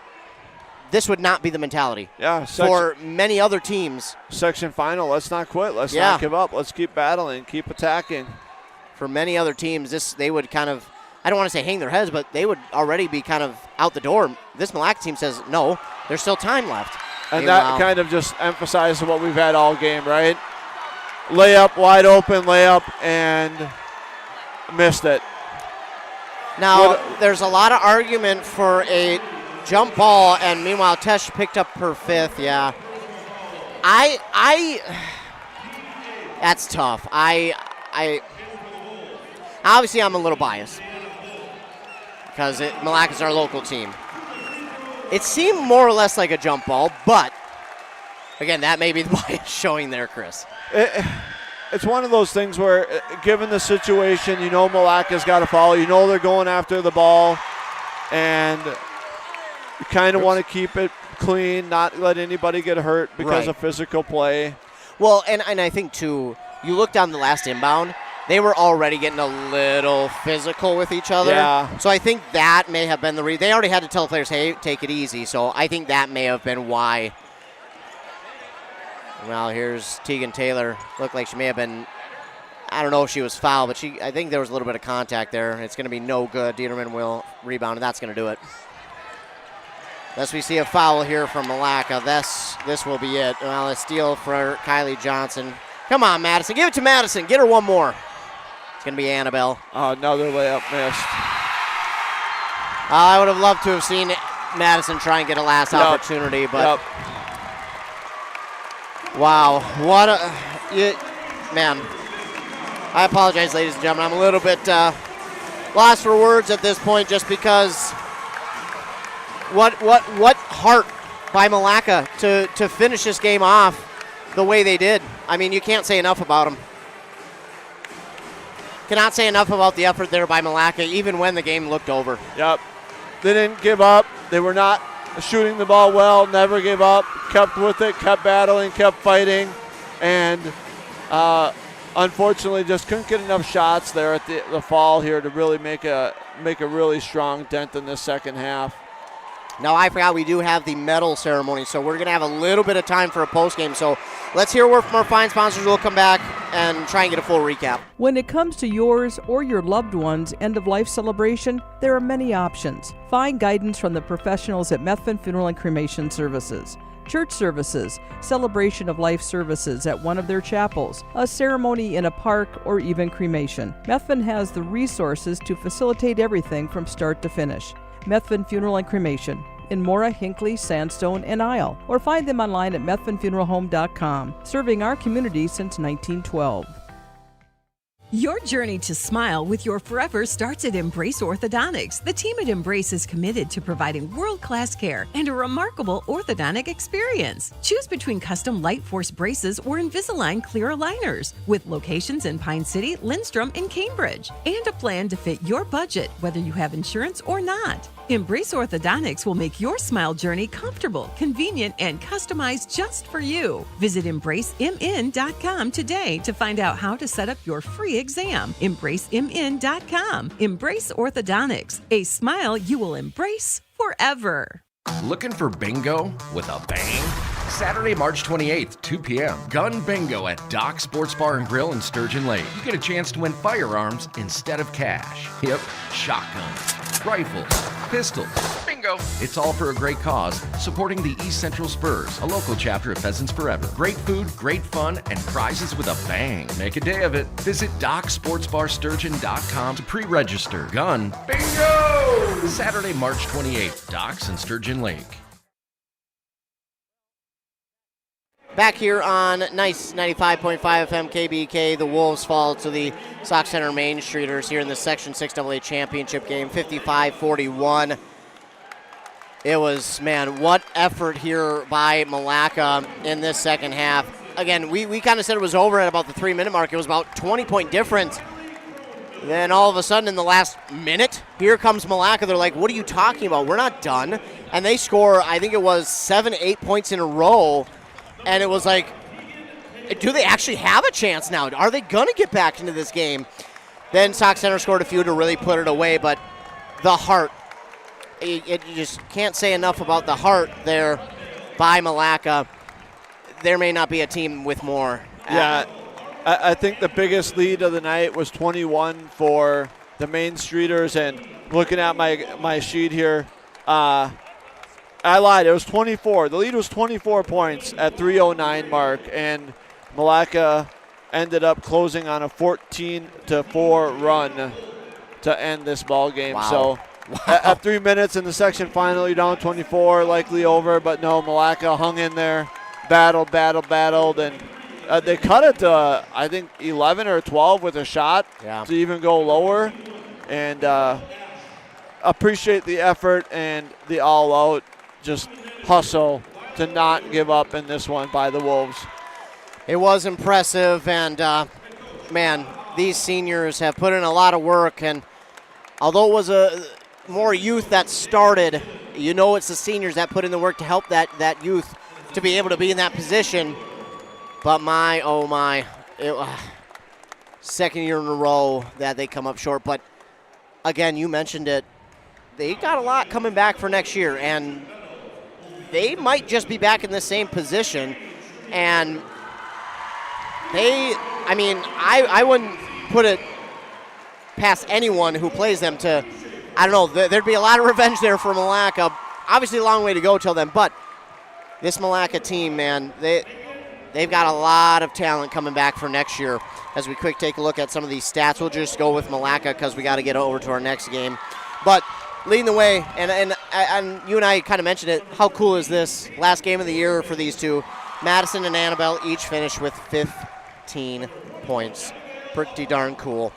this would not be the mentality. Yeah. For many other teams. Section final, let's not quit. Let's not give up. Let's keep battling, keep attacking. For many other teams, they would kind of, I don't want to say hang their heads, but they would already be kind of out the door. This Milaca team says, no, there's still time left. And that kind of just emphasizes what we've had all game, right? Layup, wide open layup, and missed it. Now, there's a lot of argument for a jump ball, and meanwhile, Tesh picked up her 5th, yeah. That's tough. Obviously, I'm a little biased because Milaca's our local team. It seemed more or less like a jump ball, but again, that may be the bias showing there, Chris. It's one of those things where, given the situation, you know Milaca's got to follow. You know they're going after the ball, and you kind of want to keep it clean, not let anybody get hurt because of physical play. Well, and I think, too, you look down the last inbound, they were already getting a little physical with each other. Yeah. So I think that may have been the reason. They already had to tell the players, hey, take it easy. So I think that may have been why. Well, here's Tegan Taylor. Looked like she may have been I don't know if she was fouled, but I think there was a little bit of contact there. It's going to be no good. Dieterman will rebound, and that's going to do it. Unless we see a foul here from Milaca, this will be it. Well, a steal for Kylie Johnson. Come on, Madison. Give it to Madison. Get her one more. It's going to be Annabelle. Oh, another layup missed. I would have loved to have seen Madison try and get a last opportunity, but wow, what a man. I apologize, ladies and gentlemen. I'm a little bit lost for words at this point, just because what heart by Milaca to finish this game off the way they did. I mean, you can't say enough about them. Cannot say enough about the effort there by Milaca, even when the game looked over. Yep. They didn't give up. They were not shooting the ball well, never gave up, kept with it, kept battling, kept fighting, and unfortunately just couldn't get enough shots there at the fall here to really make a really strong dent in this second half. Now, I forgot we do have the medal ceremony, so we're going to have a little bit of time for a postgame. So let's hear a word from our fine sponsors. We'll come back and try and get a full recap. When it comes to yours or your loved one's end-of-life celebration, there are many options. Find guidance from the professionals at Methvin Funeral and Cremation Services. Church services, celebration of life services at one of their chapels, a ceremony in a park, or even cremation. Methvin has the resources to facilitate everything from start to finish. Methvin Funeral and Cremation in Mora, Hinckley, Sandstone, and Isle, or find them online at methvinfuneralhome.com, serving our community since 1912. Your journey to smile with your forever starts at Embrace Orthodontics. The team at Embrace is committed to providing world-class care and a remarkable orthodontic experience. Choose between custom Light Force braces or Invisalign clear aligners, with locations in Pine City, Lindstrom, and Cambridge, and a plan to fit your budget, whether you have insurance or not. Embrace Orthodontics will make your smile journey comfortable, convenient, and customized just for you. Visit EmbraceMN.com today to find out how to set up your free exam. EmbraceMN.com. Embrace Orthodontics, a smile you will embrace forever. Looking for bingo with a bang? Saturday, March 28th, 2 p.m. Gun Bingo at Dock Sports Bar and Grill in Sturgeon Lake. You get a chance to win firearms instead of cash. Yep, shotguns, rifles, pistols. Bingo! It's all for a great cause, supporting the East Central Spurs, a local chapter of Pheasants Forever. Great food, great fun, and prizes with a bang. Make a day of it. Visit DocSportsBarSturgeon.com to pre-register. Gun Bingo! Saturday, March 28th, Docks in Sturgeon Lake. Back here on nice 95.5 FM KBK, the Wolves fall to the Sauk Center Main Streeters here in the Section 6 AA Championship game, 55-41. It was, man, what effort here by Milaca in this second half. Again, we kind of said it was over at about the 3-minute mark. It was about 20-point difference. Then all of a sudden in the last minute, here comes Milaca. They're like, what are you talking about? We're not done. And they score, I think it was 7-8 points in a row. And it was like, do they actually have a chance now? Are they going to get back into this game? Then Sauk Center scored a few to really put it away, but the heart, you just can't say enough about the heart there by Milaca. There may not be a team with more. Yeah, I think the biggest lead of the night was 21 for the Main Streeters, and looking at my sheet here, I lied. It was 24. The lead was 24 points at 3:09 mark, and Milaca ended up closing on a 14-4 run to end this ball game. Wow. So at 3 minutes in the section final, you're down 24, likely over. But no, Milaca hung in there, battled, and they cut it to, I think, 11 or 12 with a shot to even go lower. And appreciate the effort and the all-out just hustle to not give up in this one by the Wolves. It was impressive, and man, these seniors have put in a lot of work, and although it was a more youth that started, you know it's the seniors that put in the work to help that youth to be able to be in that position. But my, oh my, second year in a row that they come up short. But again, you mentioned it, they got a lot coming back for next year, and they might just be back in the same position, and they I mean, I wouldn't put it past anyone who plays them to, I don't know, there'd be a lot of revenge there for Milaca. Obviously a long way to go till then, but this Milaca team, man, they've got a lot of talent coming back for next year. As we quick take a look at some of these stats, we'll just go with Milaca because we got to get over to our next game. But leading the way, and you and I kind of mentioned it, how cool is this? Last game of the year for these two. Madison and Annabelle each finished with 15 points. Pretty darn cool.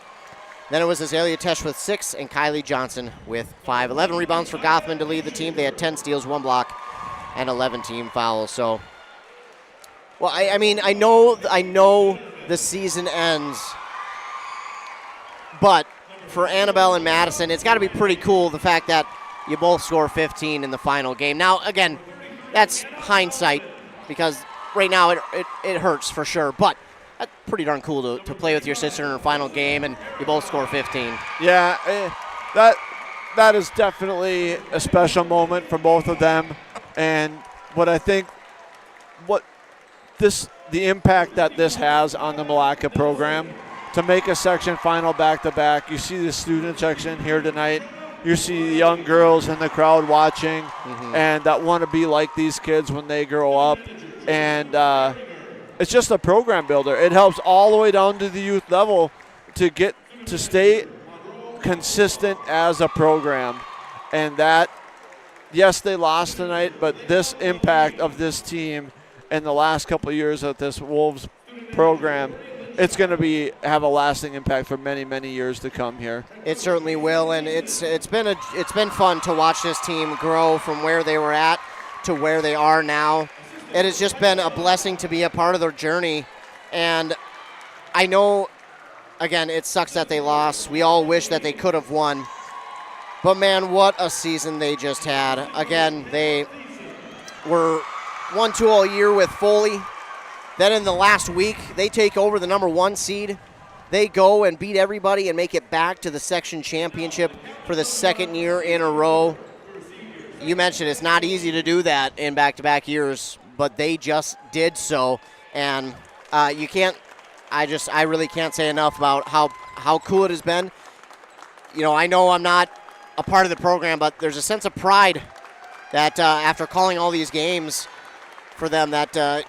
Then it was Azalea Tesh with 6 and Kylie Johnson with 5. 11 rebounds for Gothman to lead the team. They had 10 steals, 1 block, and 11 team fouls. So, well, I mean, I know the season ends, but for Annabelle and Madison, it's got to be pretty cool, the fact that you both score 15 in the final game. Now, again, that's hindsight, because right now it hurts for sure, but that's pretty darn cool to play with your sister in a final game and you both score 15. Yeah, that is definitely a special moment for both of them. And what I think, the impact that this has on the Milaca program, to make a section final back-to-back. You see the student section here tonight. You see the young girls in the crowd watching and that want to be like these kids when they grow up. And it's just a program builder. It helps all the way down to the youth level to stay consistent as a program. And that, yes, they lost tonight, but this impact of this team in the last couple of years of this Wolves program, it's going to have a lasting impact for many, many years to come here. It certainly will, and it's been fun to watch this team grow from where they were at to where they are now. It has just been a blessing to be a part of their journey, and I know, again, it sucks that they lost. We all wish that they could have won, but man, what a season they just had. Again, they were 1-2 all year with Foley. Then in the last week, they take over the number 1 seed. They go and beat everybody and make it back to the section championship for the second year in a row. You mentioned it's not easy to do that in back-to-back years, but they just did so. And I really can't say enough about how cool it has been. You know I'm not a part of the program, but there's a sense of pride that after calling all these games for them, that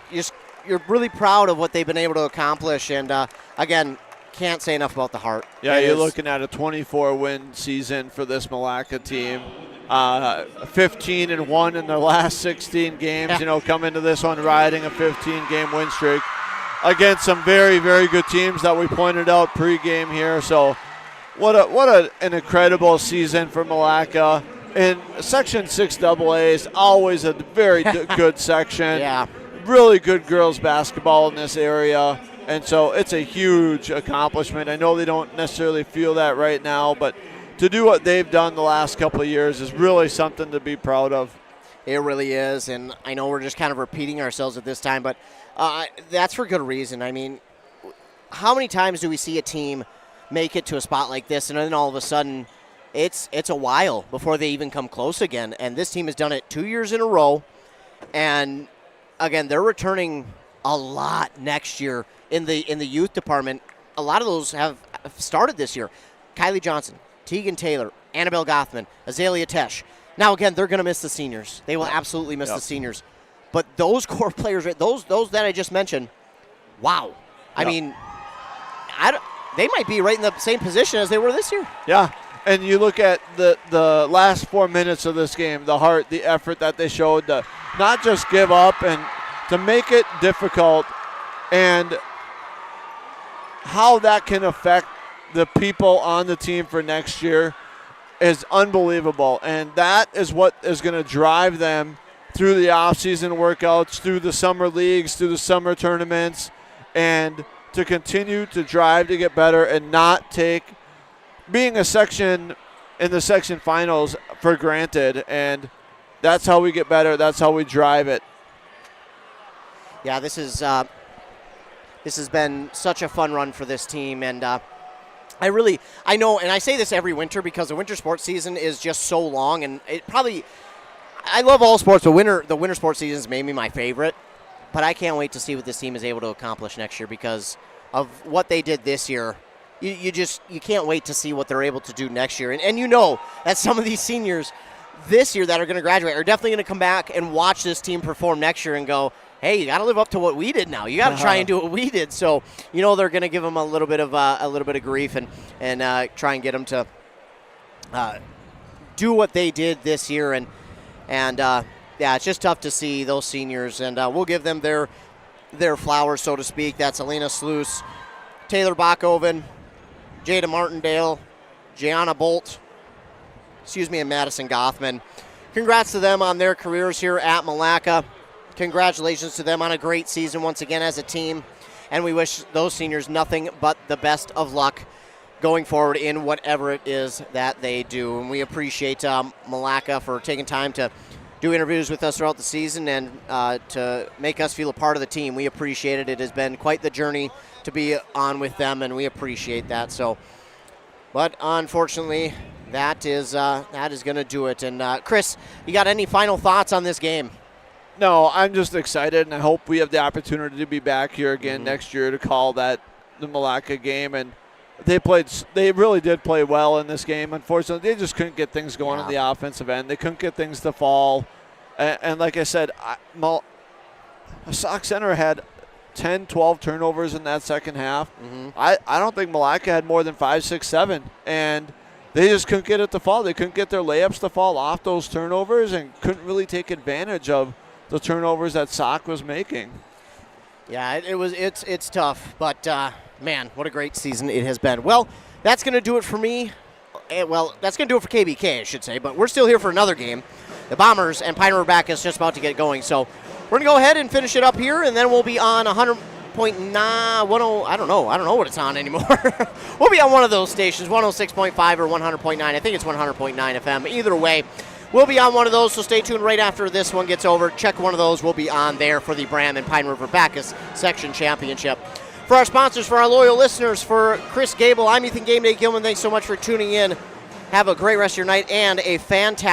you're really proud of what they've been able to accomplish. And again, can't say enough about the heart. Yeah, you're looking at a 24-win season for this Milaca team. 15-1 in their last 16 games. Yeah. Come into this one riding a 15-game win streak against some very, very good teams that we pointed out pregame here. So what an incredible season for Milaca. And Section 6AA is always a very good section. Yeah. Really good girls basketball in this area. And so it's a huge accomplishment. I know they don't necessarily feel that right now, but to do what they've done the last couple of years is really something to be proud of. It really is, and I know we're just kind of repeating ourselves at this time, but that's for good reason. I mean, how many times do we see a team make it to a spot like this, and then all of a sudden it's a while before they even come close again? And this team has done it 2 years in a row, and again, they're returning a lot next year in the youth department. A lot of those have started this year. Kylie Johnson, Tegan Taylor, Annabelle Gothman, Azalea Tesh. Now, again, they're going to miss the seniors. They will absolutely miss the seniors. But those core players, those that I just mentioned, wow. I mean, they might be right in the same position as they were this year. Yeah, and you look at the last 4 minutes of this game, the heart, the effort that they showed to not just give up and to make it difficult, and how that can affect the people on the team for next year is unbelievable. And that is what is going to drive them through the off-season workouts, through the summer leagues, through the summer tournaments, and to continue to drive to get better and not take being a section in the section finals for granted. And that's how we get better. That's how we drive it. Yeah, this has been such a fun run for this team, and I know, and I say this every winter because the winter sports season is just so long, and I love all sports, but the winter sports season is maybe my favorite, but I can't wait to see what this team is able to accomplish next year, because what they did this year, you can't wait to see what they're able to do next year. And you know that some of these seniors this year that are going to graduate are definitely going to come back and watch this team perform next year and go, hey, you got to live up to what we did now. You got to try and do what we did. So, you know, they're going to give them a little bit of grief and try and get them to do what they did this year. And it's just tough to see those seniors. And we'll give them their flowers, so to speak. That's Alina Sluice, Taylor Bachhoven, Jada Martindale, Gianna Bolt, and Madison Gothman. Congrats to them on their careers here at Milaca. Congratulations to them on a great season once again as a team. And we wish those seniors nothing but the best of luck going forward in whatever it is that they do. And we appreciate Milaca for taking time to do interviews with us throughout the season and to make us feel a part of the team. We appreciate it. It has been quite the journey to be on with them, and we appreciate that. So, but unfortunately, that is going to do it. And Chris, you got any final thoughts on this game? No, I'm just excited, and I hope we have the opportunity to be back here again next year to call the Milaca game. And they really did play well in this game. Unfortunately, they just couldn't get things going on the offensive end. They couldn't get things to fall. And like I said, Sauk Center had 10, 12 turnovers in that second half. I don't think Milaca had more than 5, 6, 7. And they just couldn't get it to fall. They couldn't get their layups to fall off those turnovers and couldn't really take advantage of the turnovers that Sauk was making. Yeah, it's tough, but man, what a great season it has been. Well, that's going to do it for me. Well, that's going to do it for KBK, I should say, but we're still here for another game. The Bombers and Pine River Bacchus just about to get going, so we're going to go ahead and finish it up here, and then we'll be on 100.9, 10, I don't know what it's on anymore. We'll be on one of those stations, 106.5 or 100.9. I think it's 100.9 FM. Either way, we'll be on one of those, so stay tuned right after this one gets over. Check one of those. We'll be on there for the Bram and Pine River Bacchus Section Championship. For our sponsors, for our loyal listeners, for Chris Gable, I'm Ethan Game Day Gilman. Thanks so much for tuning in. Have a great rest of your night and a fantastic